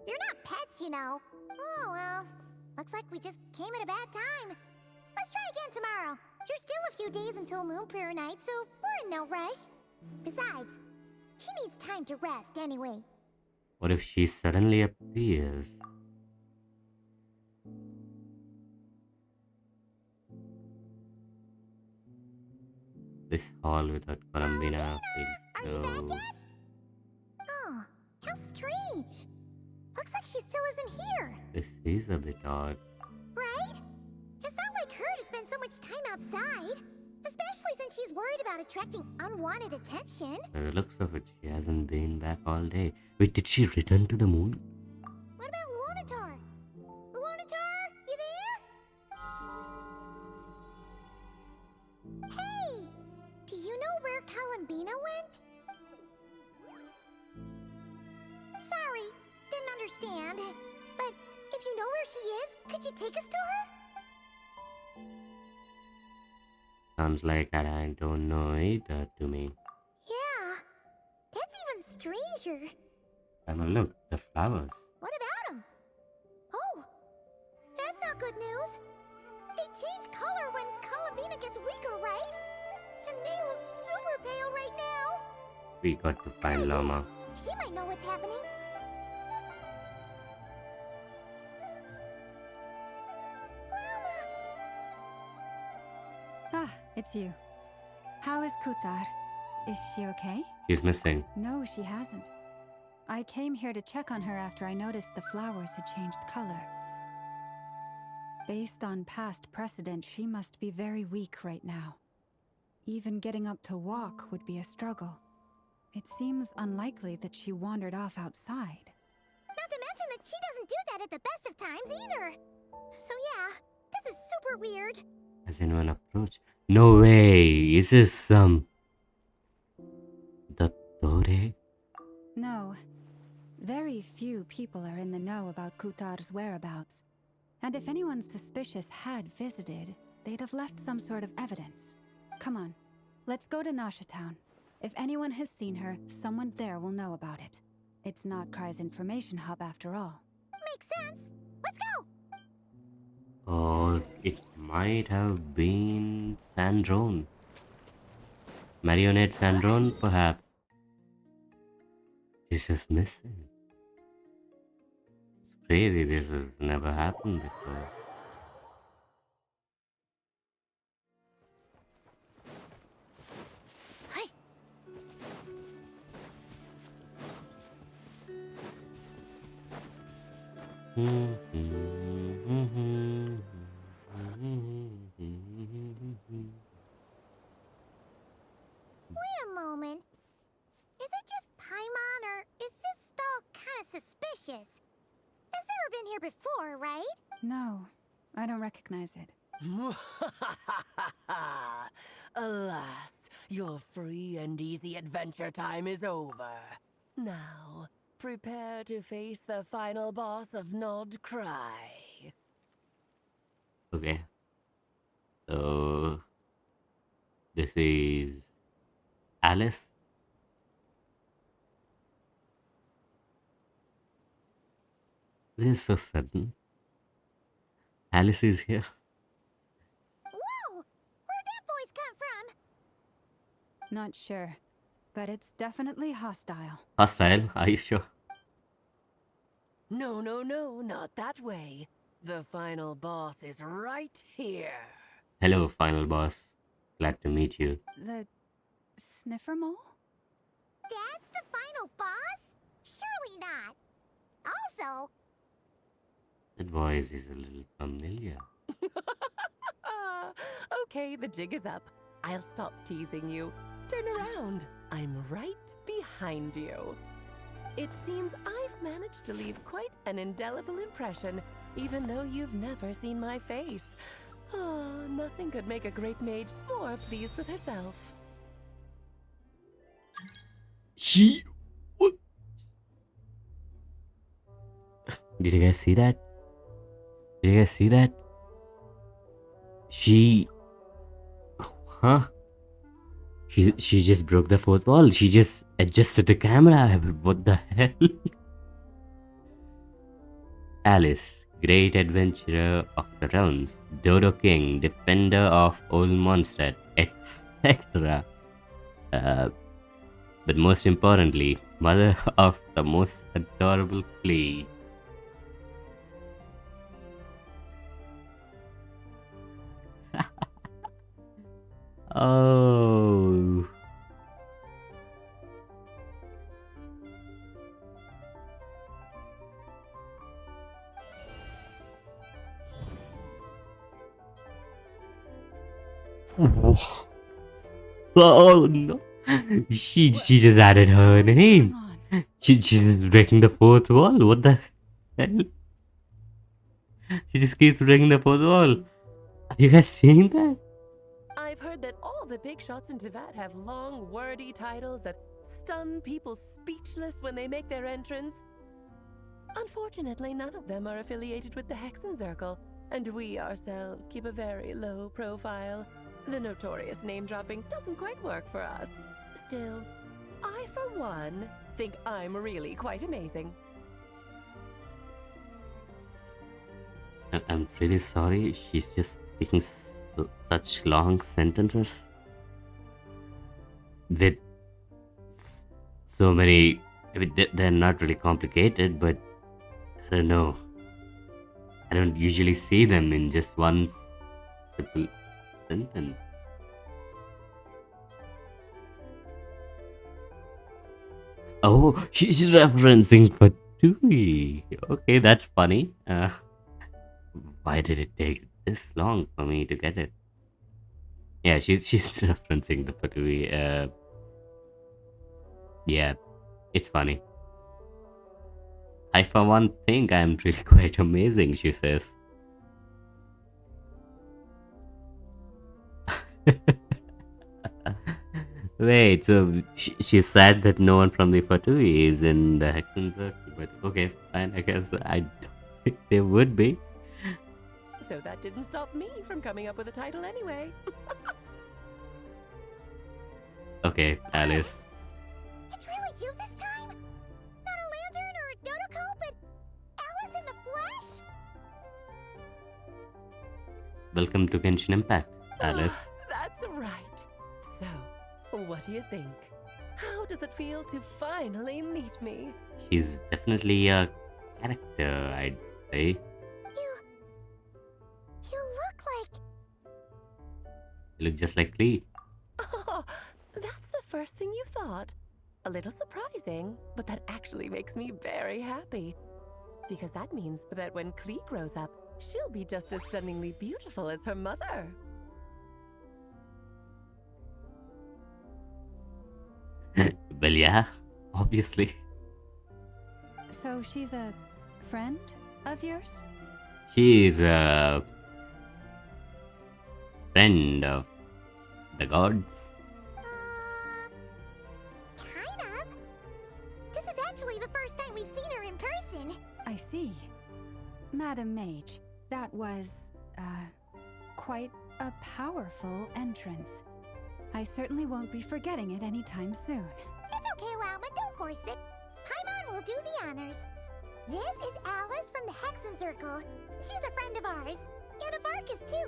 You're not pets, you know. Oh, well. Looks like we just came at a bad time. Let's try again tomorrow. There's still a few days until Moon Prayer Night, so we're in no rush. Besides, she needs time to rest anyway. What if she suddenly appears? This hall without Columbina feels so... Oh, how strange. Looks like she still isn't here. This is a bit odd. Right? It's not like her to spend so much time outside. Especially since she's worried about attracting unwanted attention. By the looks of it, she hasn't been back all day. Wait, did she return to the moon? What about Luanatar? Luanatar, you there? Hey! Do you know where Columbina went? Sorry, didn't understand. But if you know where she is, could you take us to her? Sounds like I don't know either to me. Yeah, that's even stranger. Emma, look, the flowers. What about them? Oh, that's not good news. They change color when Columbina gets weaker, right? And they look super pale right now. We got to find Llama. She might know what's happening. Ah, it's you. How is Kutar? Is she okay? She's missing. No, she hasn't. I came here to check on her after I noticed the flowers had changed color. Based on past precedent, she must be very weak right now. Even getting up to walk would be a struggle. It seems unlikely that she wandered off outside. Not to mention that she doesn't do that at the best of times either. So yeah, this is super weird. Has anyone approached? No way! Is this Dottore? No. Very few people are in the know about Kutar's whereabouts. And if anyone suspicious had visited, they'd have left some sort of evidence. Come on, let's go to Nasha Town. If anyone has seen her, someone there will know about it. It's not Cry's information hub after all. Makes sense. Let's go! Or it might have been Sandrone. Marionette Sandrone, perhaps. This is missing. It's crazy, this has never happened before. Wait a moment. Is it just Paimon, or is this stall kind of suspicious? It's never been here before, right? No, I don't recognize it. Alas, your free and easy adventure time is over. Now, prepare to face the final boss of Nod Cry. Okay. So this is Alice. This is so sudden. Alice is here. Whoa! Where'd that voice come from? Not sure, but it's definitely hostile. Hostile, are you sure? No, no, no, not that way. The final boss is right here. Hello, final boss. Glad to meet you. The sniffer mole? That's the final boss? Surely not. Also, That voice is a little familiar. Okay, the jig is up. I'll stop teasing you. Turn around. I'm right behind you. It seems I've managed to leave quite an indelible impression, even though you've never seen my face. Oh, nothing could make a great mage more pleased with herself. She... What? Did you guys see that? Did you guys see that? She... Huh? She just broke the fourth wall. She just adjusted the camera. What the hell? Alice, great adventurer of the realms, Dodo King, defender of Old Mondstadt, etc. But most importantly, mother of the most adorable flea. Oh. Oh no. She just added her name. She's just breaking the fourth wall. What the hell? She just keeps breaking the fourth wall. Are you guys seeing that? I've heard that all the big shots in Teyvat have long, wordy titles that stun people speechless when they make their entrance. Unfortunately, none of them are affiliated with the Hexen Circle, and we ourselves keep a very low profile. The notorious name-dropping doesn't quite work for us. Still, I, for one, think I'm really quite amazing. I'm really sorry. She's just speaking such long sentences with so many. I mean, they're not really complicated, but I don't know. I don't usually see them in just one simple sentence. Oh, she's referencing Fatui. Okay, that's funny. Why did it take this long for me to get it? Yeah, she's referencing the Fatui. Yeah, it's funny. I for one think I'm really quite amazing, she says. Wait, so she said that no one from the Fatui is in the Hexen Circle, but okay, fine, I guess I don't think there would be. So that didn't stop me from coming up with a title anyway. Okay, Alice. It's really you this time? Not a lantern or a Dodoko, but Alice in the flesh? Welcome to Genshin Impact, Alice. That's right. So, what do you think? How does it feel to finally meet me? She's definitely a character, I'd say. You look like... You look just like Lee. Oh, that's the first thing you thought. A little surprising, but that actually makes me very happy. Because that means that when Klee grows up, she'll be just as stunningly beautiful as her mother. Well, yeah, obviously. So she's a friend of yours? She's a friend of the gods. Kind of. This is actually the first time we've seen her in person. I see. Madam Mage, that was, quite a powerful entrance. I certainly won't be forgetting it anytime soon. It's okay, Lauma, don't force it. Paimon will do the honors. This is Alice from the Hexen Circle. She's a friend of ours. And of Arcus, too.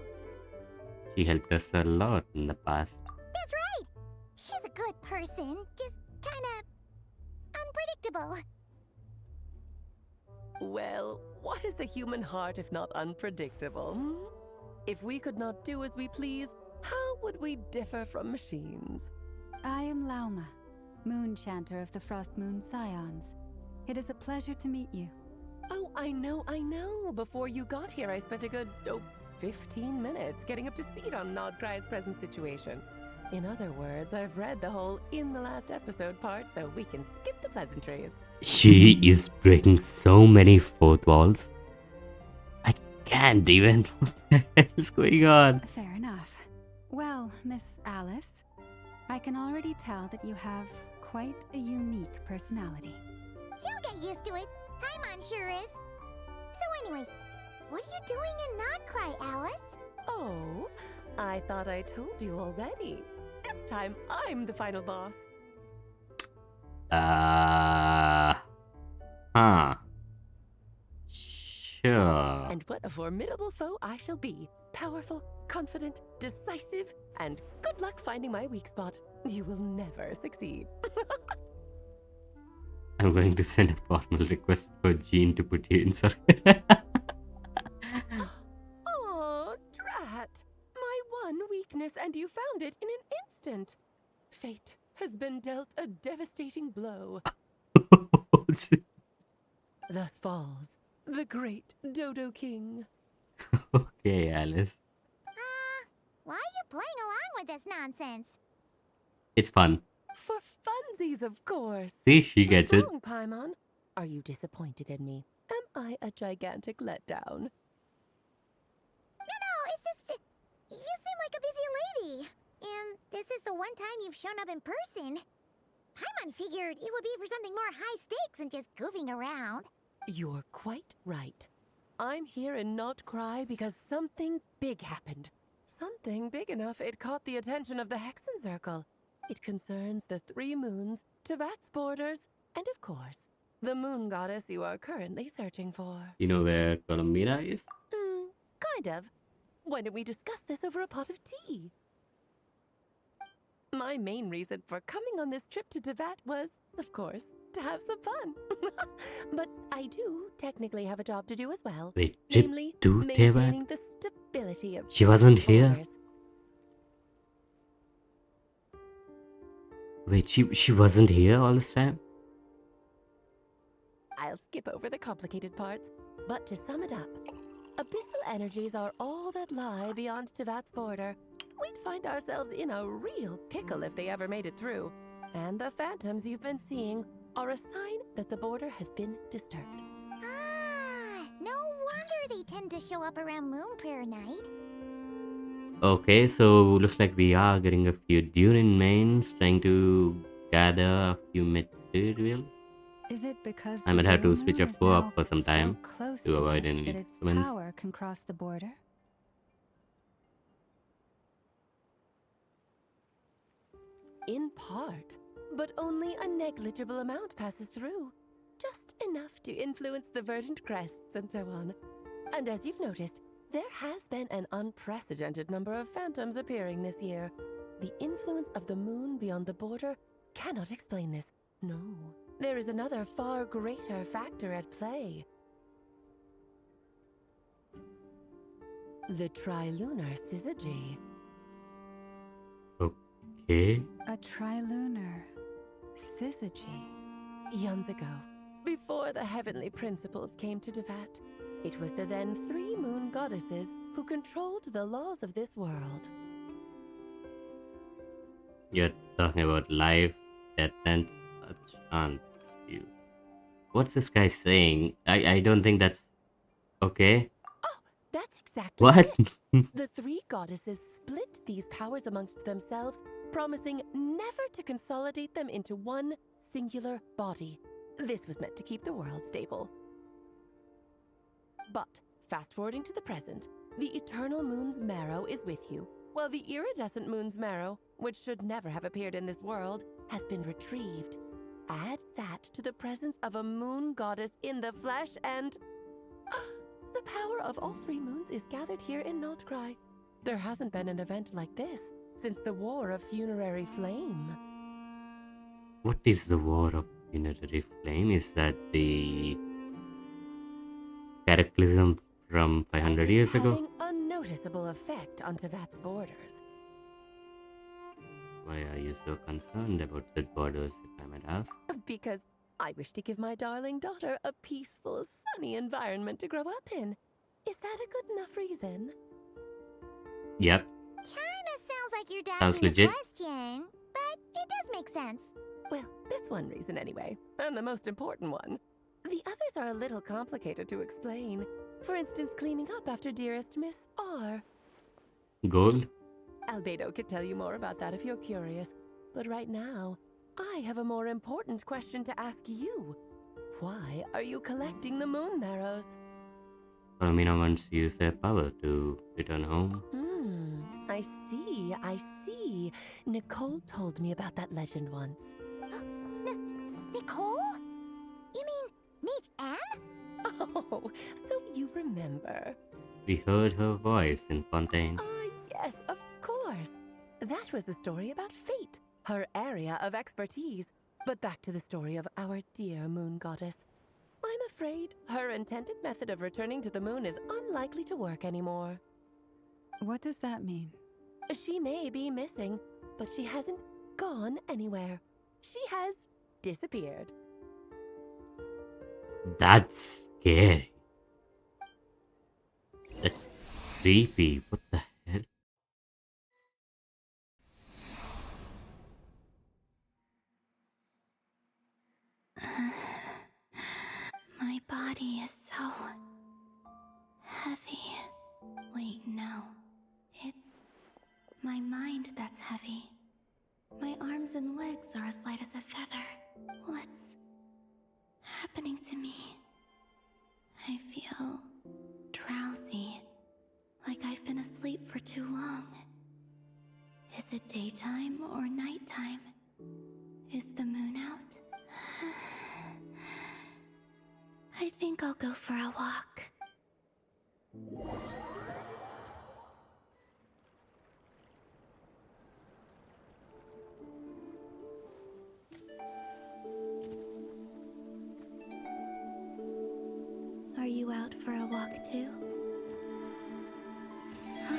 She helped us a lot in the past. That's right. She's a good person, just kinda... unpredictable. Well, what is the human heart if not unpredictable? If we could not do as we please, how would we differ from machines? I am Lauma, Moon Chanter of the Frost Moon Scions. It is a pleasure to meet you. Oh, I know. Before you got here, I spent a good, 15 minutes getting up to speed on Nodcry's present situation. In other words, I've read the whole in the last episode part, so we can skip the pleasantries. She is breaking so many fourth walls. I can't even. What the hell is going on? Fair enough. Well, Miss Alice, I can already tell that you have quite a unique personality. He'll get used to it. Paimon sure is. So anyway, what are you doing in Nodcry, Alice? Oh, I thought I told you already. This time, I'm the final boss. Sure. And what a formidable foe I shall be. Powerful, confident, decisive, and good luck finding my weak spot. You will never succeed. I'm going to send a formal request for Jean to put you in, sorry. Oh, drat. My one weakness, and you found it in an instant. Fate has been dealt a devastating blow. Thus falls the great Dodo King. Okay, Alice. Why are you playing along with this nonsense? It's fun. For funsies, of course. See, she gets it. What's wrong, Paimon? Are you disappointed in me? Am I a gigantic letdown? No, it's just... you seem like a busy lady. And this is the one time you've shown up in person. Paimon figured it would be for something more high stakes than just goofing around. You're quite right. I'm here in Nodcry because something big happened. Something big enough it caught the attention of the Hexen Circle. It concerns the 3 moons, Tevat's borders, and of course, the moon goddess you are currently searching for. You know where Columbina is? Kind of. Why don't we discuss this over a pot of tea? My main reason for coming on this trip to Tevat was, of course, to have some fun. But I do technically have a job to do as well. Wait, trip namely, to maintaining Tevat? the stability of She wasn't Tevat's here? borders. Wait, she wasn't here all this time? I'll skip over the complicated parts. But to sum it up, abyssal energies are all that lie beyond Tevat's border. We'd find ourselves in a real pickle if they ever made it through. And the phantoms you've been seeing are a sign that the border has been disturbed. Ah, no wonder they tend to show up around Moonprayer Night. Okay, so looks like we are getting a few Durin mains trying to gather a few material. Is it because I the might have to real switch moon a is foe now up for some so time close to to avoid us any that its disturbance. power can cross the border? In part, but only a negligible amount passes through. Just enough to influence the verdant crests and so on. And as you've noticed, there has been an unprecedented number of phantoms appearing this year. The influence of the moon beyond the border cannot explain this. No, there is another far greater factor at play. The trilunar syzygy. Okay. A trilunar syzygy. Eons ago, before the heavenly principles came to Tevat, it was the then 3 moon goddesses who controlled the laws of this world. You're talking about life, death, and such, aren't you? What's this guy saying? I don't think that's okay. That's exactly What? it. The 3 goddesses split these powers amongst themselves, promising never to consolidate them into one singular body. This was meant to keep the world stable. But, fast forwarding to the present, the eternal moon's marrow is with you, while the iridescent moon's marrow, which should never have appeared in this world, has been retrieved. Add that to the presence of a moon goddess in the flesh and... the power of all 3 moons is gathered here in Notcry. There hasn't been an event like this since the War of Funerary Flame. What is the War of Funerary Flame? Is that the cataclysm from 500 years ago? Having a noticeable effect on Tevat's borders. Why are you so concerned about the borders, if I might ask? Because I wish to give my darling daughter a peaceful, sunny environment to grow up in. Is that a good enough reason? Yep. Kinda sounds like you're Sounds dodging the legit. question, but it does make sense. Well, that's one reason anyway, and the most important one. The others are a little complicated to explain. For instance, cleaning up after dearest Miss R. Gold? Albedo could tell you more about that if you're curious. But right now, I have a more important question to ask you. Why are you collecting the moon marrows? Fermina wants to use their power to return home. I see. Nicole told me about that legend once. Nicole? You mean meet Anne? Oh, so you remember. We heard her voice in Fontaine. Yes, of course. That was a story about fate, her area of expertise. But back to the story of our dear moon goddess. I'm afraid her intended method of returning to the moon is unlikely to work anymore. What does that mean? She may be missing, but she hasn't gone anywhere. She has disappeared. That's scary. That's creepy. What the hell? My body is so heavy. Wait, no. It's my mind that's heavy. My arms and legs are as light as a feather. What's happening to me? I feel drowsy, like I've been asleep for too long. Is it daytime or nighttime? Is the moon out? I think I'll go for a walk. Are you out for a walk too? Huh?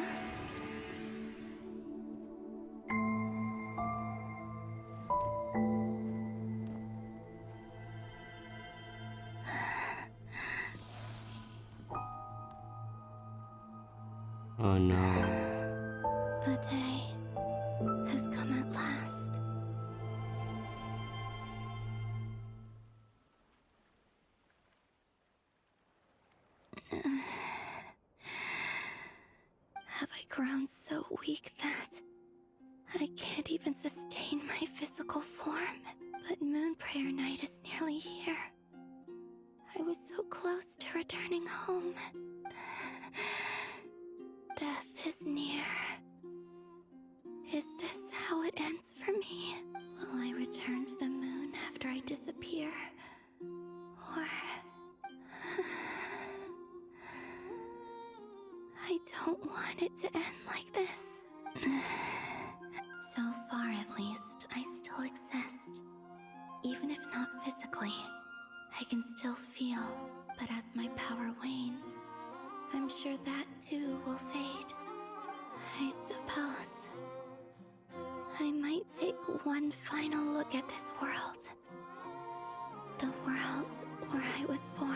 Oh no. The day has come at last. Have I grown so weak that I can't even sustain my physical form? But Moon Prayer Night is nearly here. I was so close to returning home. Death is near. Is this how it ends for me? Will I return to the moon after I disappear? Or... I don't want it to end like this. So far, at least, I still exist. Even if not physically, I can still feel, but as my power wanes, I'm sure that too will fade. I suppose I might take one final look at this world. The world where I was born.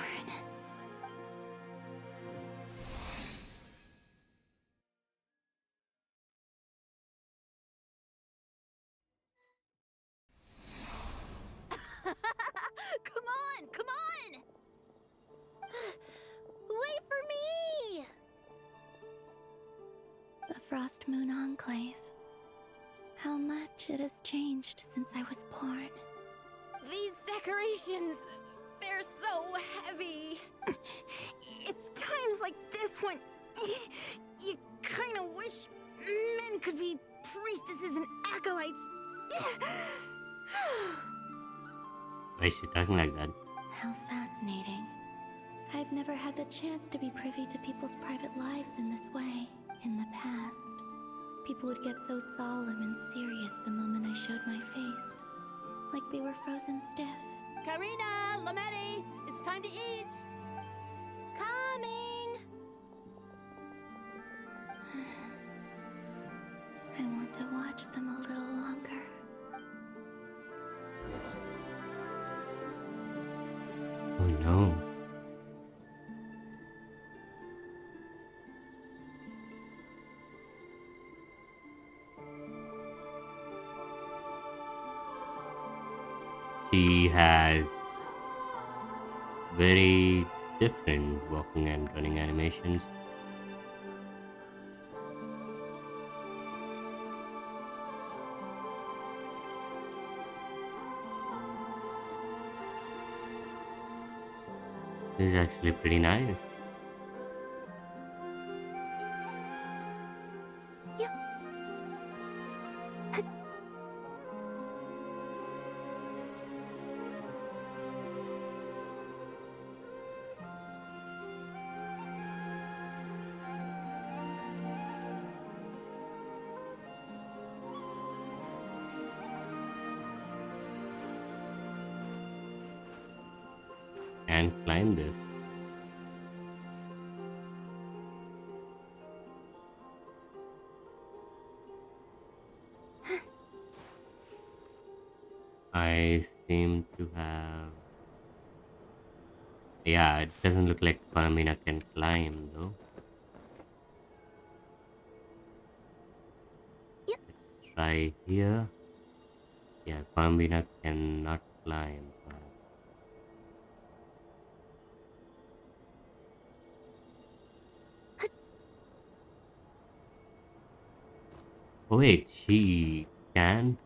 Come on, come on! Wait for me! The Frost Moon Enclave. How much it has changed since I was born. These decorations, they're so heavy. It's times like this when you kind of wish men could be priestesses and acolytes. Why is she talking like that? How fascinating. I've never had the chance to be privy to people's private lives in this way. In the past, people would get so solemn and serious the moment I showed my face. Like they were frozen stiff. Karina, Lametti, it's time to eat. Coming! I want to watch them a little longer. Oh no. She has very different walking and running animations. This is actually pretty nice. And climb this. I seem to have... Yeah, it doesn't look like Konamina can climb though. Let's try here. Yeah, Konamina cannot climb. Oh wait, she can?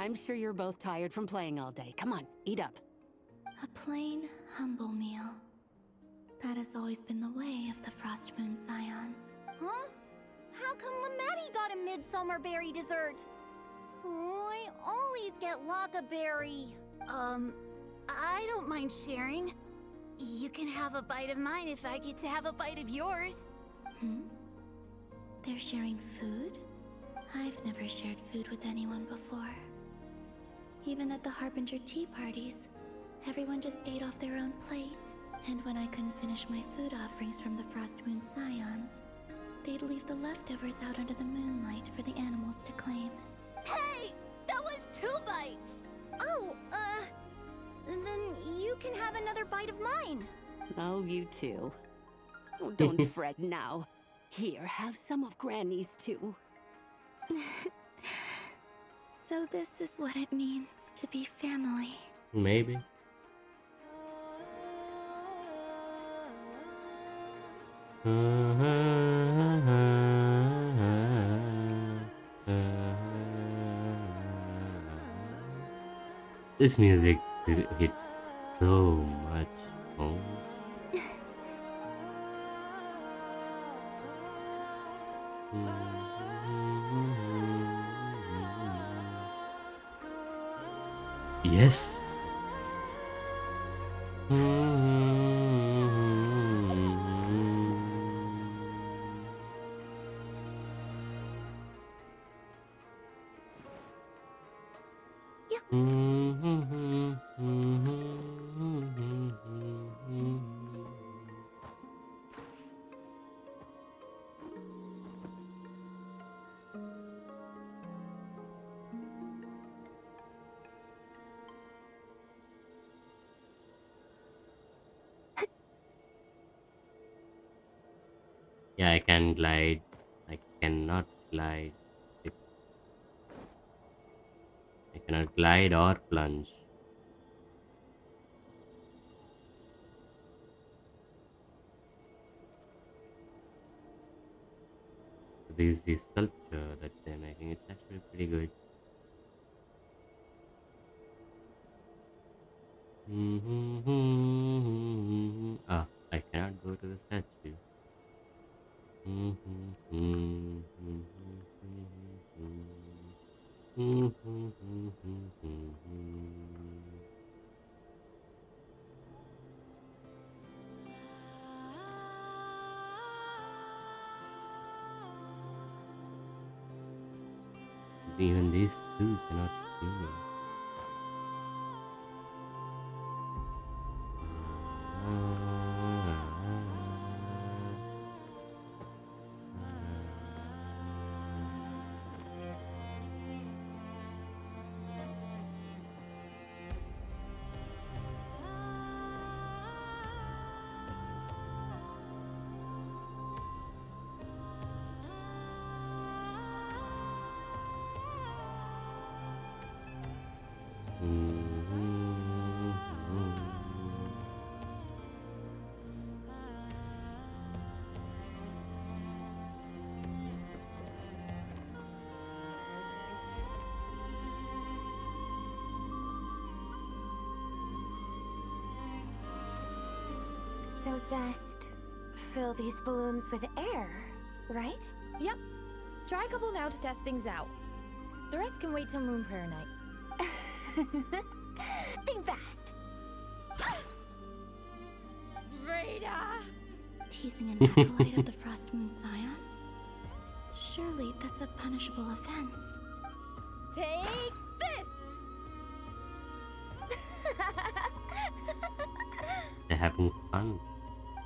I'm sure you're both tired from playing all day. Come on, eat up. A plain, humble meal. That has always been the way of the Frost Moon Scions. Huh? How come Lametti got a midsummer berry dessert? Oh, I always get Lockaberry. I don't mind sharing. You can have a bite of mine if I get to have a bite of yours. They're sharing food? I've never shared food with anyone before. Even at the Harbinger tea parties, everyone just ate off their own plate. And when I couldn't finish my food offerings from the Frost Moon Scions, they'd leave the leftovers out under the moonlight for the animals to claim. Hey! That was 2 bites! Oh, then you can have another bite of mine. Oh, you too. Oh, don't fret now. Here, have some of Granny's too. So this is what it means to be family. Maybe. This music hits so much home. Yes. Yeah, I can glide. I cannot glide. I cannot glide or plunge. This is the sculpture that they're making. It's actually pretty good. Ah, I cannot go to the statue. Even these two cannot see me. So just fill these balloons with air, right? Yep. Try a couple now to test things out. The rest can wait till Moon Prayer Night. Think fast. Rita! Teasing an acolyte of the Frost Moon Scions? Surely that's a punishable offense. Take this! They're having fun.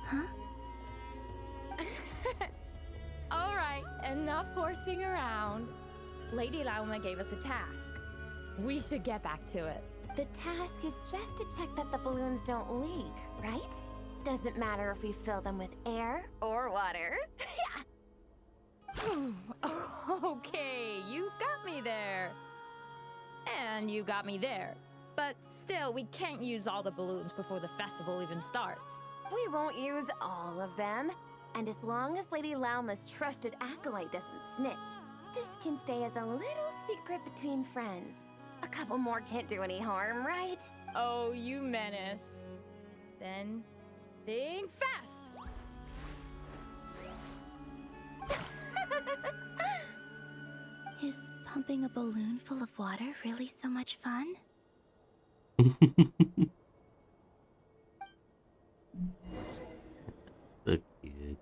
Huh? Alright, enough horsing around. Lady Lauma gave us a task. We should get back to it. The task is just to check that the balloons don't leak, right? Doesn't matter if we fill them with air or water. Okay, you got me there. And you got me there. But still, we can't use all the balloons before the festival even starts. We won't use all of them. And as long as Lady Lauma's trusted acolyte doesn't snitch, this can stay as a little secret between friends. A couple more can't do any harm, right? Oh, you menace. Then, think fast! pumping a balloon full of water really so much fun? So cute.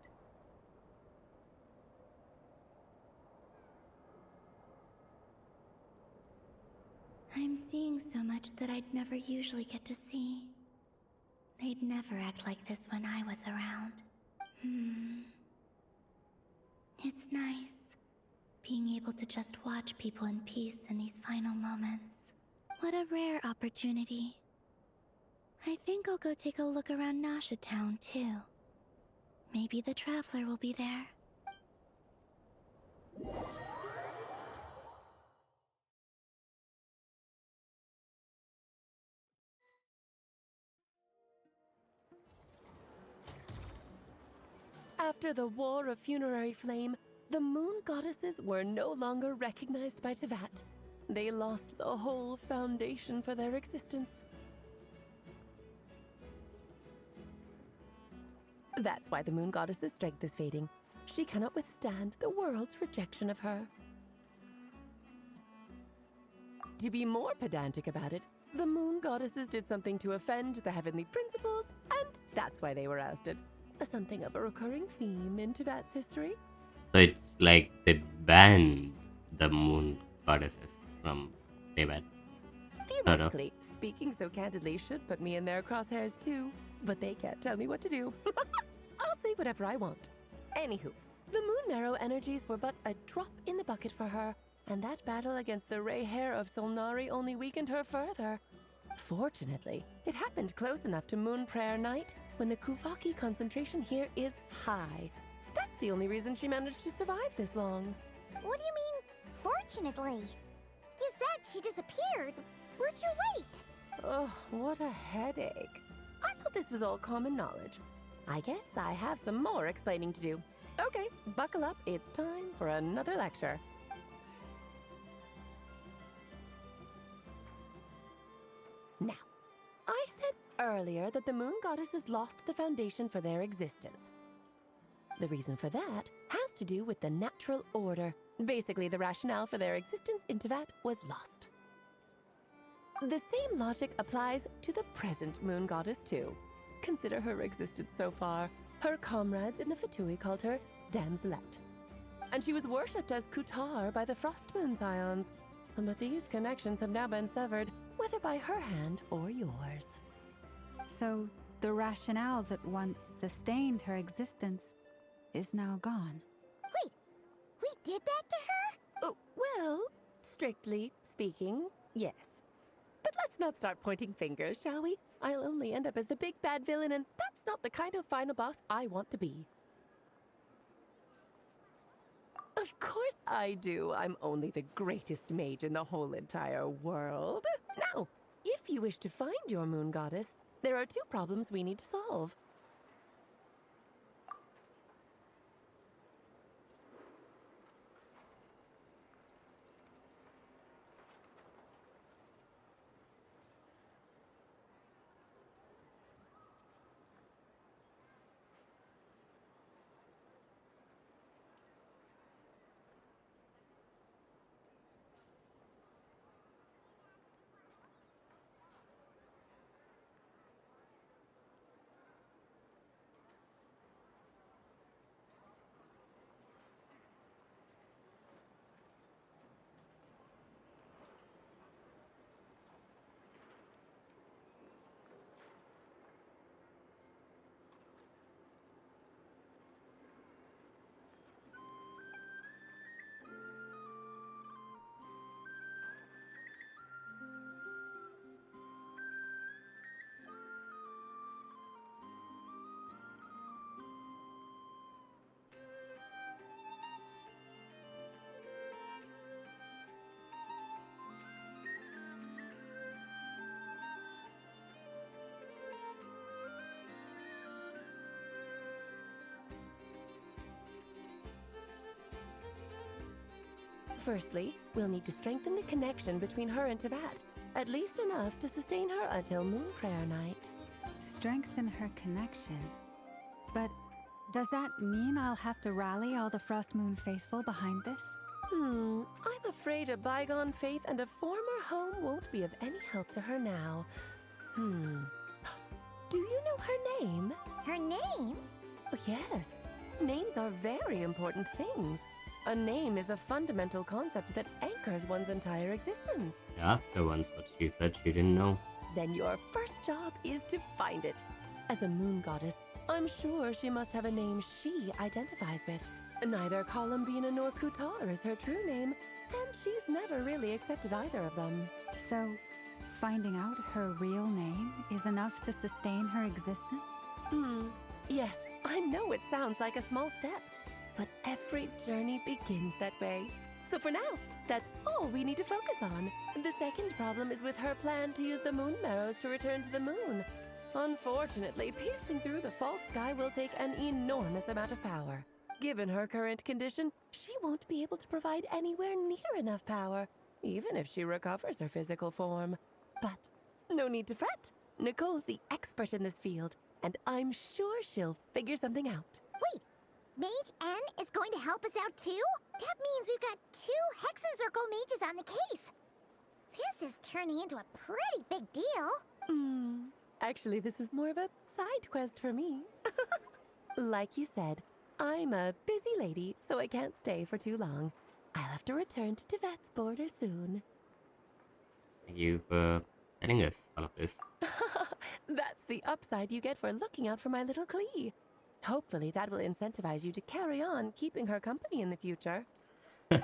I'm seeing so much that I'd never usually get to see. They'd never act like this when I was around. It's nice, being able to just watch people in peace in these final moments. What a rare opportunity. I think I'll go take a look around Nasha Town, too. Maybe the Traveler will be there. After the War of Funerary Flame, the Moon Goddesses were no longer recognized by Tevat. They lost the whole foundation for their existence. That's why the Moon Goddess's strength is fading. She cannot withstand the world's rejection of her. To be more pedantic about it, the Moon Goddesses did something to offend the heavenly principles, and that's why they were ousted. Something of a recurring theme in Tevat's history. So it's like they banned the moon goddesses from Tibet. Sort of. Theoretically, speaking so candidly should put me in their crosshairs too, but they can't tell me what to do. I'll say whatever I want. Anywho, the Moon Marrow energies were but a drop in the bucket for her, and that battle against the Ray Hair of Solnari only weakened her further. Fortunately, it happened close enough to Moon Prayer Night when the Kuvaki concentration here is high. That's the only reason she managed to survive this long. What do you mean, fortunately? You said she disappeared. We're too late. Oh, what a headache. I thought this was all common knowledge. I guess I have some more explaining to do. Okay, buckle up. It's time for another lecture. Now, I said earlier that the Moon Goddesses lost the foundation for their existence. The reason for that has to do with the natural order. Basically, the rationale for their existence in Tevat was lost. The same logic applies to the present Moon Goddess too. Consider her existence so far. Her comrades in the Fatui called her Damselette. And she was worshipped as Kutar by the Frost Moon Scions. But these connections have now been severed, whether by her hand or yours. So, the rationale that once sustained her existence is now gone. Wait, we did that to her? Oh, well, strictly speaking, yes. But let's not start pointing fingers, shall we? I'll only end up as the big bad villain, and that's not the kind of final boss I want to be. Of course I do. I'm only the greatest mage in the whole entire world. Now, if you wish to find your Moon Goddess, there are 2 problems we need to solve. Firstly, we'll need to strengthen the connection between her and Tevat, at least enough to sustain her until Moon Prayer Night. Strengthen her connection. But does that mean I'll have to rally all the Frost Moon faithful behind this? I'm afraid a bygone faith and a former home won't be of any help to her now. Do you know her name? Her name? Oh, yes. Names are very important things. A name is a fundamental concept that anchors one's entire existence. I asked her once, but she said she didn't know. Then your first job is to find it. As a moon goddess, I'm sure she must have a name she identifies with. Neither Columbina nor Kutar is her true name, and she's never really accepted either of them. So, finding out her real name is enough to sustain her existence? Yes, I know it sounds like a small step, but every journey begins that way. So for now, that's all we need to focus on. The second problem is with her plan to use the moon marrows to return to the moon. Unfortunately, piercing through the false sky will take an enormous amount of power. Given her current condition, she won't be able to provide anywhere near enough power, even if she recovers her physical form. But no need to fret. Nicole's the expert in this field, and I'm sure she'll figure something out. Wait, Mage N is going to help us out too? That means we've got 2 Hexacircle mages on the case. This is turning into a pretty big deal. Actually, this is more of a side quest for me. Like you said, I'm a busy lady, so I can't stay for too long. I'll have to return to Tivet's border soon. Thank you for telling us all of this. That's the upside you get for looking out for my little Klee. Hopefully that will incentivize you to carry on keeping her company in the future.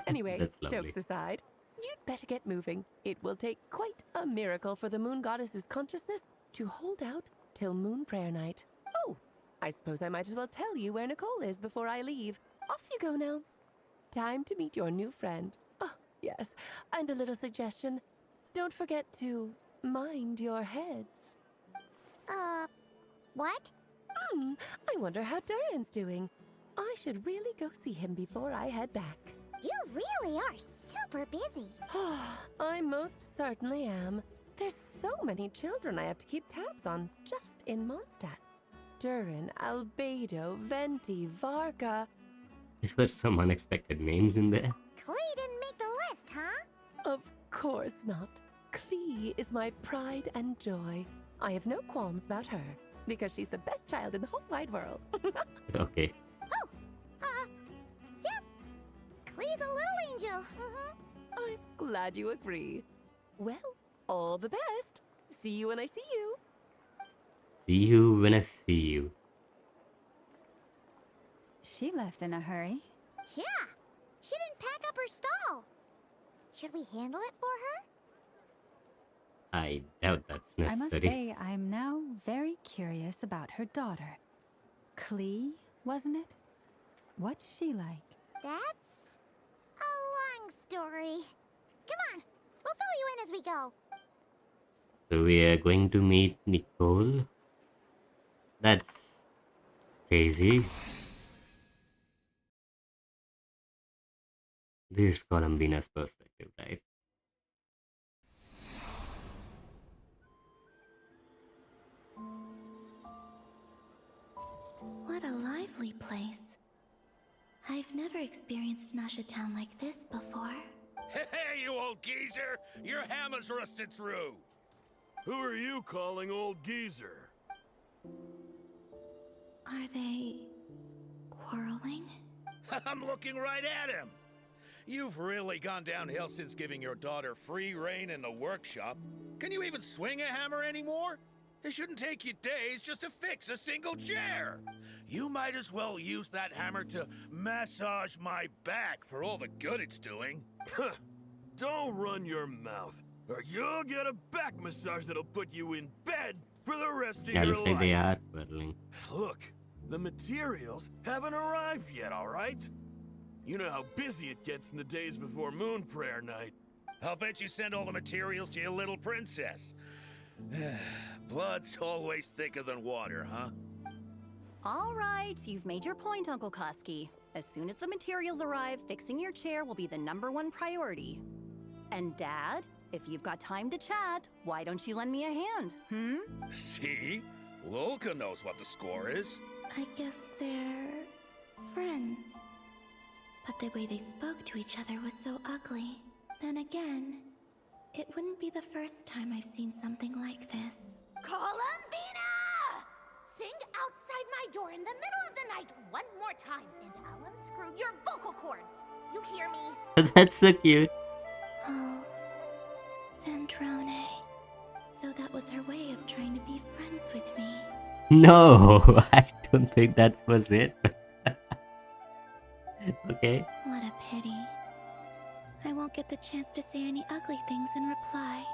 Anyway, That's lovely. jokes aside, you'd better get moving. It will take quite a miracle for the moon goddess's consciousness to hold out till moon prayer night. Oh, I suppose I might as well tell you where Nicole is before I leave. Off you go now. Time to meet your new friend. Oh, yes, and a little suggestion. Don't forget to mind your heads. What? I wonder how Durin's doing. I should really go see him before I head back. You really are super busy. I most certainly am. There's so many children I have to keep tabs on just in Mondstadt. Durin, Albedo, Venti, Varka. There were some unexpected names in there. Klee didn't make the list, huh? Of course not. Klee is my pride and joy. I have no qualms about her, because she's the best child in the whole wide world. Okay. Yep. Klee's a little angel. I'm glad you agree. Well, all the best. See you when I see you. See you when I see you. She left in a hurry. Yeah. She didn't pack up her stall. Should we handle it for her? I doubt that's necessary. I must say, I'm now very curious about her daughter. Klee, wasn't it? What's she like? That's a long story. Come on, we'll fill you in as we go. So we are going to meet Nicole. That's crazy. This is Columbina's perspective, right? What a lively place. I've never experienced Nasha Town like this before. Hey, you old geezer! Your hammer's rusted through! Who are you calling old geezer? Are they quarreling? I'm looking right at him! You've really gone downhill since giving your daughter free reign in the workshop. Can you even swing a hammer anymore? It shouldn't take you days just to fix a single chair. You might as well use that hammer to massage my back for all the good it's doing. Don't run your mouth, or you'll get a back massage that'll put you in bed for the rest of Yeah, your looks like life. they are quarreling. Look, the materials haven't arrived yet, all right? You know how busy it gets in the days before moon prayer night. I'll bet you send all the materials to your little princess. Blood's always thicker than water, huh? All right, you've made your point, Uncle Koski. As soon as the materials arrive, fixing your chair will be the #1 priority. And Dad, if you've got time to chat, why don't you lend me a hand, See? Lolka knows what the score is. I guess they're friends. But the way they spoke to each other was so ugly. Then again, it wouldn't be the first time I've seen something like this. Columbina! Sing outside my door in the middle of the night one more time, and I'll unscrew your vocal cords. You hear me? That's so cute. Oh, Zandrone. So that was her way of trying to be friends with me. No, I don't think that was it. Okay. What a pity. I won't get the chance to say any ugly things in reply.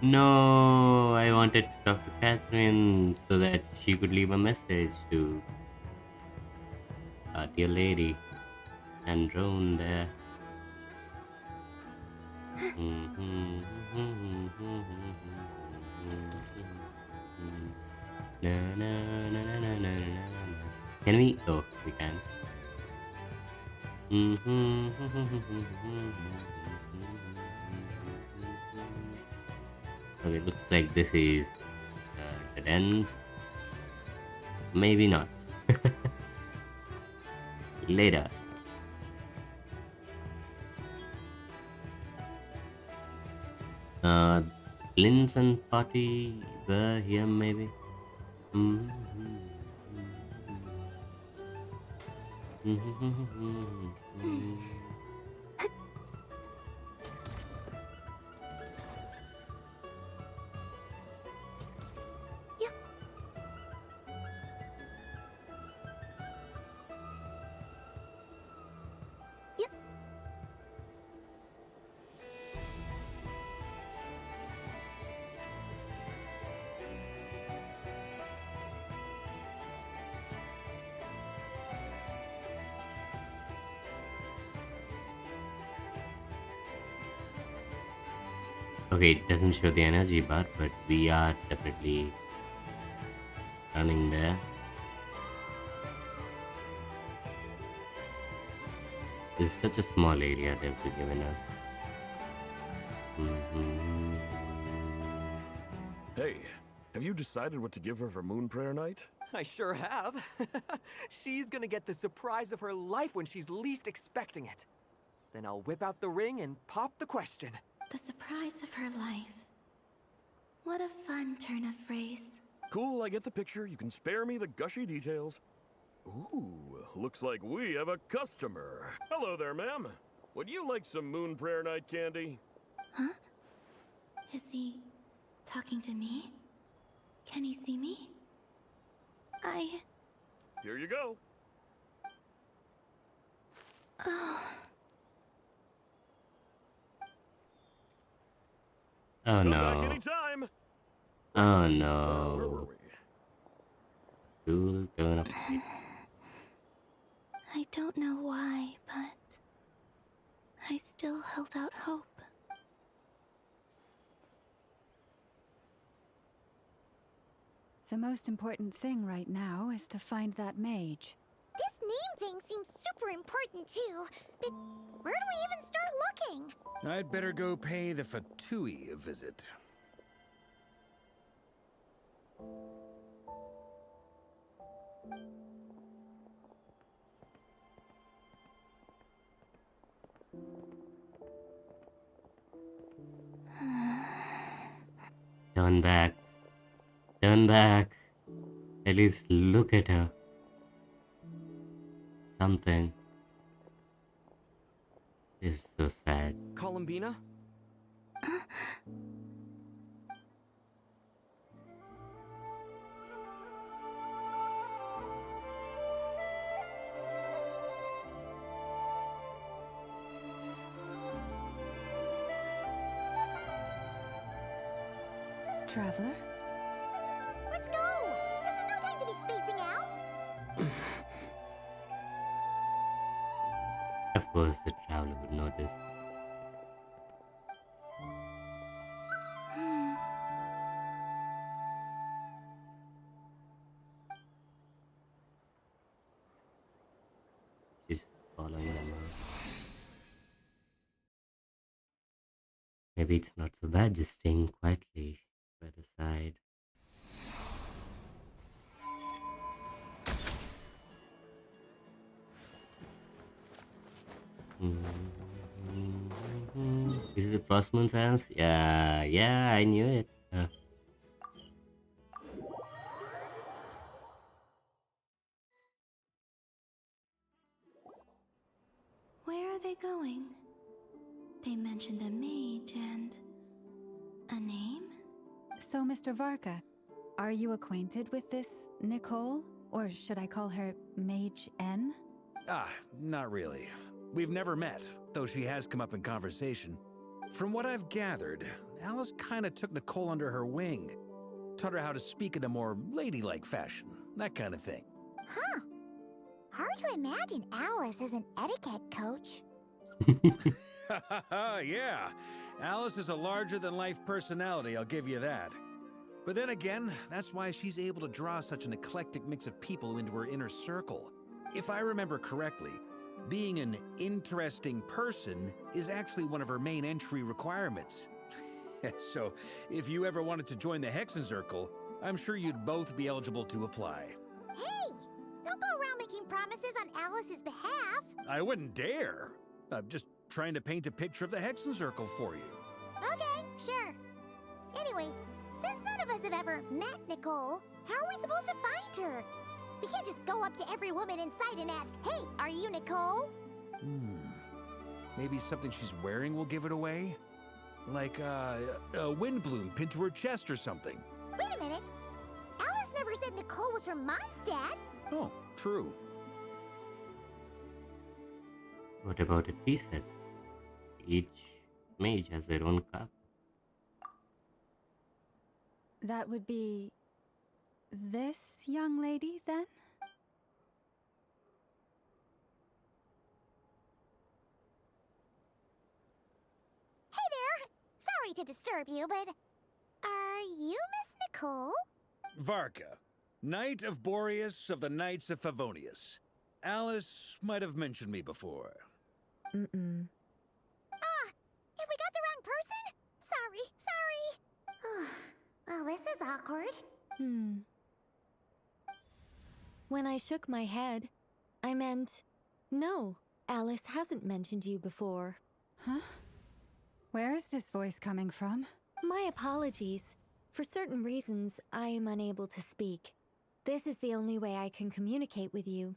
No, I wanted to talk to Catherine so that she could leave a message to our dear lady and Drone there. Na, na, na, na, na, na, na. Can we? Oh, we can. Okay, looks like this is dead end. Maybe not. Later. Linz and party were here maybe. Okay, it doesn't show the energy bar, but we are definitely running there. It's such a small area they've given us. Hey, have you decided what to give her for Moon Prayer Night? I sure have. She's gonna get the surprise of her life when she's least expecting it. Then I'll whip out the ring and pop the question. The surprise of her life. What a fun turn of phrase. Cool, I get the picture. You can spare me the gushy details. Ooh, looks like we have a customer. Hello there, ma'am. Would you like some Moon Prayer Night candy? Huh? Is he talking to me? Can he see me? Here you go. Oh. Oh Come no. back anytime. Oh Where no. were we? Cool turn up. I don't know why, but I still held out hope. The most important thing right now is to find that mage. This name thing seems super important too. But where do we even start looking? I'd better go pay the Fatui a visit. Turn back. Turn back. At least look at her. Something is so sad. Columbina? Traveler? Let's go! This is no time to be spacing out! Of course, the traveler would notice. She's following them out. Maybe it's not so bad just staying quietly by the side. Is it Frost Moon Science? Yeah, I knew it. Where are they going? They mentioned a mage and a name? So, Mr. Varka, are you acquainted with this Nicole? Or should I call her Mage N? Not really. We've never met, though she has come up in conversation. From what I've gathered, Alice kinda took Nicole under her wing. Taught her how to speak in a more ladylike fashion, that kind of thing. Huh. Hard to imagine Alice as an etiquette coach. Yeah, Alice is a larger-than-life personality, I'll give you that. But then again, that's why she's able to draw such an eclectic mix of people into her inner circle. If I remember correctly, being an interesting person is actually one of her main entry requirements. So, if you ever wanted to join the Hexen Circle, I'm sure you'd both be eligible to apply. Hey! Don't go around making promises on Alice's behalf. I wouldn't dare. I'm just trying to paint a picture of the Hexen Circle for you. Okay, sure. Anyway, since none of us have ever met Nicole, how are we supposed to find her? We can't just go up to every woman in sight and ask, "Hey, are you Nicole?" Maybe something she's wearing will give it away? Like, a wind bloom pinned to her chest or something. Wait a minute. Alice never said Nicole was from Mondstadt. Oh, true. What about a tea set? Each mage has their own cup. That would be this young lady, then? Hey there! Sorry to disturb you, but are you Miss Nicole? Varka, Knight of Boreas of the Knights of Favonius. Alice might have mentioned me before. If we got the wrong person? Sorry. Well, this is awkward. When I shook my head, I meant, no, Alice hasn't mentioned you before. Huh? Where is this voice coming from? My apologies. For certain reasons, I am unable to speak. This is the only way I can communicate with you.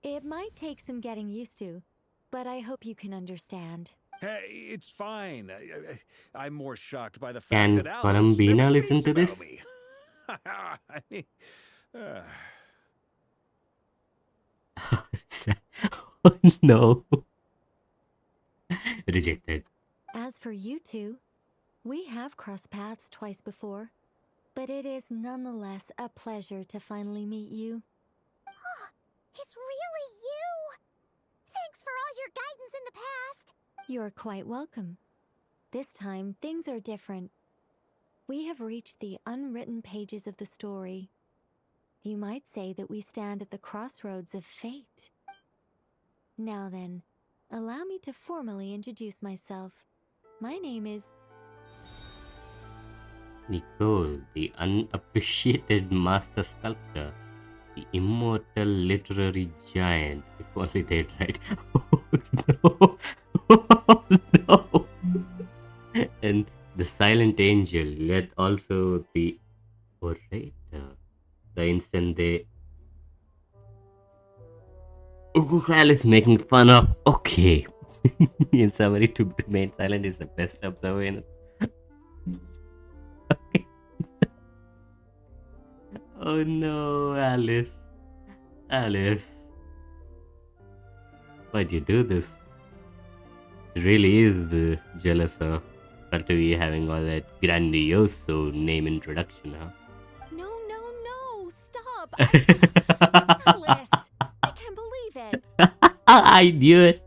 It might take some getting used to, but I hope you can understand. Hey, it's fine. I'm more shocked by the fact Can that Alice Panambina never listen speaks to about this? me. I mean, Oh no. Rejected. As for you two, we have crossed paths twice before, but it is nonetheless a pleasure to finally meet you. It's really you! Thanks for all your guidance in the past! You're quite welcome. This time, things are different. We have reached the unwritten pages of the story. You might say that we stand at the crossroads of fate. Now then, allow me to formally introduce myself. My name is... Nicole, the unappreciated master sculptor, the immortal literary giant. If only they'd write. Oh no! Oh no! And the silent angel, yet also the orator. The instant they. Is this Alice making fun of? Okay. In summary, to remain silent is the best observation. Okay. Oh no, Alice. Alice. Why'd you do this? It really is jealous of her to be having all that grandiose name introduction, huh? No, stop! Alice! I can't believe it! I knew it!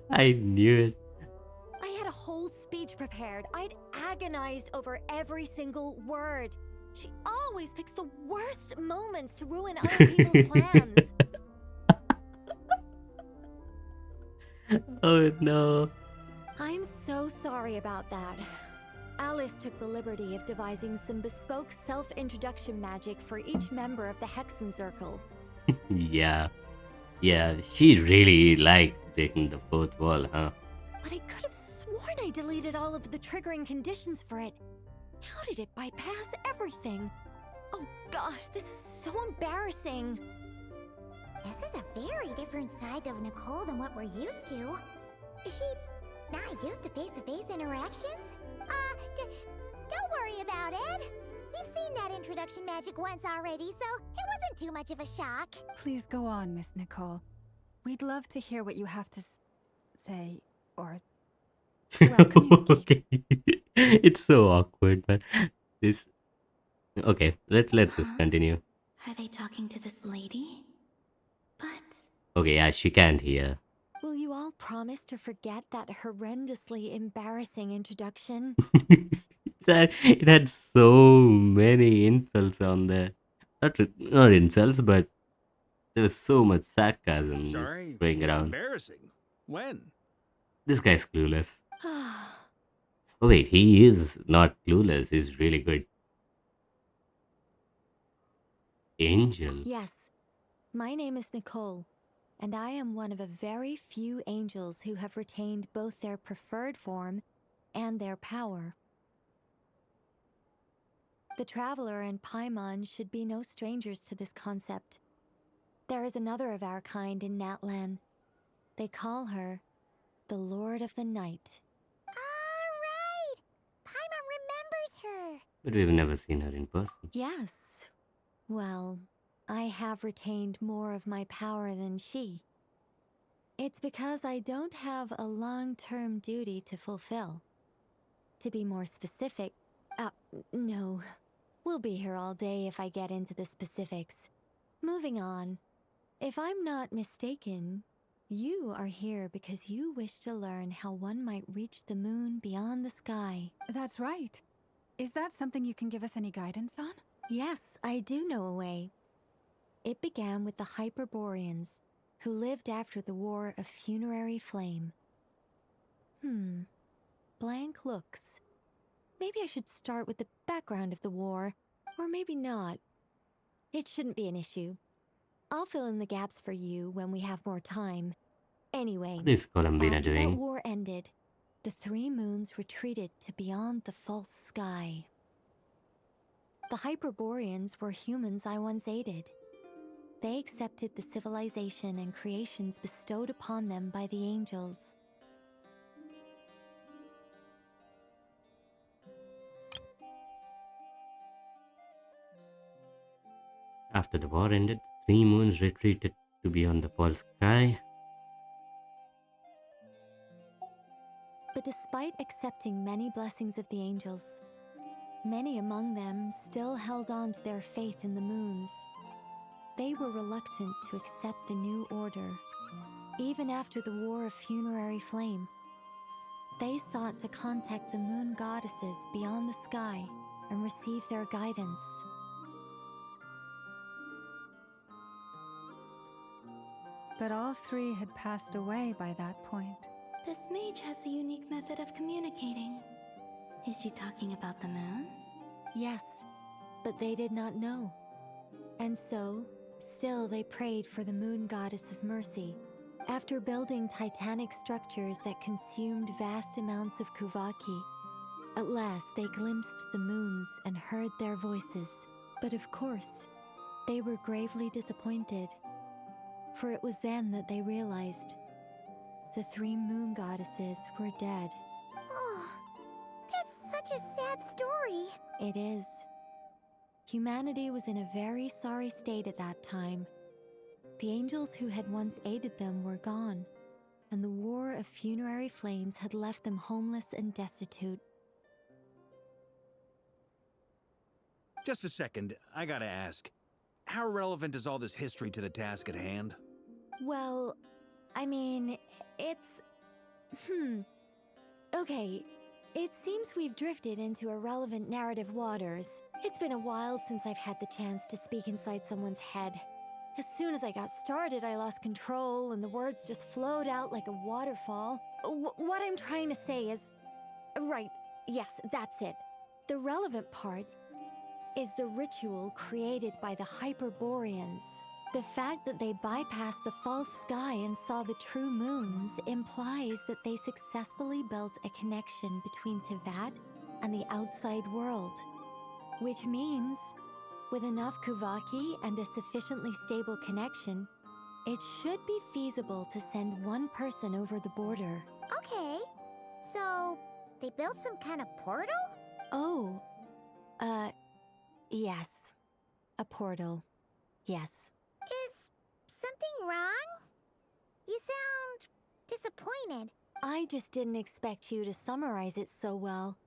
I knew it. I had a whole speech prepared. I'd agonized over every single word. She always picks the worst moments to ruin other people's plans. Oh no. I'm so sorry about that. Alice took the liberty of devising some bespoke self-introduction magic for each member of the Hexen Circle. Yeah. Yeah, she really likes breaking the fourth wall, huh? But I could have sworn I deleted all of the triggering conditions for it. How did it bypass everything? Oh gosh, this is so embarrassing. This is a very different side of Nicole than what we're used to. Is she not used to face-to-face interactions? Don't worry about it. We've seen that introduction magic once already, so it wasn't too much of a shock. Please go on, Miss Nicole. We'd love to hear what you have to say, or well, communicate. Okay. It's so awkward, but this. Okay, let's just continue. Are they talking to this lady? Okay, yeah, she can't hear. Will you all promise to forget that horrendously embarrassing introduction? It had so many insults on there. Not insults, but there was so much sarcasm just Sorry, going around. embarrassing. When? This guy's clueless. Oh wait, he is not clueless. He's really good. Angel. Yes, my name is Nicole, and I am one of a very few angels who have retained both their preferred form and their power. The Traveler and Paimon should be no strangers to this concept. There is another of our kind in Natlan. They call her the Lord of the Night. Alright! Paimon remembers her! But we've never seen her in person. Yes. Well, I have retained more of my power than she. It's because I don't have a long-term duty to fulfill. To be more specific, no. We'll be here all day if I get into the specifics. Moving on. If I'm not mistaken, you are here because you wish to learn how one might reach the moon beyond the sky. That's right. Is that something you can give us any guidance on? Yes, I do know a way. It began with the Hyperboreans, who lived after the War of Funerary Flame. Blank looks. Maybe I should start with the background of the war, or maybe not. It shouldn't be an issue. I'll fill in the gaps for you when we have more time. Anyway, What is Columbina after that doing? war ended, the three moons retreated to beyond the false sky. The Hyperboreans were humans I once aided. They accepted the civilization and creations bestowed upon them by the angels. After the war ended, three moons retreated to beyond the pole sky. But despite accepting many blessings of the angels, many among them still held on to their faith in the moons. They were reluctant to accept the new order, even after the War of Funerary Flame. They sought to contact the moon goddesses beyond the sky and receive their guidance. But all three had passed away by that point. This mage has a unique method of communicating. Is she talking about the moons? Yes, but they did not know. And so, still they prayed for the moon goddess's mercy. After building titanic structures that consumed vast amounts of Kuvaki, at last they glimpsed the moons and heard their voices. But of course, they were gravely disappointed. For it was then that they realized the three moon goddesses were dead. Oh, that's such a sad story. It is. Humanity was in a very sorry state at that time. The angels who had once aided them were gone, and the War of Funerary Flames had left them homeless and destitute. Just a second, I gotta ask. How relevant is all this history to the task at hand? Well, I mean, it's... Okay, it seems we've drifted into irrelevant narrative waters. It's been a while since I've had the chance to speak inside someone's head. As soon as I got started, I lost control and the words just flowed out like a waterfall. What I'm trying to say is... Right, yes, that's it. The relevant part is the ritual created by the Hyperboreans. The fact that they bypassed the false sky and saw the true moons implies that they successfully built a connection between Tivat and the outside world. Which means, with enough Kuvaki and a sufficiently stable connection, it should be feasible to send one person over the border. Okay, so they built some kind of portal? Oh, yes. A portal. Yes. Is something wrong? You sound disappointed. I just didn't expect you to summarize it so well.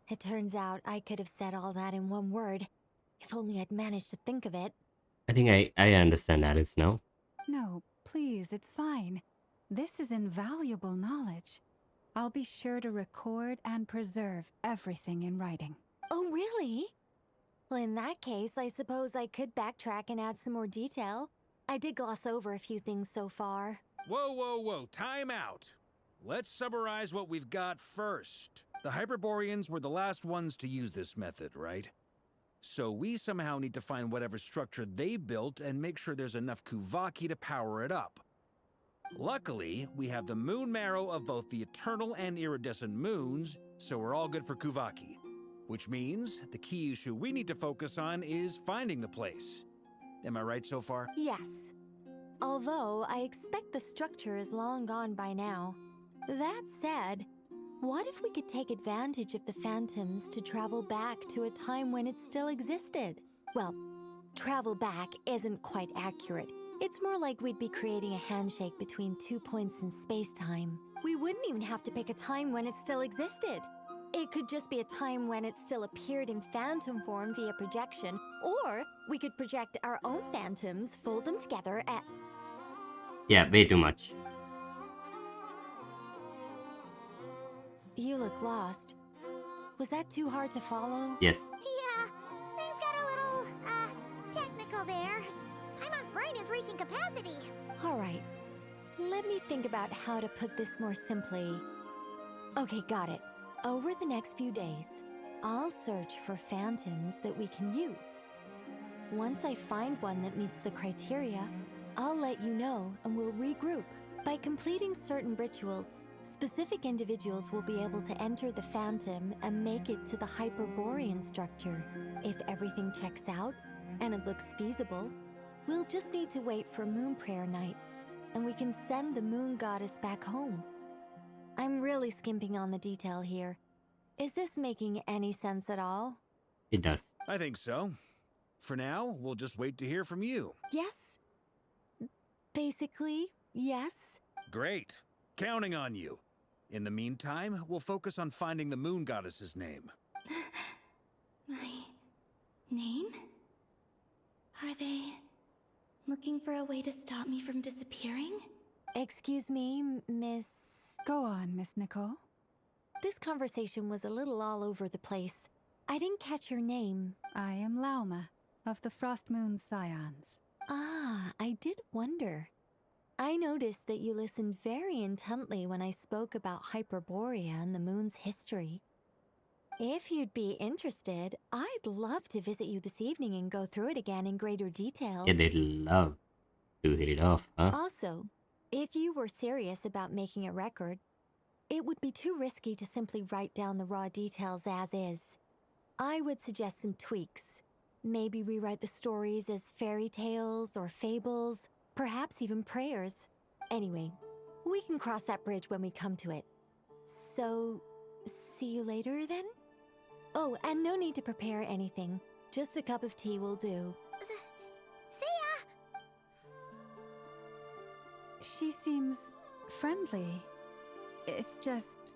It turns out I could have said all that in one word, if only I'd managed to think of it. I think I understand Alice now. No, please, it's fine. This is invaluable knowledge. I'll be sure to record and preserve everything in writing. Oh, really? Well, in that case, I suppose I could backtrack and add some more detail. I did gloss over a few things so far. Whoa, whoa, whoa, time out. Let's summarize what we've got first. The Hyperboreans were the last ones to use this method, right? So we somehow need to find whatever structure they built and make sure there's enough Kuvaki to power it up. Luckily, we have the moon marrow of both the eternal and iridescent moons, so we're all good for Kuvaki. Which means the key issue we need to focus on is finding the place. Am I right so far? Yes. Although, I expect the structure is long gone by now. That said, what if we could take advantage of the phantoms to travel back to a time when it still existed? Well, travel back isn't quite accurate. It's more like we'd be creating a handshake between 2 points in space-time. We wouldn't even have to pick a time when it still existed. It could just be a time when it still appeared in phantom form via projection, or we could project our own phantoms, fold them together, and... Yeah, way too much. You look lost. Was that too hard to follow? Yes. Yeah, things got a little, technical there. Paimon's brain is reaching capacity. Alright. Let me think about how to put this more simply. Okay, got it. Over the next few days, I'll search for phantoms that we can use. Once I find one that meets the criteria, I'll let you know and we'll regroup. By completing certain rituals, specific individuals will be able to enter the phantom and make it to the Hyperborean structure. If everything checks out and it looks feasible, we'll just need to wait for Moon Prayer Night, and we can send the moon goddess back home. I'm really skimping on the detail here. Is this making any sense at all? It does. I think so. For now, we'll just wait to hear from you. Yes. Basically, yes. Great. Counting on you. In the meantime, we'll focus on finding the moon goddess's name. My name? Are they looking for a way to stop me from disappearing? Excuse me, Miss... Go on, Miss Nicole. This conversation was a little all over the place. I didn't catch your name. I am Lauma, of the Frost Moon Scions. Ah, I did wonder. I noticed that you listened very intently when I spoke about Hyperborea and the moon's history. If you'd be interested, I'd love to visit you this evening and go through it again in greater detail. Yeah, they'd love to hit it off, huh? Also, if you were serious about making a record, it would be too risky to simply write down the raw details as is. I would suggest some tweaks. Maybe rewrite the stories as fairy tales or fables, perhaps even prayers. Anyway, we can cross that bridge when we come to it. So, see you later then? Oh, and no need to prepare anything. Just a cup of tea will do. See ya! She seems friendly. It's just...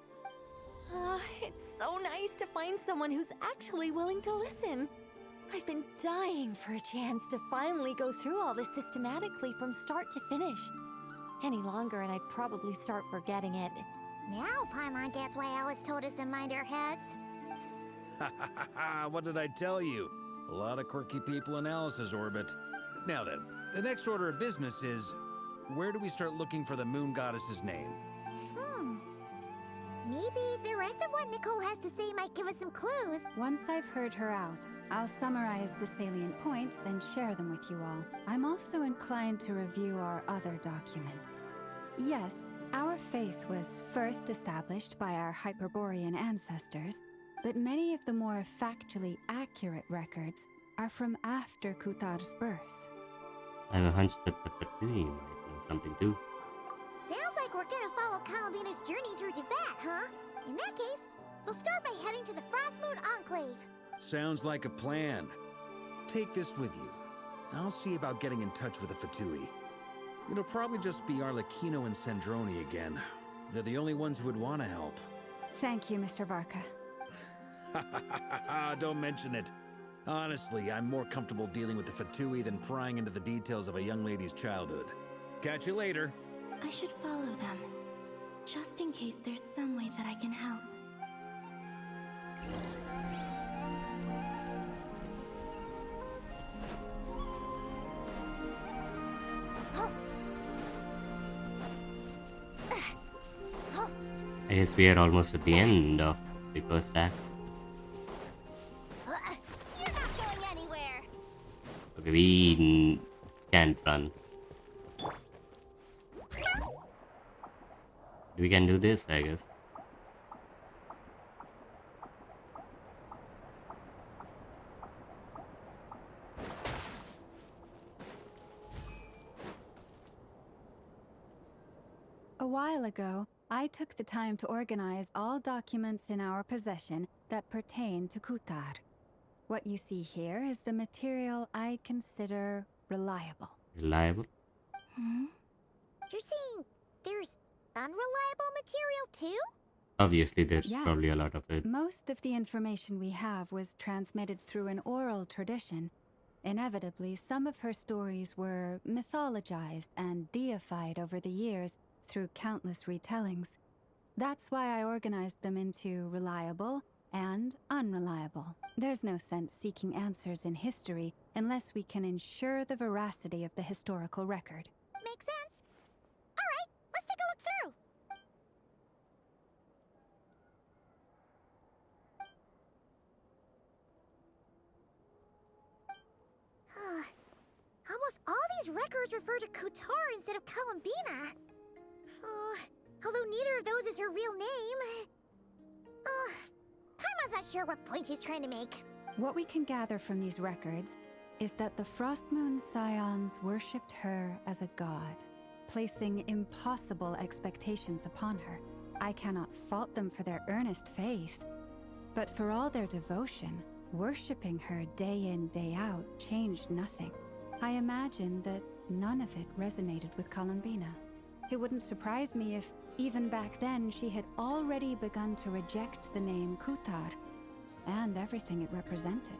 It's so nice to find someone who's actually willing to listen. I've been dying for a chance to finally go through all this systematically from start to finish. Any longer and I'd probably start forgetting it. Now Paimon gets why Alice told us to mind our heads. Ha ha ha ha! What did I tell you? A lot of quirky people in Alice's orbit. Now then, The next order of business is, where do we start looking for the moon goddess's name? Maybe the rest of what Nicole has to say might give us some clues. Once I've heard her out, I'll summarize the salient points and share them with you all. I'm also inclined to review our other documents. Yes, our faith was first established by our Hyperborean ancestors, but many of the more factually accurate records are from after Kutar's birth. I have a hunch that the Fatui might know something too. Sounds like we're gonna follow Columbina's journey through Devat, huh? In that case, we'll start by heading to the Frostmoon Enclave. Sounds like a plan. Take this with you. I'll see about getting in touch with the Fatui. It'll probably just be Arlecchino and Sandroni again. They're the only ones who would want to help. Thank you, Mr. Varka. Don't mention it. Honestly, I'm more comfortable dealing with the Fatui than prying into the details of a young lady's childhood. Catch you later. I should follow them, just in case there's some way that I can help. I guess we are almost at the end of the first act. You're not going anywhere. Okay, we can't run. We can do this, I guess. A while ago, I took the time to organize all documents in our possession that pertain to Kutar. What you see here is the material I consider reliable. Reliable? You're saying there's unreliable material too? Obviously, there's Yes. probably a lot of it. Most of the information we have was transmitted through an oral tradition. Inevitably, some of her stories were mythologized and deified over the years through countless retellings. That's why I organized them into reliable and unreliable. There's no sense seeking answers in history unless we can ensure the veracity of the historical record. Makes sense. All right, let's take a look through. Almost all these records refer to Kutar instead of Columbina. Although neither of those is her real name. Paimon's not sure what point she's trying to make. What we can gather from these records is that the Frostmoon Scions worshipped her as a god, placing impossible expectations upon her. I cannot fault them for their earnest faith, but for all their devotion, worshipping her day in, day out changed nothing. I imagine that none of it resonated with Columbina. It wouldn't surprise me if, even back then, she had already begun to reject the name Kutar and everything it represented.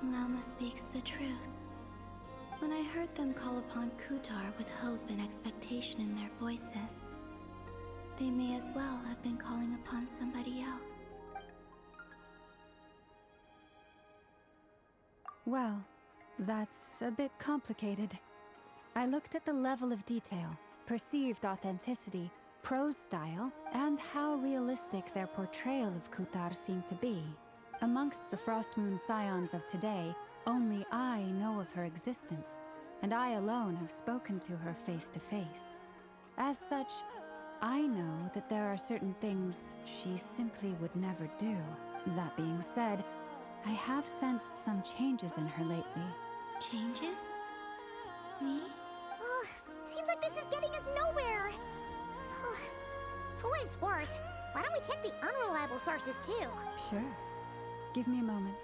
Lama speaks the truth. When I heard them call upon Kutar with hope and expectation in their voices, they may as well have been calling upon somebody else. Well, that's a bit complicated. I looked at the level of detail, perceived authenticity, prose style, and how realistic their portrayal of Kutar seemed to be. Amongst the Frostmoon Scions of today, only I know of her existence, and I alone have spoken to her face to face. As such, I know that there are certain things she simply would never do. That being said, I have sensed some changes in her lately. Changes? Me? Seems like this is getting us nowhere. For what it's worth, why don't we check the unreliable sources too? Sure. Give me a moment.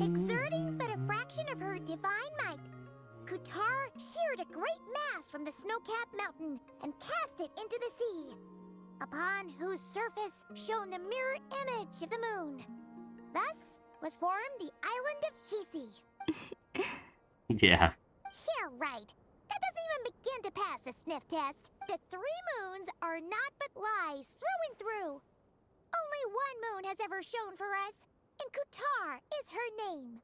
Exerting but a fraction of her divine might, Kutar sheared a great mass from the snow-capped mountain and cast it into the sea, upon whose surface shone the mirror image of the moon. Thus was formed the island of Hisi. Yeah. Yeah, right. That doesn't even begin to pass the sniff test. The 3 moons are not but lies through and through. Only one moon has ever shone for us, and Kutar is her name.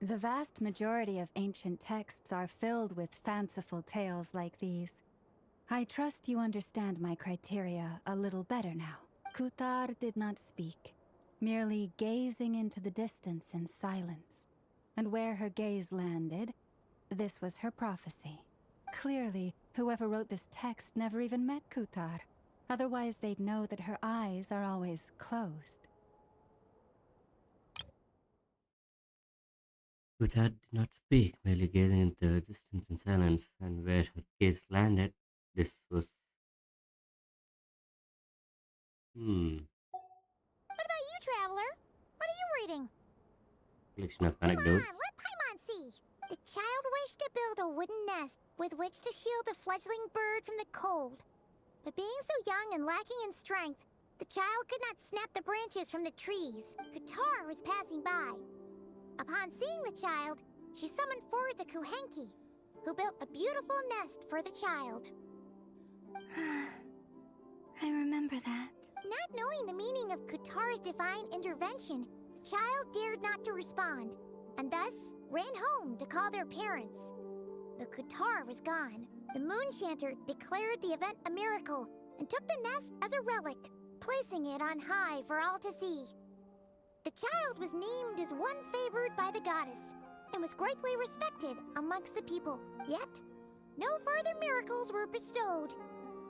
The vast majority of ancient texts are filled with fanciful tales like these. I trust you understand my criteria a little better now. Kutar did not speak, merely gazing into the distance in silence. And where her gaze landed, this was her prophecy. Clearly, whoever wrote this text never even met Kutar. Otherwise, they'd know that her eyes are always closed. Kutar did not speak, merely gazing into the distance in silence, and where her gaze landed, this was. Hmm. What about you, Traveler? What are you reading? Collection of Come anecdotes. on, let Paimon see. The child wished to build a wooden nest with which to shield a fledgling bird from the cold. But being so young and lacking in strength, the child could not snap the branches from the trees. Kutar was passing by. Upon seeing the child, she summoned forth a Kuhenki, who built a beautiful nest for the child. I remember that. Not knowing the meaning of Kutar's divine intervention, the child dared not to respond, and thus ran home to call their parents. But Kutar was gone. The Moon Chanter declared the event a miracle and took the nest as a relic, placing it on high for all to see. The child was named as one favored by the goddess and was greatly respected amongst the people. Yet, no further miracles were bestowed,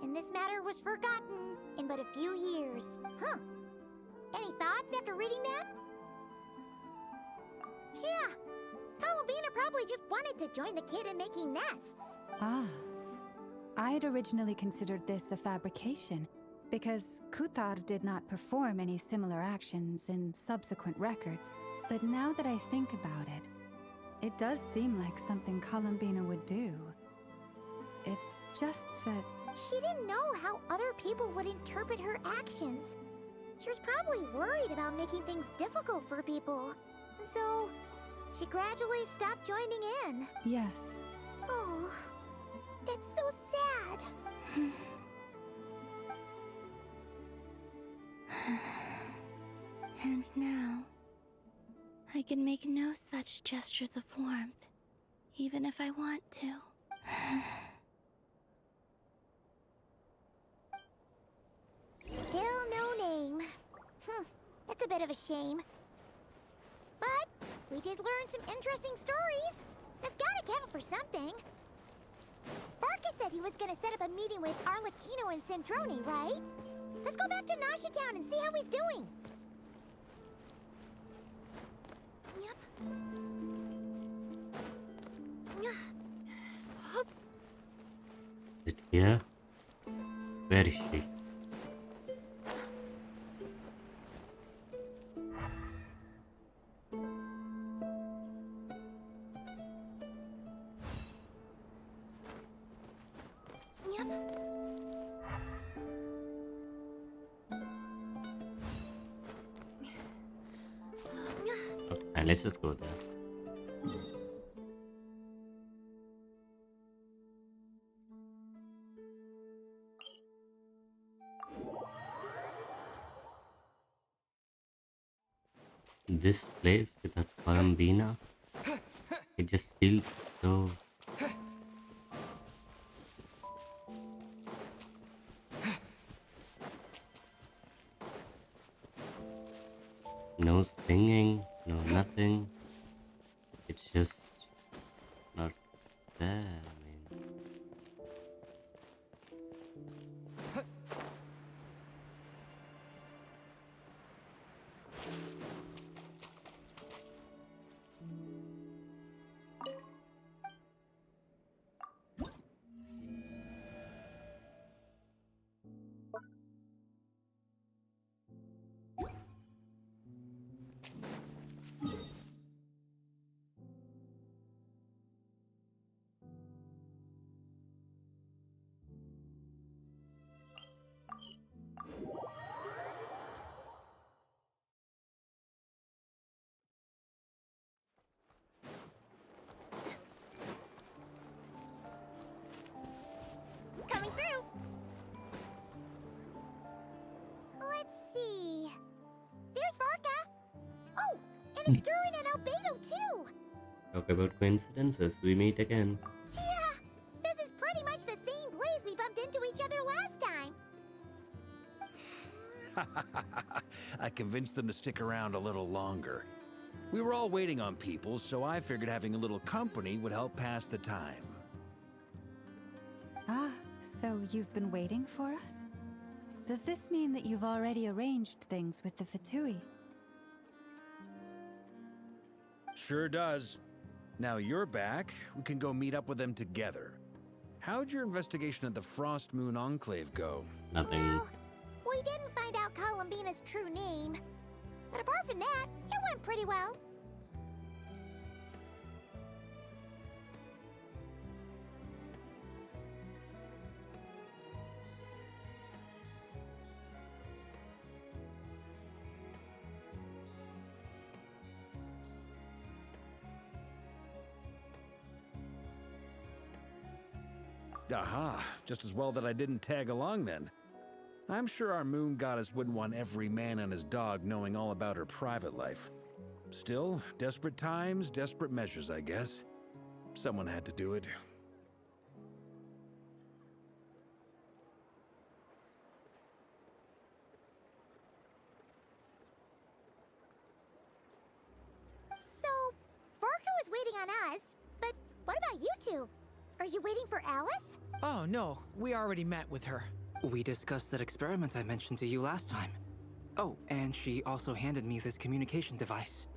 and this matter was forgotten in but a few years. Huh. Any thoughts after reading that? Yeah. Palabina probably just wanted to join the kid in making nests. Ah. I had originally considered this a fabrication, because Kutar did not perform any similar actions in subsequent records. But now that I think about it, it does seem like something Columbina would do. It's just that... She didn't know how other people would interpret her actions. She was probably worried about making things difficult for people. So, she gradually stopped joining in. Yes. Oh, that's so sad. And now, I can make no such gestures of warmth, even if I want to. Still no name. That's a bit of a shame. But we did learn some interesting stories. That's gotta count for something. Barca said he was gonna set up a meeting with Arlecchino and Sandrone, right? Let's go back to Nasha Town and see how he's doing. Is it here? Where is she? Okay, let's just go there. This place without Columbina, it just feels so. No singing, no nothing. It's just not there. I mean, And it's Durin and Albedo too! Talk about coincidences. We meet again. Yeah! This is pretty much the same place we bumped into each other last time. I convinced them to stick around a little longer. We were all waiting on people, so I figured having a little company would help pass the time. Ah, so you've been waiting for us? Does this mean that you've already arranged things with the Fatui? Sure does. Now you're back, we can go meet up with them together. How'd your investigation at the Frost Moon Enclave go? Nothing. Well, we didn't find out Columbina's true name. But apart from that, it went pretty well. Aha, just as well that I didn't tag along then. I'm sure our moon goddess wouldn't want every man and his dog knowing all about her private life. Still, desperate times, desperate measures, I guess. Someone had to do it. So, Varka was waiting on us, but what about you two? Are you waiting for Alice? Oh, no. We already met with her. We discussed that experiment I mentioned to you last time. Oh, and she also handed me this communication device.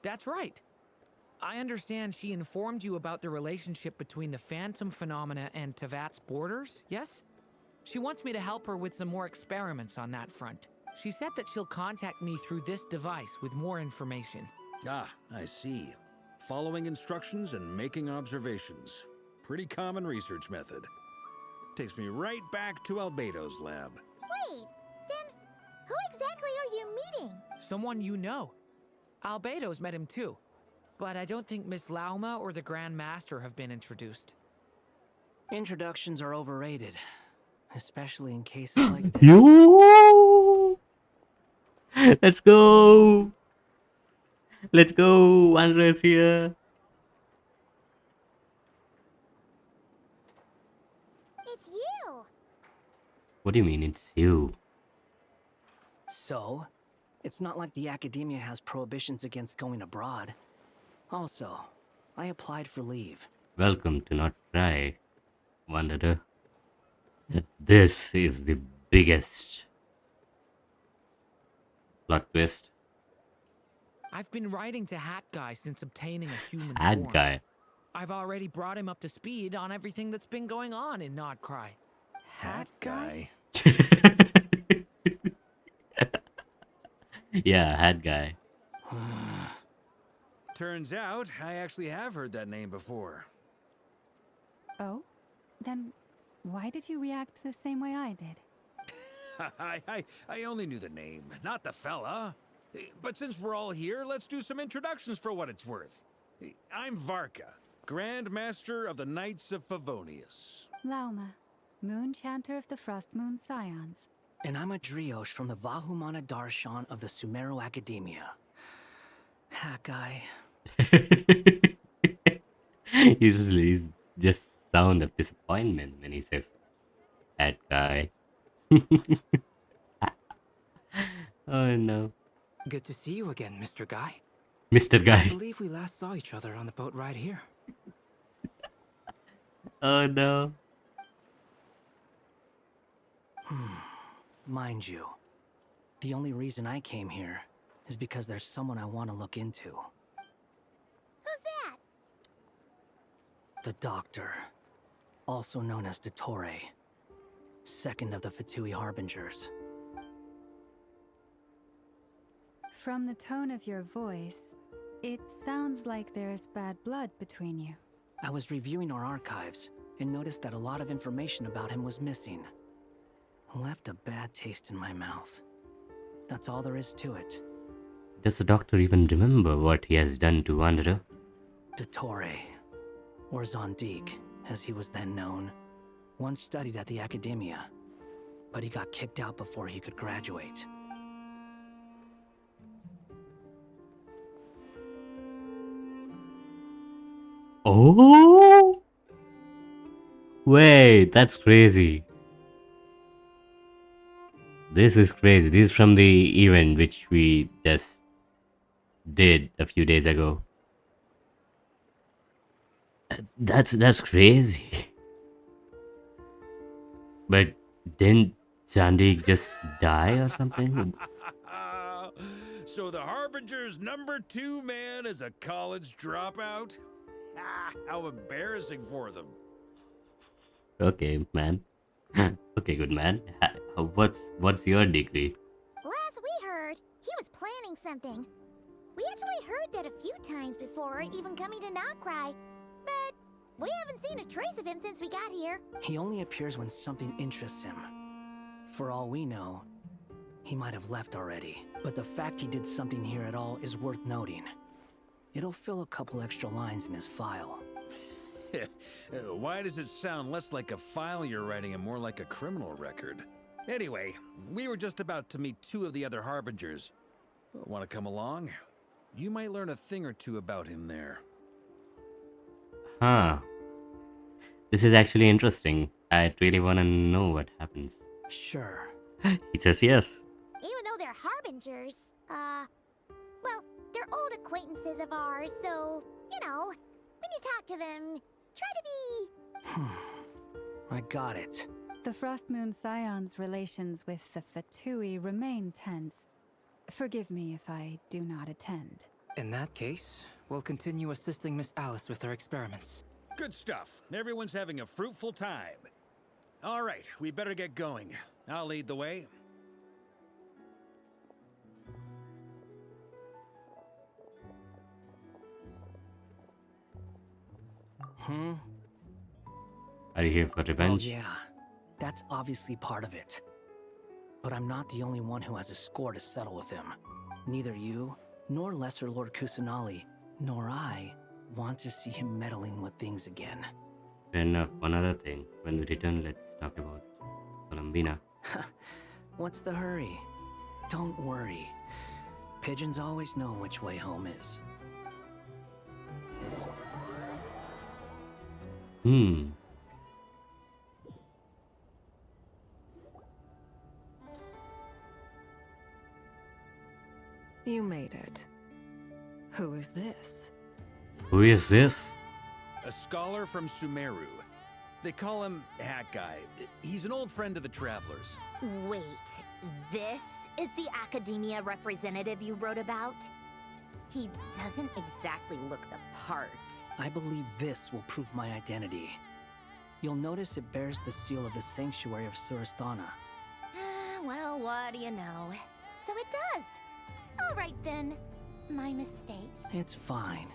That's right. I understand she informed you about the relationship between the phantom phenomena and Tevat's borders, yes? She wants me to help her with some more experiments on that front. She said that she'll contact me through this device with more information. Ah, I see. Following instructions and making observations. Pretty common research method. Takes me right back to Albedo's lab. Wait, then who exactly are you meeting? Someone you know. Albedo's met him too. But I don't think Miss Lauma or the Grand Master have been introduced. Introductions are overrated. Especially in cases like this. Yo! Let's go! Let's go! Wanderer's here! It's you! What do you mean it's you? So, it's not like the academia has prohibitions against going abroad. Also, I applied for leave. Welcome to Not Cry, Wanderer. This is the biggest plot twist. I've been writing to Hat Guy since obtaining a human Hat form. Guy. I've already brought him up to speed on everything that's been going on in Nodcry. Hat guy? Yeah, Hat Guy. Turns out, I actually have heard that name before. Oh? Then why did you react the same way I did? I only knew the name, not the fella. But since we're all here, let's do some introductions for what it's worth. I'm Varka, Grand Master of the Knights of Favonius. Lauma, Moon Chanter of the Frost Moon Scions. And I'm a Driosh from the Vahumana Darshan of the Sumero Academia. Hat guy. He's just sound of disappointment when he says Hat Guy. Oh no. Good to see you again, Mr. Guy. Mr. I Guy. believe we last saw each other on the boat ride here. Oh no. Mind you, the only reason I came here is because there's someone I want to look into. Who's that? The Doctor, also known as Dottore, second of the Fatui Harbingers. From the tone of your voice, it sounds like there's bad blood between you. I was reviewing our archives and noticed that a lot of information about him was missing. Left a bad taste in my mouth. That's all there is to it. Does the Doctor even remember what he has done to Wanderer? Dottore, or Zondique, as he was then known, once studied at the Academia, but he got kicked out before he could graduate. Oh, wait, that's crazy. This is crazy. This is from the event which we just did a few days ago. That's crazy. But didn't Chandik just die or something? So the Harbinger's #2 man is a college dropout? How embarrassing for them. Okay, man. Okay, good man. What's your degree? Last we heard, he was planning something. We actually heard that a few times before, even coming to Notcry. But we haven't seen a trace of him since we got here. He only appears when something interests him. For all we know, he might have left already. But the fact he did something here at all is worth noting. It'll fill a couple extra lines in his file. Why does it sound less like a file you're writing and more like a criminal record? Anyway, we were just about to meet 2 of the other Harbingers. Want to come along? You might learn a thing or two about him there. Huh. This is actually interesting. I really want to know what happens. Sure. He says yes. Even though they're Harbingers, well, they're old acquaintances of ours, so, you know, when you talk to them, try to be... I got it. The Frost Moon Scion's relations with the Fatui remain tense. Forgive me if I do not attend. In that case, we'll continue assisting Miss Alice with her experiments. Good stuff. Everyone's having a fruitful time. All right, we better get going. I'll lead the way. Are you here for revenge? Well, yeah, that's obviously part of it. But I'm not the only one who has a score to settle with him. Neither you, nor Lesser Lord Kusanali, nor I want to see him meddling with things again. Fair enough. One other thing. When we return, let's talk about Columbina. What's the hurry? Don't worry. Pigeons always know which way home is. You made it. Who is this? Who is this? A scholar from Sumeru. They call him Hat Guy. He's an old friend of the Travelers. Wait, this is the academia representative you wrote about? He doesn't exactly look the part. I believe this will prove my identity. You'll notice it bears the seal of the Sanctuary of Surasthana. Well, what do you know? So it does. All right then. My mistake. It's fine.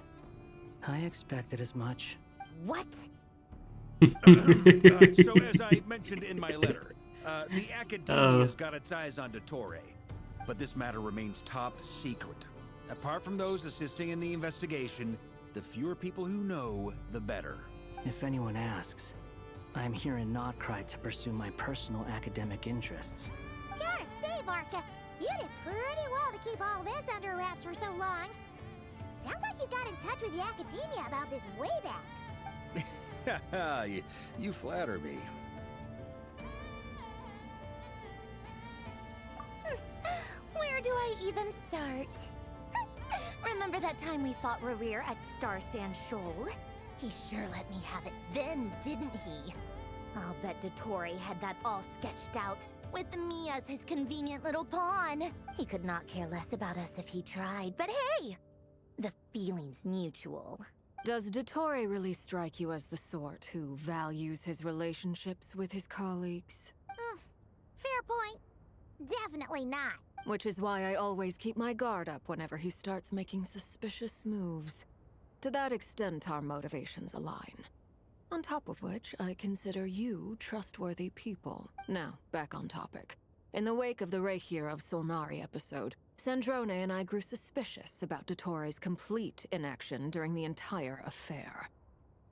I expected as much. What? So as I mentioned in my letter, the academia's got its eyes on Dottore, but this matter remains top secret. Apart from those assisting in the investigation, the fewer people who know, the better. If anyone asks, I'm here in Notcry to pursue my personal academic interests. Gotta say, Barca, you did pretty well to keep all this under wraps for so long. Sounds like you got in touch with the academia about this way back. You flatter me. Where do I even start? Remember that time we fought Rerir at Star Sand Shoal? He sure let me have it then, didn't he? I'll bet Dottore had that all sketched out, with me as his convenient little pawn. He could not care less about us if he tried, but hey! The feeling's mutual. Does Dottore really strike you as the sort who values his relationships with his colleagues? Fair point. Definitely not. Which is why I always keep my guard up whenever he starts making suspicious moves. To that extent, our motivations align. On top of which, I consider you trustworthy people. Now, back on topic. In the wake of the Reikir of Solnari episode, Sandrone and I grew suspicious about Dottore's complete inaction during the entire affair.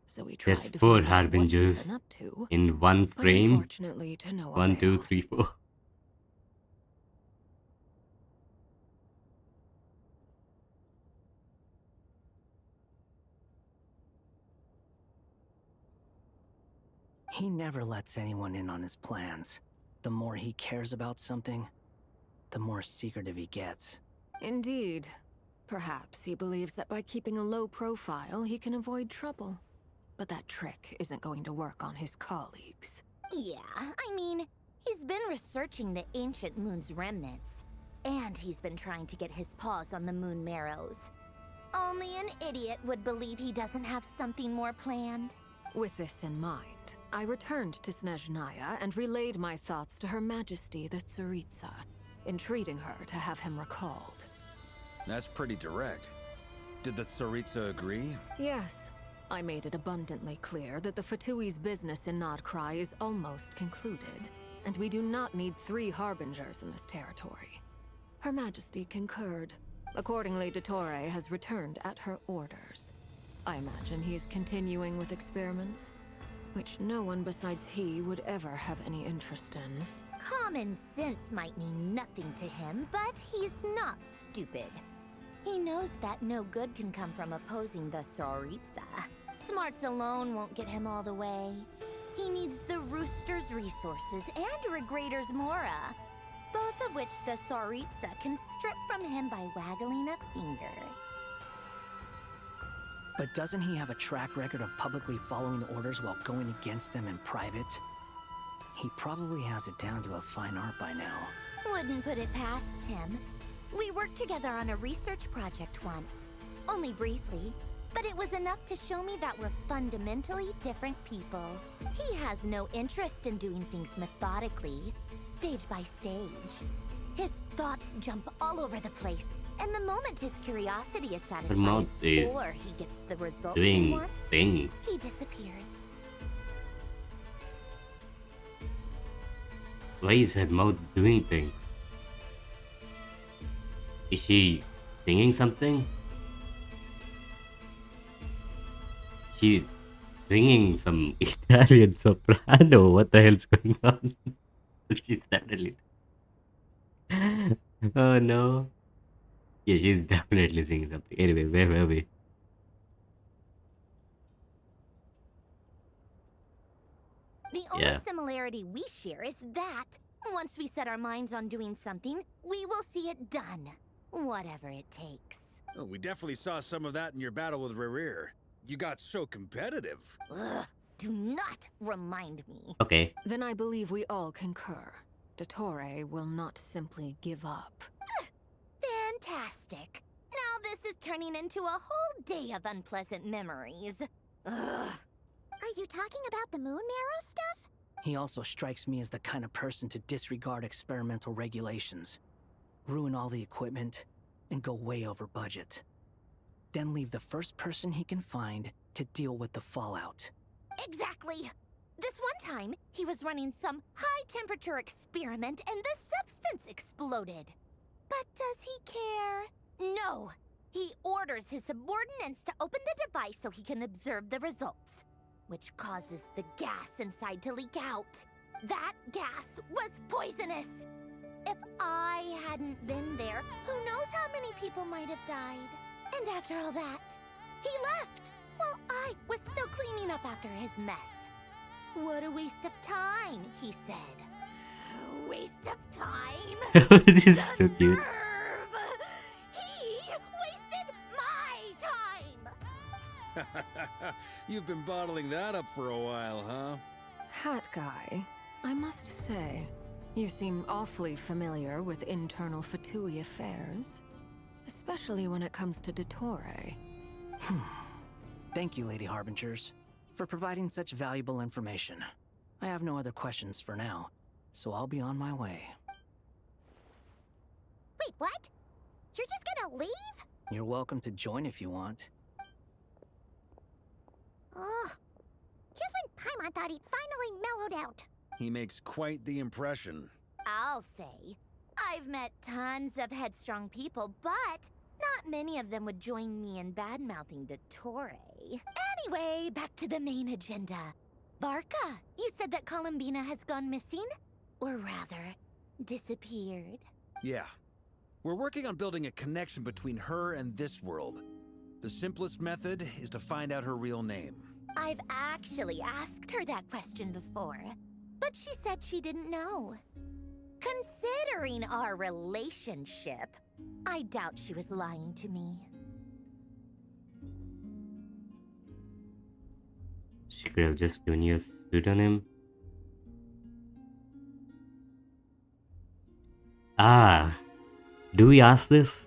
So we tried There's to 4 find out what he'd harbingers been up to, in one but frame. unfortunately to no 1, 2, avail. 3, 4. He never lets anyone in on his plans. The more he cares about something, the more secretive he gets. Indeed. Perhaps he believes that by keeping a low profile, he can avoid trouble. But that trick isn't going to work on his colleagues. Yeah, I mean, he's been researching the ancient moon's remnants. And he's been trying to get his paws on the moon marrows. Only an idiot would believe he doesn't have something more planned. With this in mind, I returned to Snezhnaya and relayed my thoughts to Her Majesty the Tsaritsa, entreating her to have him recalled. That's pretty direct. Did the Tsaritsa agree? Yes. I made it abundantly clear that the Fatui's business in Nodcry is almost concluded, and we do not need 3 harbingers in this territory. Her Majesty concurred. Accordingly, Dottore has returned at her orders. I imagine he is continuing with experiments, which no one besides he would ever have any interest in. Common sense might mean nothing to him, but he's not stupid. He knows that no good can come from opposing the Tsaritsa. Smarts alone won't get him all the way. He needs the Rooster's resources and Regrator's Mora, both of which the Tsaritsa can strip from him by waggling a finger. But doesn't he have a track record of publicly following orders while going against them in private? He probably has it down to a fine art by now. Wouldn't put it past him. We worked together on a research project once. Only briefly, but it was enough to show me that we're fundamentally different people. He has no interest in doing things methodically, stage by stage. His thoughts jump all over the place, and the moment his curiosity is Her mouth satisfied, is or he gets the results doing he wants, things. he disappears. Why is her mouth doing things? Is she singing something? She's singing some Italian soprano. What the hell's going on? She's definitely. Oh no. Yeah, she's definitely singing something. Anyway, where were we? The only Yeah. similarity we share is that once we set our minds on doing something, we will see it done, whatever it takes. Oh, we definitely saw some of that in your battle with Rerir. You got so competitive. Ugh, do not remind me. Okay. Then I believe we all concur. Dottore will not simply give up. Fantastic. Now this is turning into a whole day of unpleasant memories. Ugh. Are you talking about the moon marrow stuff? He also strikes me as the kind of person to disregard experimental regulations, ruin all the equipment, and go way over budget. Then leave the first person he can find to deal with the fallout. Exactly. This one time, he was running some high-temperature experiment and the substance exploded. But does he care? No. He orders his subordinates to open the device so he can observe the results, which causes the gas inside to leak out. That gas was poisonous. If I hadn't been there, who knows how many people might have died. And after all that, he left while I was still cleaning up after his mess. What a waste of time, he said. A waste of time? This is so cute. He wasted my time! You've been bottling that up for a while, huh? Hat guy, I must say, you seem awfully familiar with internal Fatui affairs. Especially when it comes to Dottore. Thank you, Lady Harbingers, for providing such valuable information. I have no other questions for now, so I'll be on my way. Wait, what? You're just gonna leave? You're welcome to join if you want. Ugh. Just when Paimon thought he'd finally mellowed out. He makes quite the impression. I'll say. I've met tons of headstrong people, but not many of them would join me in bad-mouthing Dottore. Anyway, back to the main agenda. Varka, you said that Columbina has gone missing? Or rather, disappeared. Yeah. We're working on building a connection between her and this world. The simplest method is to find out her real name. I've actually asked her that question before, but she said she didn't know. Considering our relationship, I doubt she was lying to me. She could have just given you a pseudonym. Ah, do we ask this?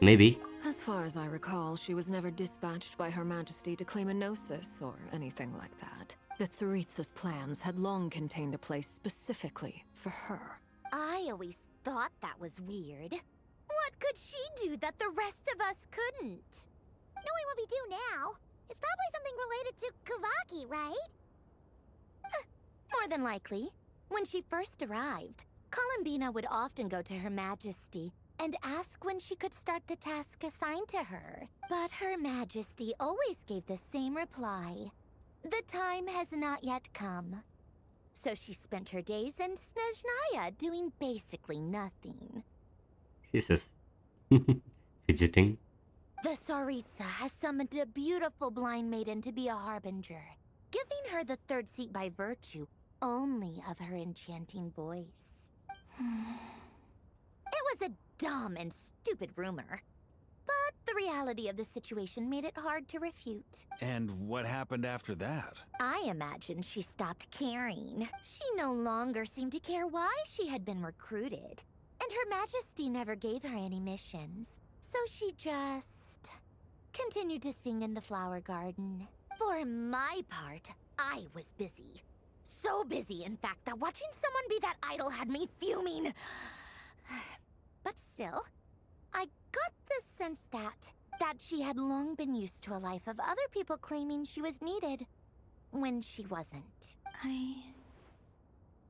Maybe. As far as I recall, she was never dispatched by Her Majesty to claim a gnosis or anything like that. The Tsaritsa's plans had long contained a place specifically for her. I always thought that was weird. What could she do that the rest of us couldn't? Knowing what we do now, it's probably something related to Kavaki, right? More than likely. When she first arrived, Columbina would often go to Her Majesty and ask when she could start the task assigned to her. But Her Majesty always gave the same reply. The time has not yet come. So she spent her days in Snezhnaya doing basically nothing. She says, fidgeting. The Tsaritsa has summoned a beautiful blind maiden to be a harbinger, giving her the third seat by virtue only of her enchanting voice. It was a dumb and stupid rumor, but the reality of the situation made it hard to refute. And what happened after that? I imagine she stopped caring. She no longer seemed to care why she had been recruited, and Her Majesty never gave her any missions. So she just continued to sing in the flower garden. For my part, I was busy. So busy, in fact, that watching someone be that idol had me fuming. But still, I got the sense that she had long been used to a life of other people claiming she was needed when she wasn't. I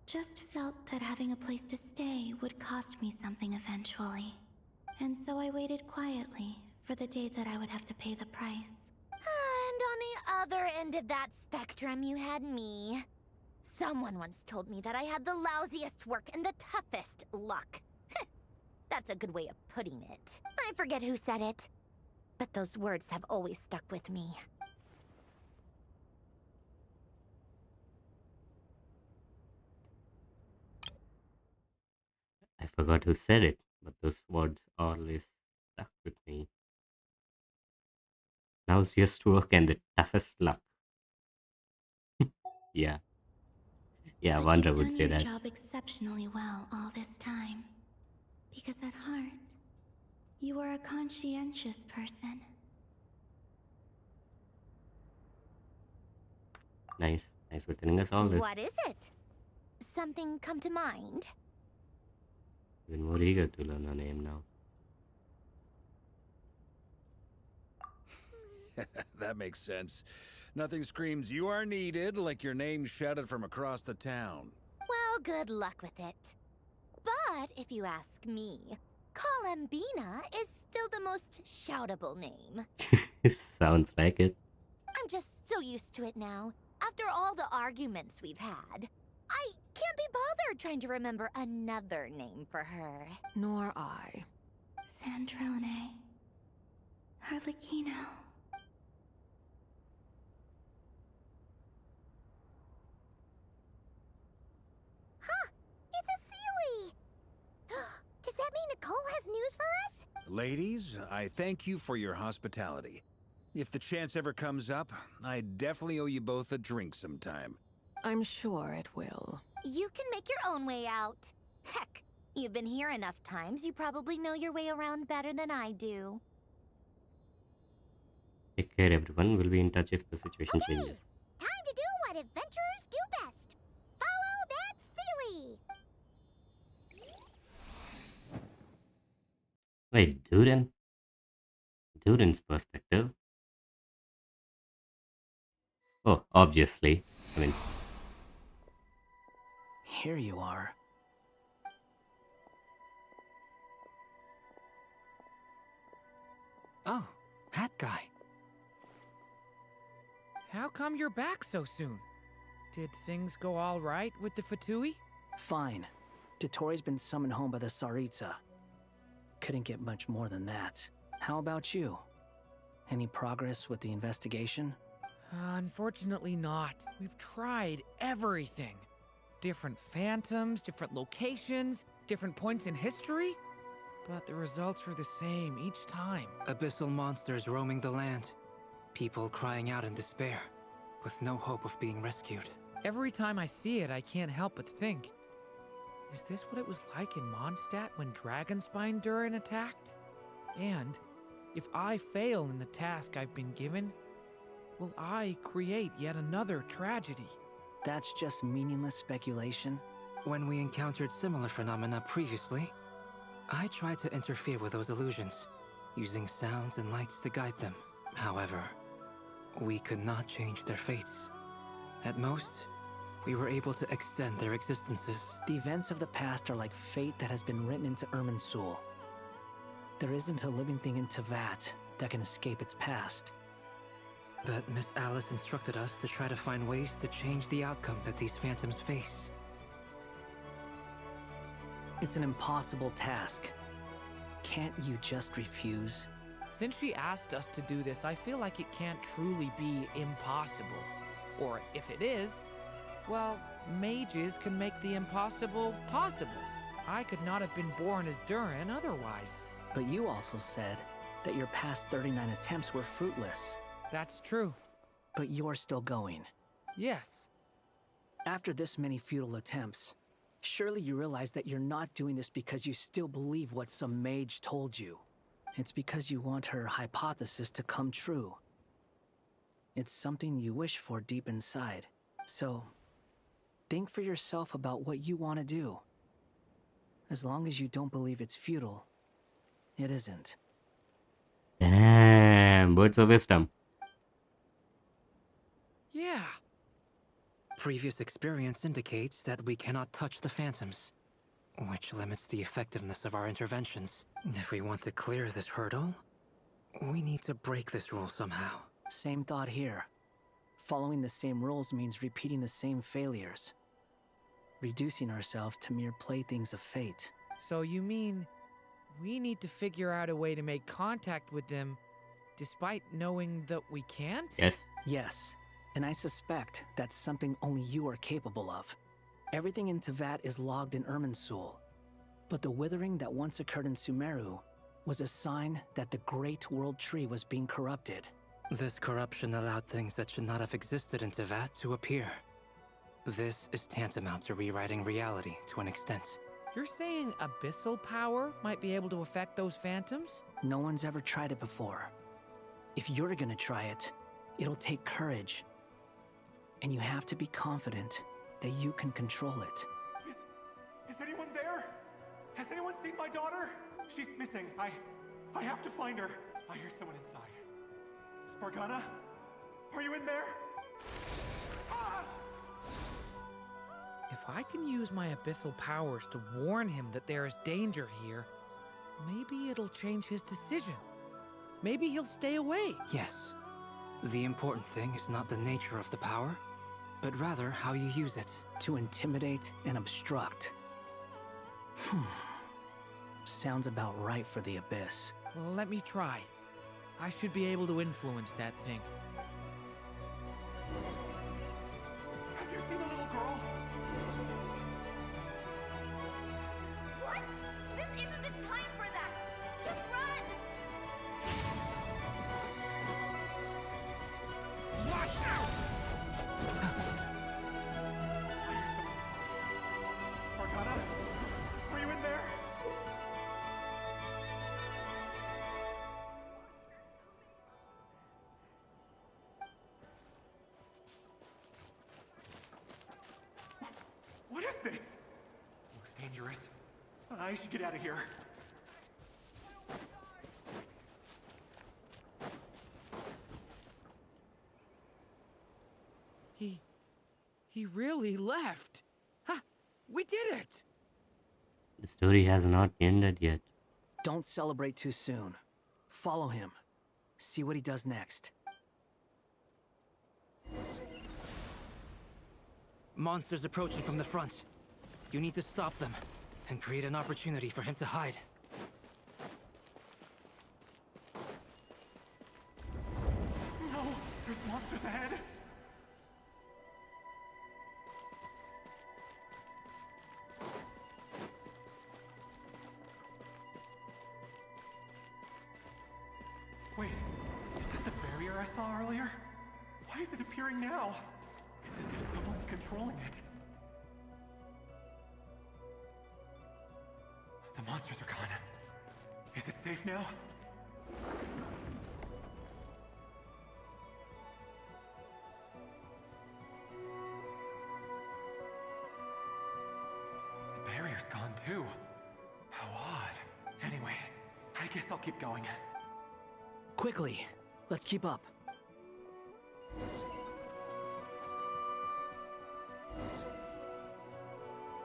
just felt that having a place to stay would cost me something eventually. And so I waited quietly for the day that I would have to pay the price. And on the other end of that spectrum, you had me. Someone once told me that I had the lousiest work and the toughest luck. That's a good way of putting it. I forget who said it, but those words have always stuck with me. I forgot who said it, but those words always stuck with me. Lousiest work and the toughest luck. Yeah. Yeah, But Wanda you've would done say your that. job exceptionally well all this time. Because at heart, you are a conscientious person. Nice. Thanks for telling us all this. What is it? Something come to mind? Even more eager to learn her name now. That makes sense. Nothing screams you are needed like your name shouted from across the town. Well, good luck with it. But if you ask me, Columbina is still the most shoutable name. Sounds like it. I'm just so used to it now. After all the arguments we've had, I can't be bothered trying to remember another name for her. Nor I. Sandrone. Harlequino. Huh! It's a Sealy! Does that mean Nicole has news for us? Ladies, I thank you for your hospitality. If the chance ever comes up, I definitely owe you both a drink sometime. I'm sure it will. You can make your own way out. Heck, you've been here enough times, you probably know your way around better than I do. Take care, everyone. We'll be in touch if the situation changes. Time to do what adventurers do best. Follow that Sealy! Wait, Durin? Durin's perspective? Oh, obviously. I mean, Here you are. Oh, hat guy. How come you're back so soon? Did things go all right with the Fatui? Fine. Dotori's been summoned home by the Tsaritsa. Couldn't get much more than that. How about you? Any progress with the investigation? Unfortunately not. We've tried everything. Different phantoms, different locations, different points in history. But the results were the same each time. Abyssal monsters roaming the land. People crying out in despair, with no hope of being rescued. Every time I see it, I can't help but think, is this what it was like in Mondstadt when Dragonspine Durin attacked? And if I fail in the task I've been given, will I create yet another tragedy? That's just meaningless speculation. When we encountered similar phenomena previously, I tried to interfere with those illusions, using sounds and lights to guide them. However, we could not change their fates. At most, we were able to extend their existences. The events of the past are like fate that has been written into Irminsul. There isn't a living thing in Teyvat that can escape its past. But Miss Alice instructed us to try to find ways to change the outcome that these phantoms face. It's an impossible task. Can't you just refuse? Since she asked us to do this, I feel like it can't truly be impossible. Or if it is, well, mages can make the impossible possible. I could not have been born as Durin otherwise. But you also said that your past 39 attempts were fruitless. That's true. But you're still going. Yes. After this many futile attempts, surely you realize that you're not doing this because you still believe what some mage told you. It's because you want her hypothesis to come true. It's something you wish for deep inside. So, think for yourself about what you want to do. As long as you don't believe it's futile, it isn't. Damn, words of wisdom. Yeah. Previous experience indicates that we cannot touch the phantoms, which limits the effectiveness of our interventions. If we want to clear this hurdle, we need to break this rule somehow. Same thought here. Following the same rules means repeating the same failures. Reducing ourselves to mere playthings of fate. So you mean we need to figure out a way to make contact with them despite knowing that we can't? Yes. Yes. And I suspect that's something only you are capable of. Everything in Teyvat is logged in Irminsul. But the withering that once occurred in Sumeru was a sign that the Great World Tree was being corrupted. This corruption allowed things that should not have existed in Teyvat to appear. This is tantamount to rewriting reality to an extent. You're saying abyssal power might be able to affect those phantoms? No one's ever tried it before. If you're gonna try it, it'll take courage. And you have to be confident that you can control it. Is anyone there? Has anyone seen my daughter? She's missing. I have to find her. I hear someone inside. Spargana? Are you in there? Ah! If I can use my abyssal powers to warn him that there is danger here, maybe it'll change his decision. Maybe he'll stay away. Yes. The important thing is not the nature of the power, but rather how you use it. To intimidate and obstruct. Sounds about right for the Abyss. Let me try. I should be able to influence that thing. Have you seen a little girl? What? This isn't the time for that! Just run! Watch out! I hear someone inside. Spargana? Are you in there? What is this? Looks dangerous. I should get out of here. He really left. Ha! We did it! The story has not ended yet. Don't celebrate too soon. Follow him. See what he does next. Monsters approaching from the front. You need to stop them and create an opportunity for him to hide. No! There's monsters monsters ahead! Wait, is that the barrier I saw earlier? Why is it appearing now? It's as if someone's controlling it. The monsters are gone. Is it safe now? The barrier's gone too. How odd. Anyway, I guess I'll keep going. Quickly, let's keep up.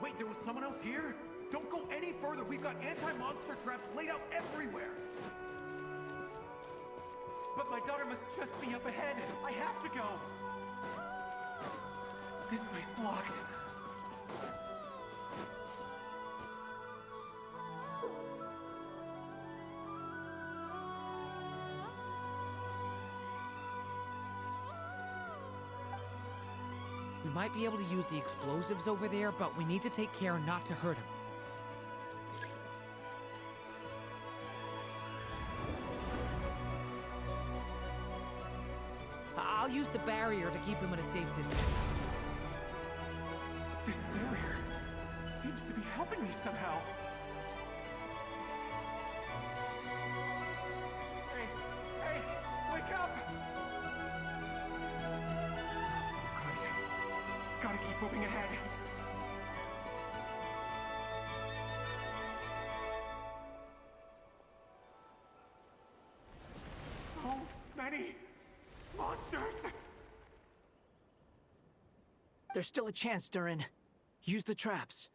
Wait, there was someone else here? Don't go any further. We've got anti-monster traps laid out everywhere. But my daughter must just be up ahead. I have to go. This way's blocked. We might be able to use the explosives over there, but we need to take care not to hurt him. I'll use the barrier to keep him at a safe distance. This barrier seems to be helping me somehow. Hey, wake up! Good. Gotta keep moving ahead. So many monsters! There's still a chance, Durin. Use the traps.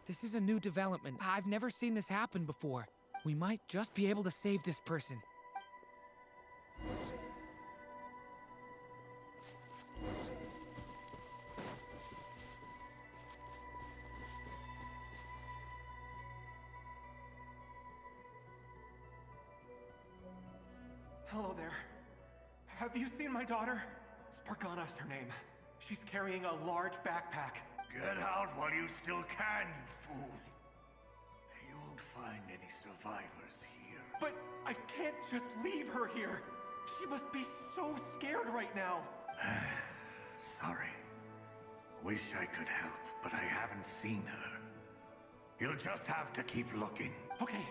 This is a new development. I've never seen this happen before. We might just be able to save this person. Hello there. Have you seen my daughter? Spargana's her name. She's carrying a large backpack. Get out while you still can, you fool. You won't find any survivors here. But I can't just leave her here. She must be so scared right now. Sorry. Wish I could help, but I haven't seen her. You'll just have to keep looking. Okay,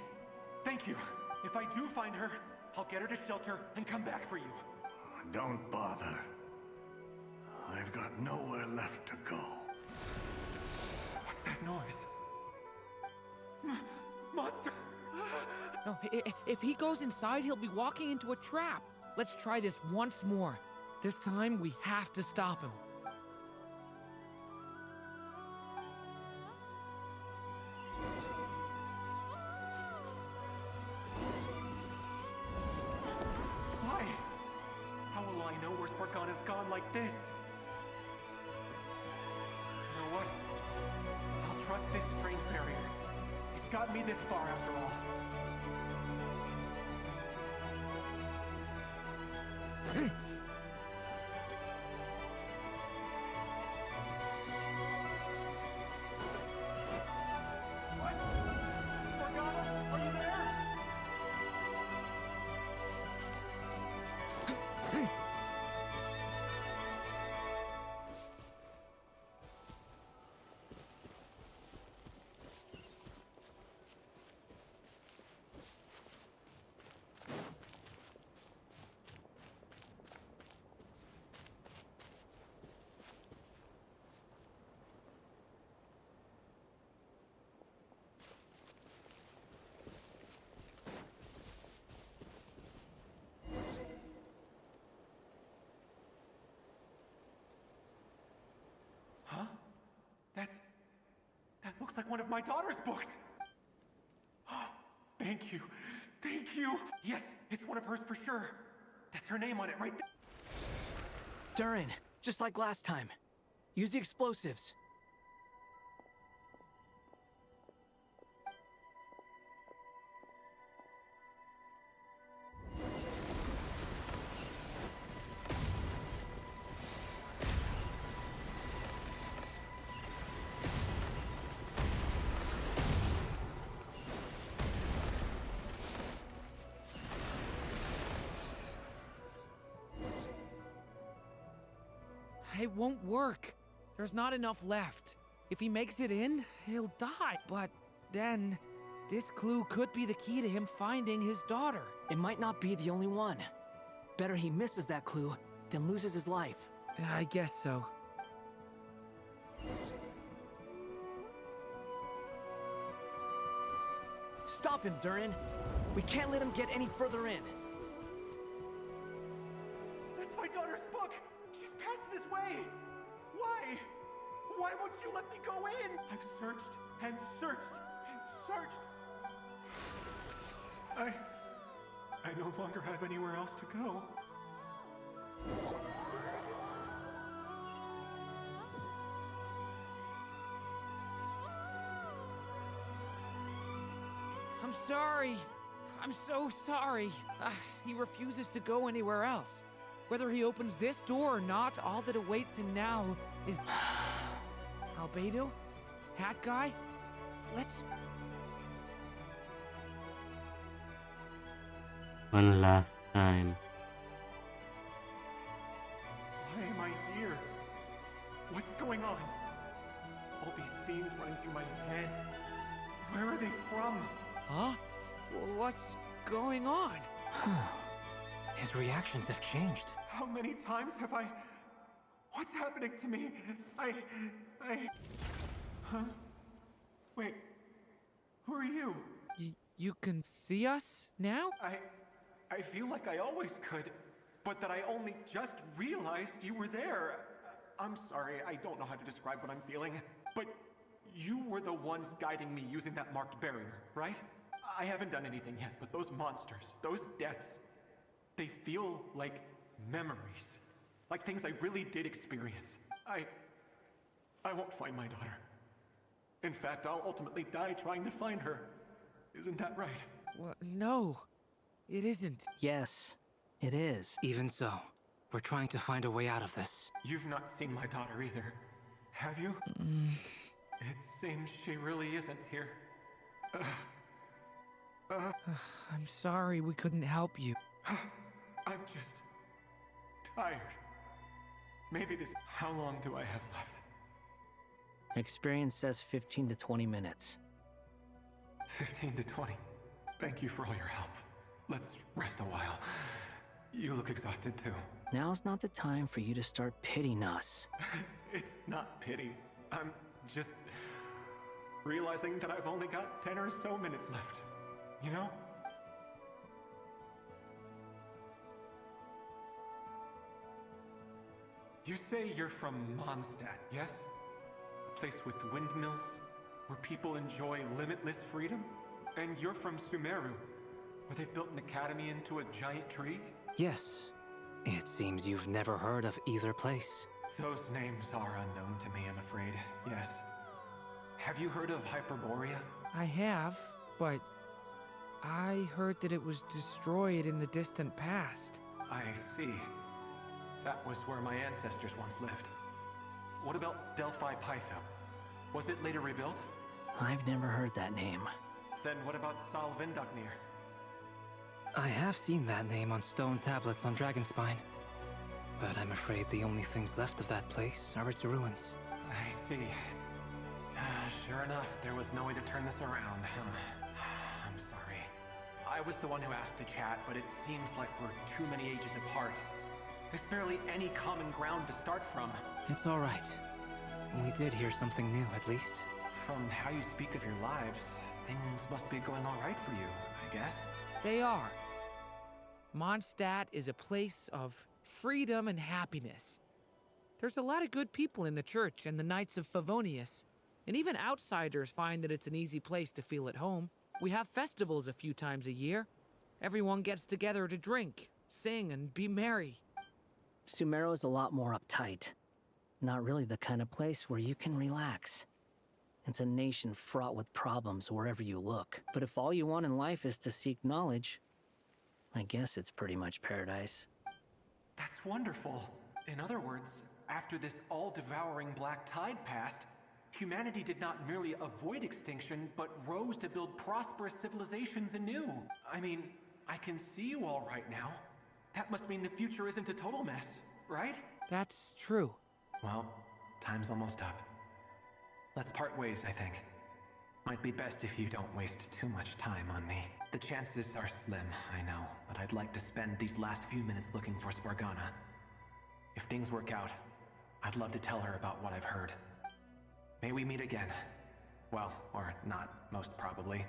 thank you. If I do find her, I'll get her to shelter and come back for you. Don't bother. I've got nowhere left to go. What's that noise? Monster! No, if he goes inside, he'll be walking into a trap. Let's try this once more. This time, we have to stop him. Why? How will I know where Spargana's gone like this? You know what? I'll trust this strange barrier. It's gotten me this far after all. What? Spargana, are you there? like one of my daughter's books. Thank you. Thank you. Yes, it's one of hers for sure. That's her name on it right there. Durin, just like last time. Use the explosives. It won't work. There's not enough left. If he makes it in, he'll die. But then, this clue could be the key to him finding his daughter. It might not be the only one. Better he misses that clue than loses his life. I guess so. Stop him, Durin. We can't let him get any further in. That's my daughter's book. She's passed this way. Why? Why won't you let me go in? I've searched and searched and searched. I no longer have anywhere else to go. I'm sorry. I'm so sorry. He refuses to go anywhere else. Whether he opens this door or not, all that awaits him now is... Albedo? Hat Guy? Let's... One last time. Why am I here? What's going on? All these scenes running through my head. Where are they from? Huh? What's going on? His reactions have changed. How many times have I... What's happening to me? Huh? Wait. Who are you? You can see us now? I feel like I always could, but that I only just realized you were there. I'm sorry, I don't know how to describe what I'm feeling, but you were the ones guiding me using that marked barrier, right? I haven't done anything yet, but those monsters, those deaths, they feel like memories. Like things I really did experience. I won't find my daughter. In fact, I'll ultimately die trying to find her. Isn't that right? Well, no, it isn't. Yes, it is. Even so, we're trying to find a way out of this. You've not seen my daughter either, have you? It seems she really isn't here. I'm sorry we couldn't help you. I'm just tired. Maybe this... How long do I have left? Experience says 15 to 20 minutes. 15 to 20. Thank you for all your help. Let's rest a while. You look exhausted too. Now's not the time for you to start pitying us. It's not pity. I'm just realizing that I've only got 10 or so minutes left. You know? You say you're from Mondstadt, yes? A place with windmills, where people enjoy limitless freedom? And you're from Sumeru, where they've built an academy into a giant tree? Yes. It seems you've never heard of either place. Those names are unknown to me, I'm afraid. Yes. Have you heard of Hyperborea? I have, but I heard that it was destroyed in the distant past. I see. That was where my ancestors once lived. What about Delphi Pytho? Was it later rebuilt? I've never heard that name. Then what about Sal Vindaknir? I have seen that name on stone tablets on Dragonspine. But I'm afraid the only things left of that place are its ruins. I see. Sure enough, there was no way to turn this around, huh? I'm sorry. I was the one who asked to chat, but it seems like we're too many ages apart. There's barely any common ground to start from. It's all right. We did hear something new, at least. From how you speak of your lives, things must be going all right for you, I guess. They are. Mondstadt is a place of freedom and happiness. There's a lot of good people in the church and the Knights of Favonius, And even outsiders find that it's an easy place to feel at home. We have festivals a few times a year. Everyone gets together to drink, sing, and be merry. Sumero is a lot more uptight. Not really the kind of place where you can relax. It's a nation fraught with problems wherever you look. But if all you want in life is to seek knowledge, I guess it's pretty much paradise. That's wonderful. In other words, after this all-devouring black tide passed, humanity did not merely avoid extinction, but rose to build prosperous civilizations anew. I mean, I can see you all right now. That must mean the future isn't a total mess, right? That's true. Well, time's almost up. Let's part ways, I think. Might be best if you don't waste too much time on me. The chances are slim, I know, but I'd like to spend these last few minutes looking for Spargana. If things work out, I'd love to tell her about what I've heard. May we meet again. Well, or not, most probably.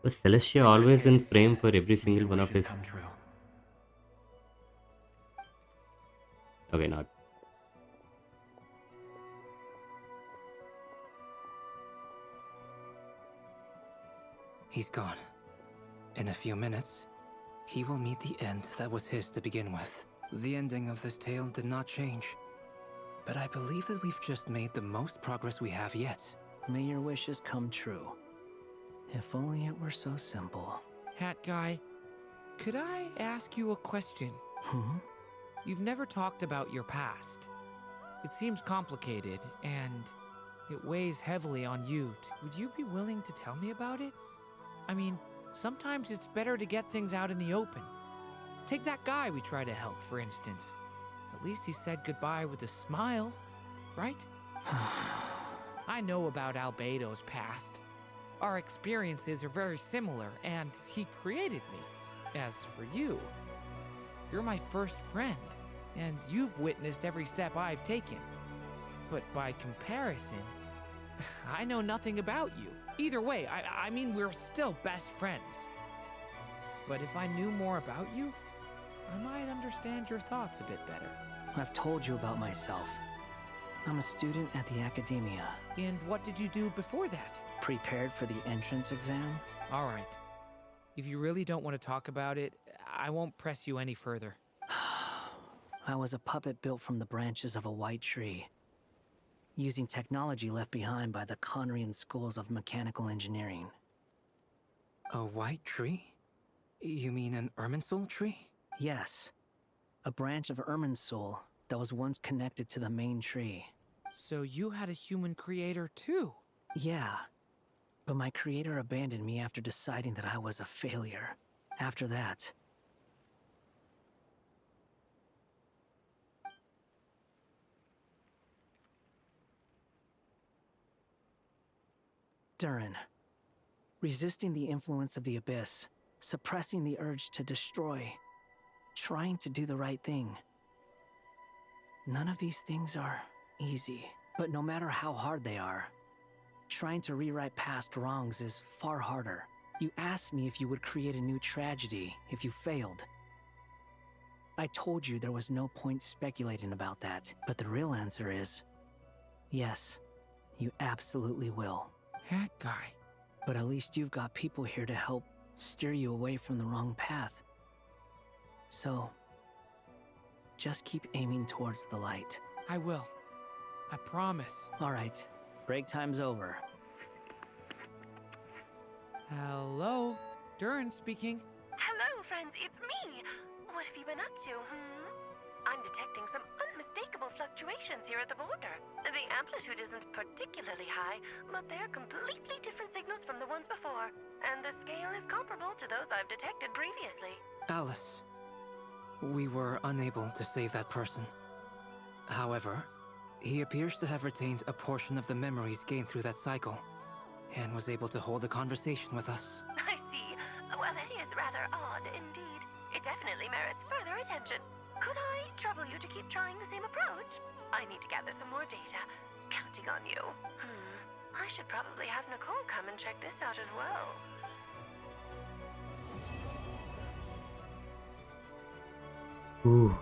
Was Celestia In that always in case, frame for every may single your one of wishes his? come true. Okay, not. He's gone. In a few minutes, he will meet the end that was his to begin with. The ending of this tale did not change. But I believe that we've just made the most progress we have yet. May your wishes come true. If only it were so simple. Hat guy, could I ask you a question? Hmm? You've never talked about your past. It seems complicated, and it weighs heavily on you. Would you be willing to tell me about it? I mean, sometimes it's better to get things out in the open. Take that guy we try to help, for instance. At least he said goodbye with a smile, right? I know about Albedo's past. Our experiences are very similar, and he created me. As for you, you're my first friend, and you've witnessed every step I've taken. But by comparison, I know nothing about you. Either way, I mean, we're still best friends. But if I knew more about you, I might understand your thoughts a bit better. I've told you about myself. I'm a student at the academia. And what did you do before that? Prepared for the entrance exam? All right. If you really don't want to talk about it, I won't press you any further. I was a puppet built from the branches of a white tree, using technology left behind by the Conrian schools of mechanical engineering. A white tree? You mean an Irminsul tree? Yes. A branch of Irminsul that was once connected to the main tree. So you had a human creator too? Yeah. But my creator abandoned me after deciding that I was a failure. After that, Durin. Resisting the influence of the abyss, suppressing the urge to destroy, trying to do the right thing. None of these things are easy, but no matter how hard they are, trying to rewrite past wrongs is far harder. You asked me if you would create a new tragedy if you failed. I told you there was no point speculating about that, but the real answer is yes, you absolutely will. That guy. But at least you've got people here to help steer you away from the wrong path. So, just keep aiming towards the light. I will. I promise. All right, break time's over. Hello? Durin speaking. Hello, friends, it's me. What have you been up to, I'm detecting some unmistakable fluctuations here at the border. The amplitude isn't particularly high, but they're completely different signals from the ones before. And the scale is comparable to those I've detected previously. Alice, we were unable to save that person. However, he appears to have retained a portion of the memories gained through that cycle, and was able to hold a conversation with us. I see. Well, that is rather odd indeed. It definitely merits further attention. Could I trouble you to keep trying the same approach? I need to gather some more data. Counting on you. I should probably have Nicole come and check this out as well. Ooh.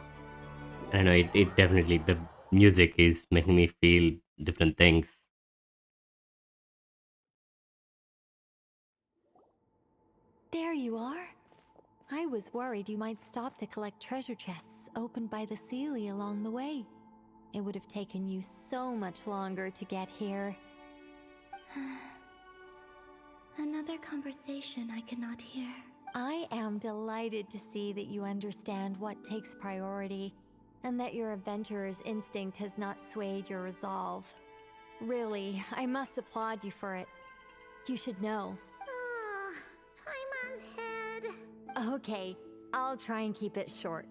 I know it definitely, the music is making me feel different things. There you are. I was worried you might stop to collect treasure chests opened by the Seelie along the way. It would have taken you so much longer to get here. Another conversation I cannot hear. I am delighted to see that you understand what takes priority, and that your adventurer's instinct has not swayed your resolve. Really, I must applaud you for it. You should know. Ah, Paimon's head. Okay, I'll try and keep it short.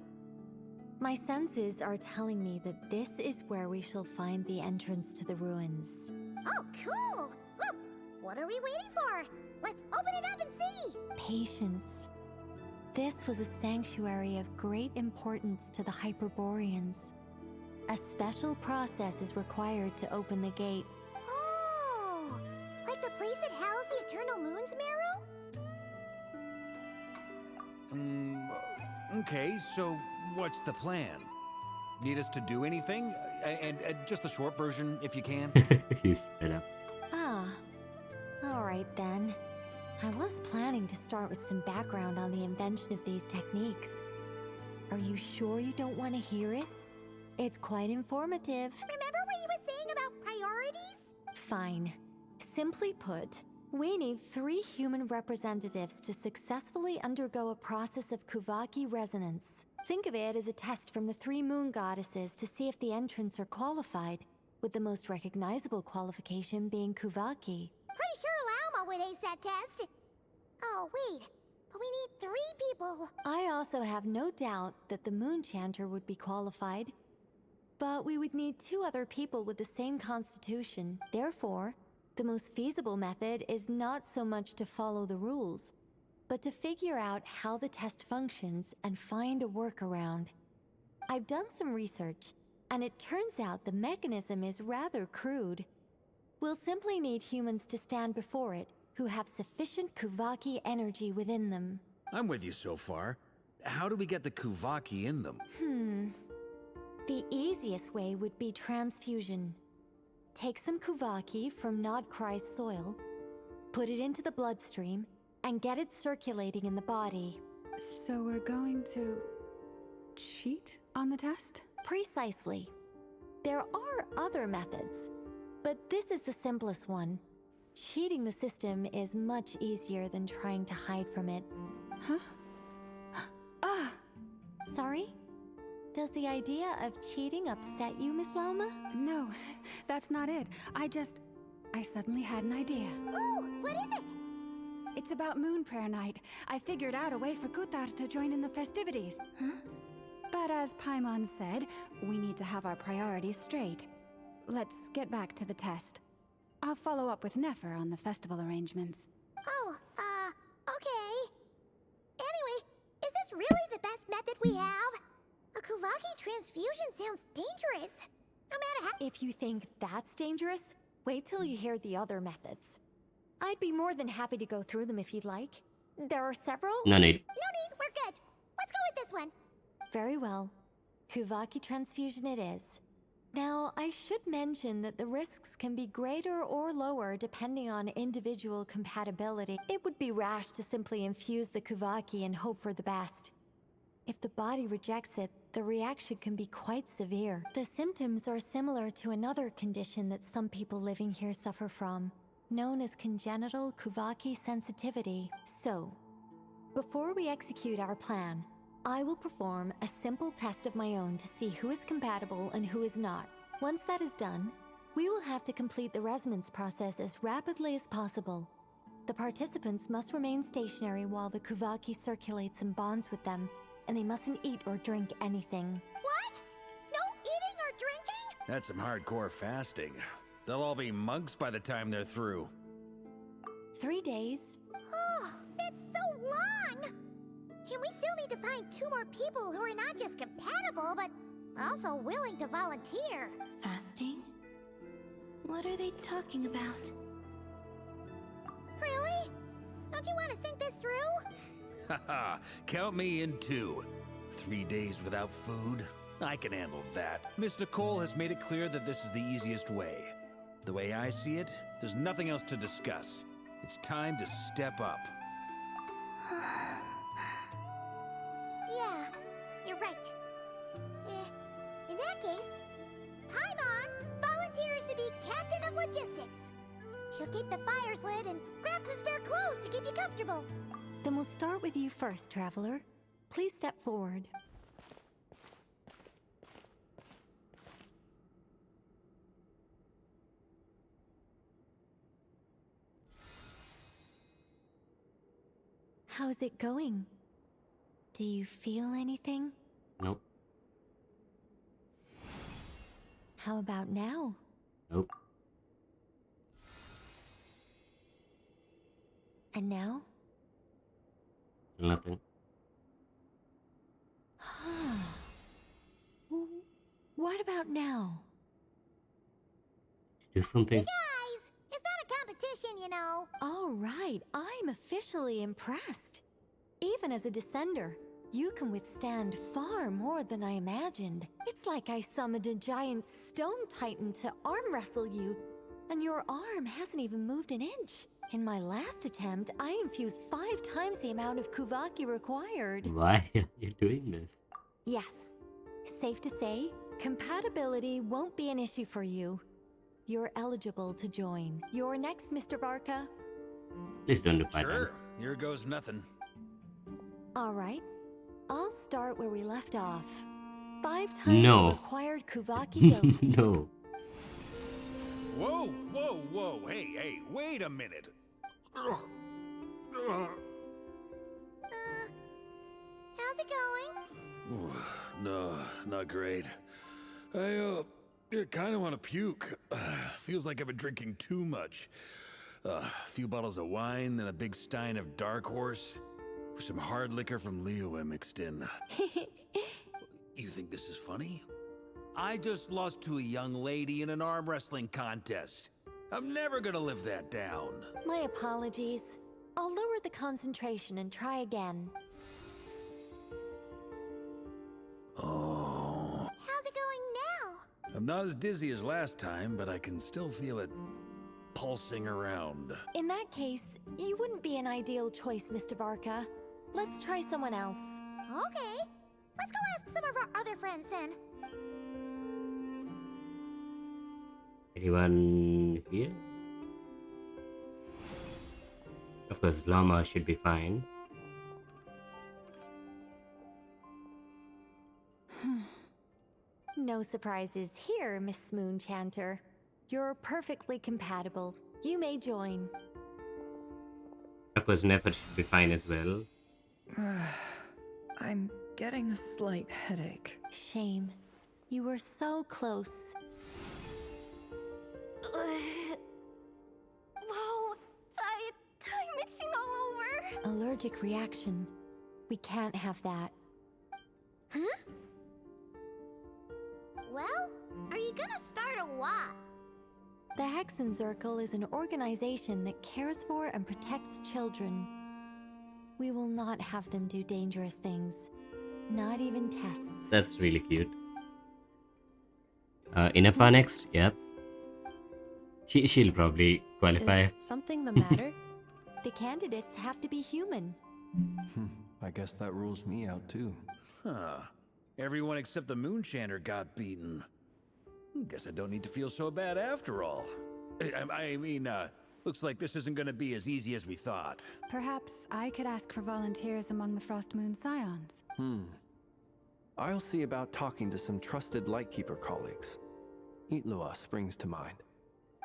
My senses are telling me that this is where we shall find the entrance to the ruins. Oh, cool! Look, what are we waiting for? Let's open it up and see! Patience. This was a sanctuary of great importance to the Hyperboreans. A special process is required to open the gate. Oh! Like the place that housed the Eternal Moon's marrow? Okay, so what's the plan? Need us to do anything? And just the short version, if you can. He's fed up. Ah, alright then. I was planning to start with some background on the invention of these techniques. Are you sure you don't want to hear it? It's quite informative. Remember what you were saying about priorities? Fine. Simply put, we need 3 human representatives to successfully undergo a process of Kuvaki resonance. Think of it as a test from the 3 moon goddesses to see if the entrants are qualified, with the most recognizable qualification being Kuvaki. Pretty sure Lauma would ace that test. Oh, wait. But we need 3 people. I also have no doubt that the Moon Chanter would be qualified. But we would need 2 other people with the same constitution. Therefore, the most feasible method is not so much to follow the rules, but to figure out how the test functions and find a workaround. I've done some research, and it turns out the mechanism is rather crude. We'll simply need humans to stand before it who have sufficient Kuvaki energy within them. I'm with you so far. How do we get the Kuvaki in them? The easiest way would be transfusion. Take some Kuvaki from Nodcry's soil, put it into the bloodstream, and get it circulating in the body. So we're going to cheat on the test? Precisely. There are other methods, but this is the simplest one. Cheating the system is much easier than trying to hide from it. Huh? Ah! Sorry? Does the idea of cheating upset you, Miss Lauma? No, that's not it. I suddenly had an idea. Ooh, what is it? It's about Moon Prayer Night. I figured out a way for Kuthar to join in the festivities. Huh? But as Paimon said, we need to have our priorities straight. Let's get back to the test. I'll follow up with Nefer on the festival arrangements. Oh, okay. Anyway, is this really the best method we have? A Kuvaki transfusion sounds dangerous. No matter how— If you think that's dangerous, wait till you hear the other methods. I'd be more than happy to go through them if you'd like. There are several— No need. No need, we're good. Let's go with this one. Very well. Kuvaki transfusion it is. Now, I should mention that the risks can be greater or lower depending on individual compatibility. It would be rash to simply infuse the Kuvaki and hope for the best. If the body rejects it, the reaction can be quite severe. The symptoms are similar to another condition that some people living here suffer from, known as congenital Kuvaki sensitivity. So, before we execute our plan, I will perform a simple test of my own to see who is compatible and who is not. Once that is done, we will have to complete the resonance process as rapidly as possible. The participants must remain stationary while the Kuvaki circulates and bonds with them, and they mustn't eat or drink anything. What? No eating or drinking? That's some hardcore fasting. They'll all be monks by the time they're through. 3 days. Oh, that's so long! And we still need to find 2 more people who are not just compatible, but also willing to volunteer. Fasting? What are they talking about? Really? Don't you want to think this through? Haha, count me in 2. 3 days without food? I can handle that. Miss Nicole has made it clear that this is the easiest way. The way I see it, there's nothing else to discuss. It's time to step up. Yeah, you're right. In that case, Paimon volunteers to be captain of logistics. She'll keep the fires lit and grab some spare clothes to keep you comfortable. Then we'll start with you first, traveler. Please step forward. How's it going? Do you feel anything? Nope. How about now? Nope. And now? Nothing. What about now? Do something. Guys, it's not a competition, you know. All right, I'm officially impressed. Even as a descender, you can withstand far more than I imagined. It's like I summoned a giant stone titan to arm wrestle you, and your arm hasn't even moved an inch. In my last attempt, I infused 5 times the amount of Kuvaki required. Why are you doing this? Yes, safe to say, compatibility won't be an issue for you. You're eligible to join. You're next, Mr. Varka. Please don't do fight. Sure, here goes nothing. All right, I'll start where we left off. 5 times No. the required Kuvaki dose. No. Whoa, whoa, whoa, hey, wait a minute. How's it going? No, not great. I kind of want to puke. Feels like I've been drinking too much. A few bottles of wine, then a big stein of Dark Horse, with some hard liquor from Liyue mixed in. You think this is funny? I just lost to a young lady in an arm wrestling contest. I'm never gonna live that down. My apologies. I'll lower the concentration and try again. Oh. How's it going now? I'm not as dizzy as last time, but I can still feel it pulsing around. In that case, you wouldn't be an ideal choice, Mr. Varka. Let's try someone else. Okay. Let's go ask some of our other friends then. Anyone here? Of course, Llama should be fine. No surprises here, Miss Moonchanter. You're perfectly compatible. You may join. Of course, Nefer should be fine as well. I'm getting a slight headache. Shame. You were so close. Whoa, I'm itching all over. Allergic reaction. We can't have that. Huh? Well, are you gonna start a what? The Hexenzirkel is an organization that cares for and protects children. We will not have them do dangerous things. Not even tests. That's really cute. Inefa next? Yep. She'll probably qualify. Is something the matter? The candidates have to be human. I guess that rules me out too. Huh. Everyone except the Moonchanter got beaten. Guess I don't need to feel so bad after all. I mean, looks like this isn't gonna be as easy as we thought. Perhaps I could ask for volunteers among the Frost Moon Scions. I'll see about talking to some trusted Lightkeeper colleagues. Itlua springs to mind.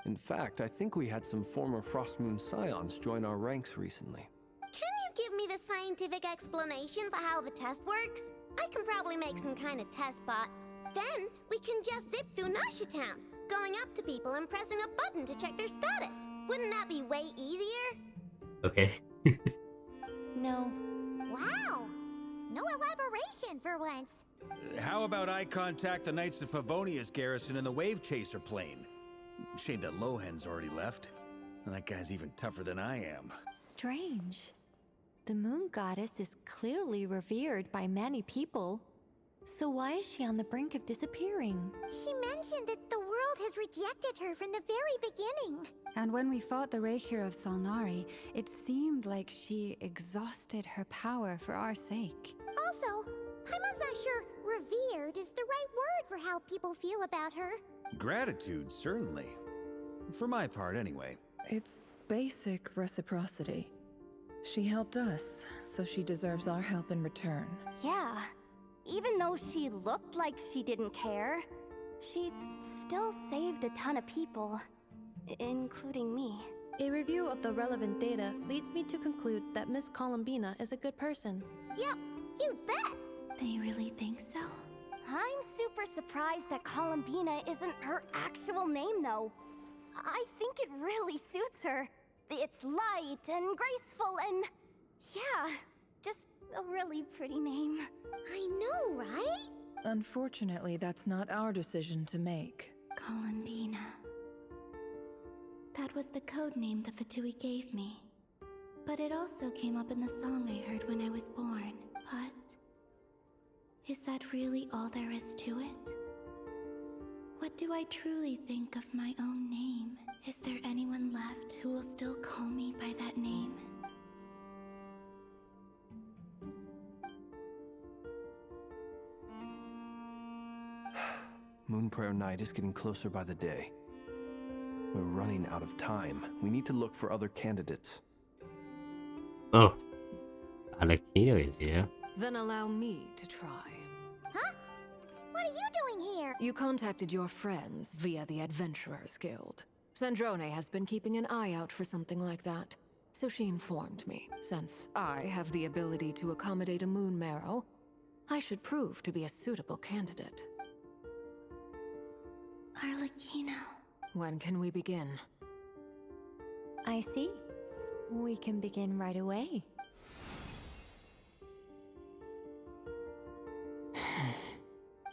In fact, I think we had some former Frost Moon Scions join our ranks recently. Can you give me the scientific explanation for how the test works? I can probably make some kind of test bot. Then we can just zip through Nasha Town, going up to people and pressing a button to check their status. Wouldn't that be way easier? Okay. No. Wow! No elaboration for once. How about I contact the Knights of Favonia's garrison in the Wave Chaser plane? Shame that Lohan's already left. That guy's even tougher than I am. Strange. The moon goddess is clearly revered by many people. So why is she on the brink of disappearing? She mentioned that the world world has rejected her from the very beginning. And when we fought the Rakhir of Salnari, it seemed like she exhausted her power for our sake. Also, Paimon's not sure revered is the right word for how people feel about her. Gratitude, certainly. For my part, anyway. It's basic reciprocity. She helped us, so she deserves our help in return. Yeah. Even though she looked like she didn't care, she still saved a ton of people, including me. A review of the relevant data leads me to conclude that Miss Columbina is a good person. Yep, you bet! They really think so? I'm super surprised that Columbina isn't her actual name, though. I think it really suits her. It's light and graceful and... yeah, just a really pretty name. I know, right? Unfortunately, that's not our decision to make. Columbina. That was the code name the Fatui gave me. But it also came up in the song I heard when I was born. But... is that really all there is to it? What do I truly think of my own name? Is there anyone left who will still call me by that name? Moon Prayer Night is getting closer by the day. We're running out of time. We need to look for other candidates. Oh, Alakino is here. Then allow me to try. Huh? What are you doing here? You contacted your friends via the Adventurers Guild. Sandrone has been keeping an eye out for something like that. So she informed me. Since I have the ability to accommodate a moon marrow, I should prove to be a suitable candidate. Arlecchino. When can we begin? I see. We can begin right away.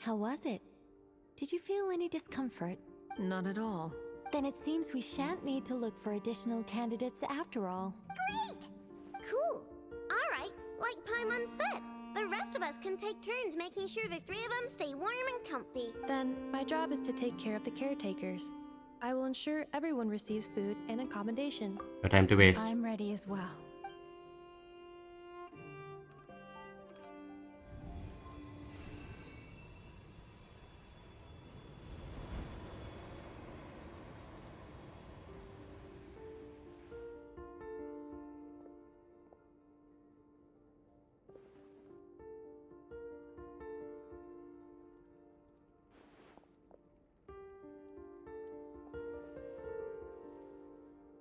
How was it? Did you feel any discomfort? Not at all. Then it seems we shan't need to look for additional candidates after all. Great! Cool. Alright, like Paimon said, the rest of us can take turns making sure the three of them stay warm and comfy. Then, my job is to take care of the caretakers. I will ensure everyone receives food and accommodation. No time to waste. I'm ready as well.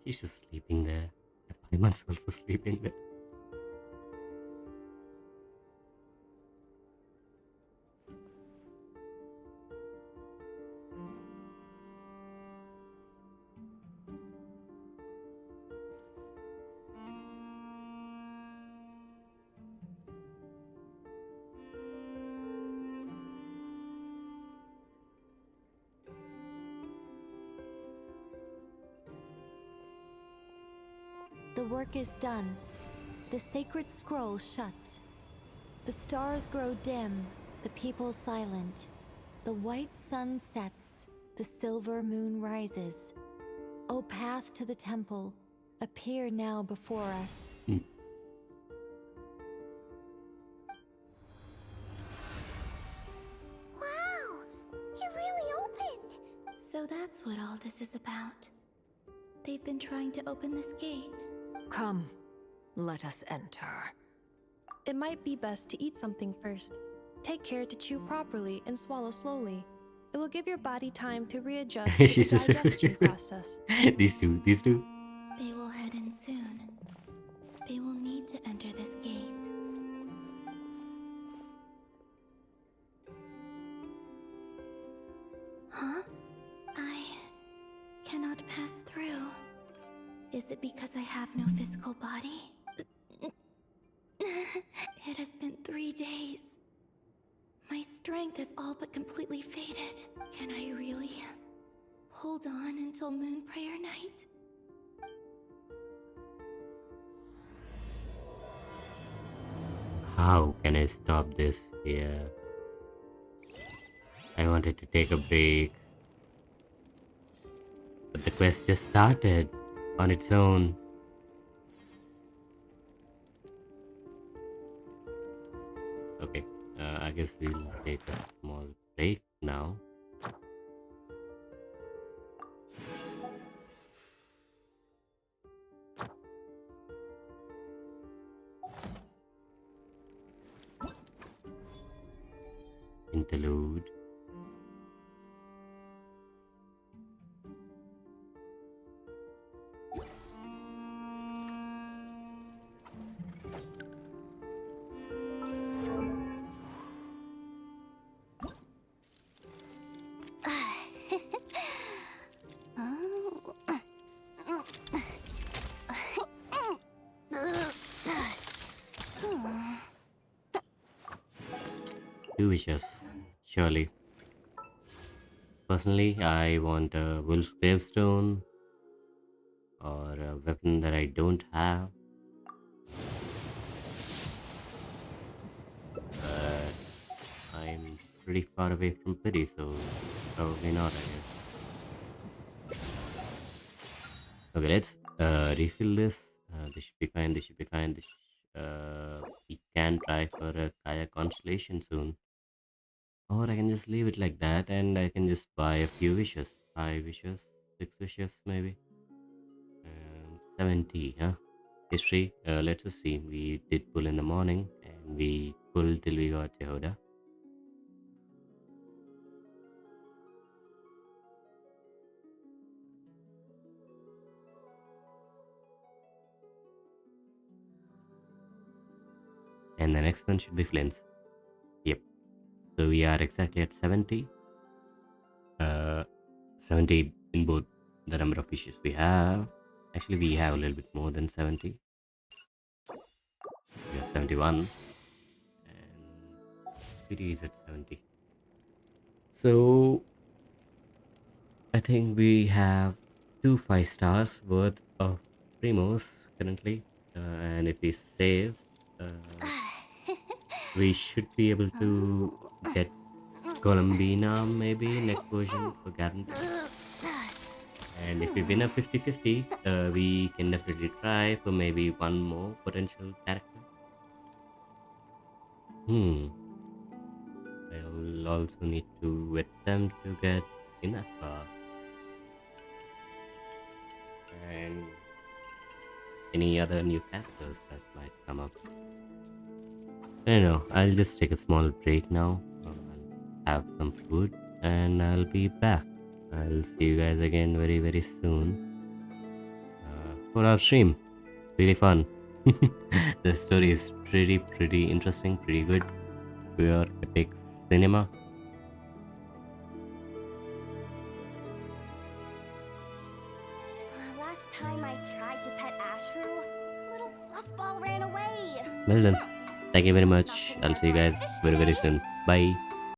She's just sleeping there. Paimon's also sleeping there. The work is done. The sacred scroll shut. The stars grow dim, the people silent. The white sun sets, the silver moon rises. O path to the temple, appear now before us. Wow! It really opened! So that's what all this is about. They've been trying to open this gate. Come, let us enter. It might be best to eat something first. Take care to chew properly and swallow slowly. It will give your body time to readjust to the She's just digestion process. These two. They will head in soon. They will need to enter this gate. Huh? I cannot pass through. Is it because I have no physical body? It has been 3 days. My strength is all but completely faded. Can I really hold on until Moon Prayer Night? How can I stop this here? I wanted to take a break. But the quest just started on its own. Okay, I guess we'll take a small break now. Interlude. Two wishes, surely. Personally, I want a wolf's gravestone or a weapon that I don't have. But I'm pretty far away from pity, so probably not, I guess. Okay, let's refill this. This should be fine, this should be fine. We can try for a Kaya constellation soon. Or I can just leave it like that and I can just buy a few wishes. 5 wishes, 6 wishes maybe. 70, huh? History, let's just see. We did pull in the morning and we pulled till we got Yehuda. And the next one should be Flint's. Yep. So we are exactly at 70. 70 in both the number of wishes we have. Actually, we have a little bit more than 70. We have 71. And pity is at 70. So I think we have 2 5 stars worth of primos currently, and if we save, we should be able to get Columbina maybe next version for guarantee. And if we win a 50-50, we can definitely try for maybe one more potential character. I'll also need to attempt to get Inaspa and any other new characters that might come up. I don't know, I'll just take a small break now. I'll have some food and I'll be back. I'll see you guys again very, very soon for our stream. Really fun. The story is pretty interesting, pretty good. Pure epic cinema. Last time I tried to pet Ashru, a little fluff ball ran away. Well done. Thank you very much. I'll see you guys very, very soon. Bye.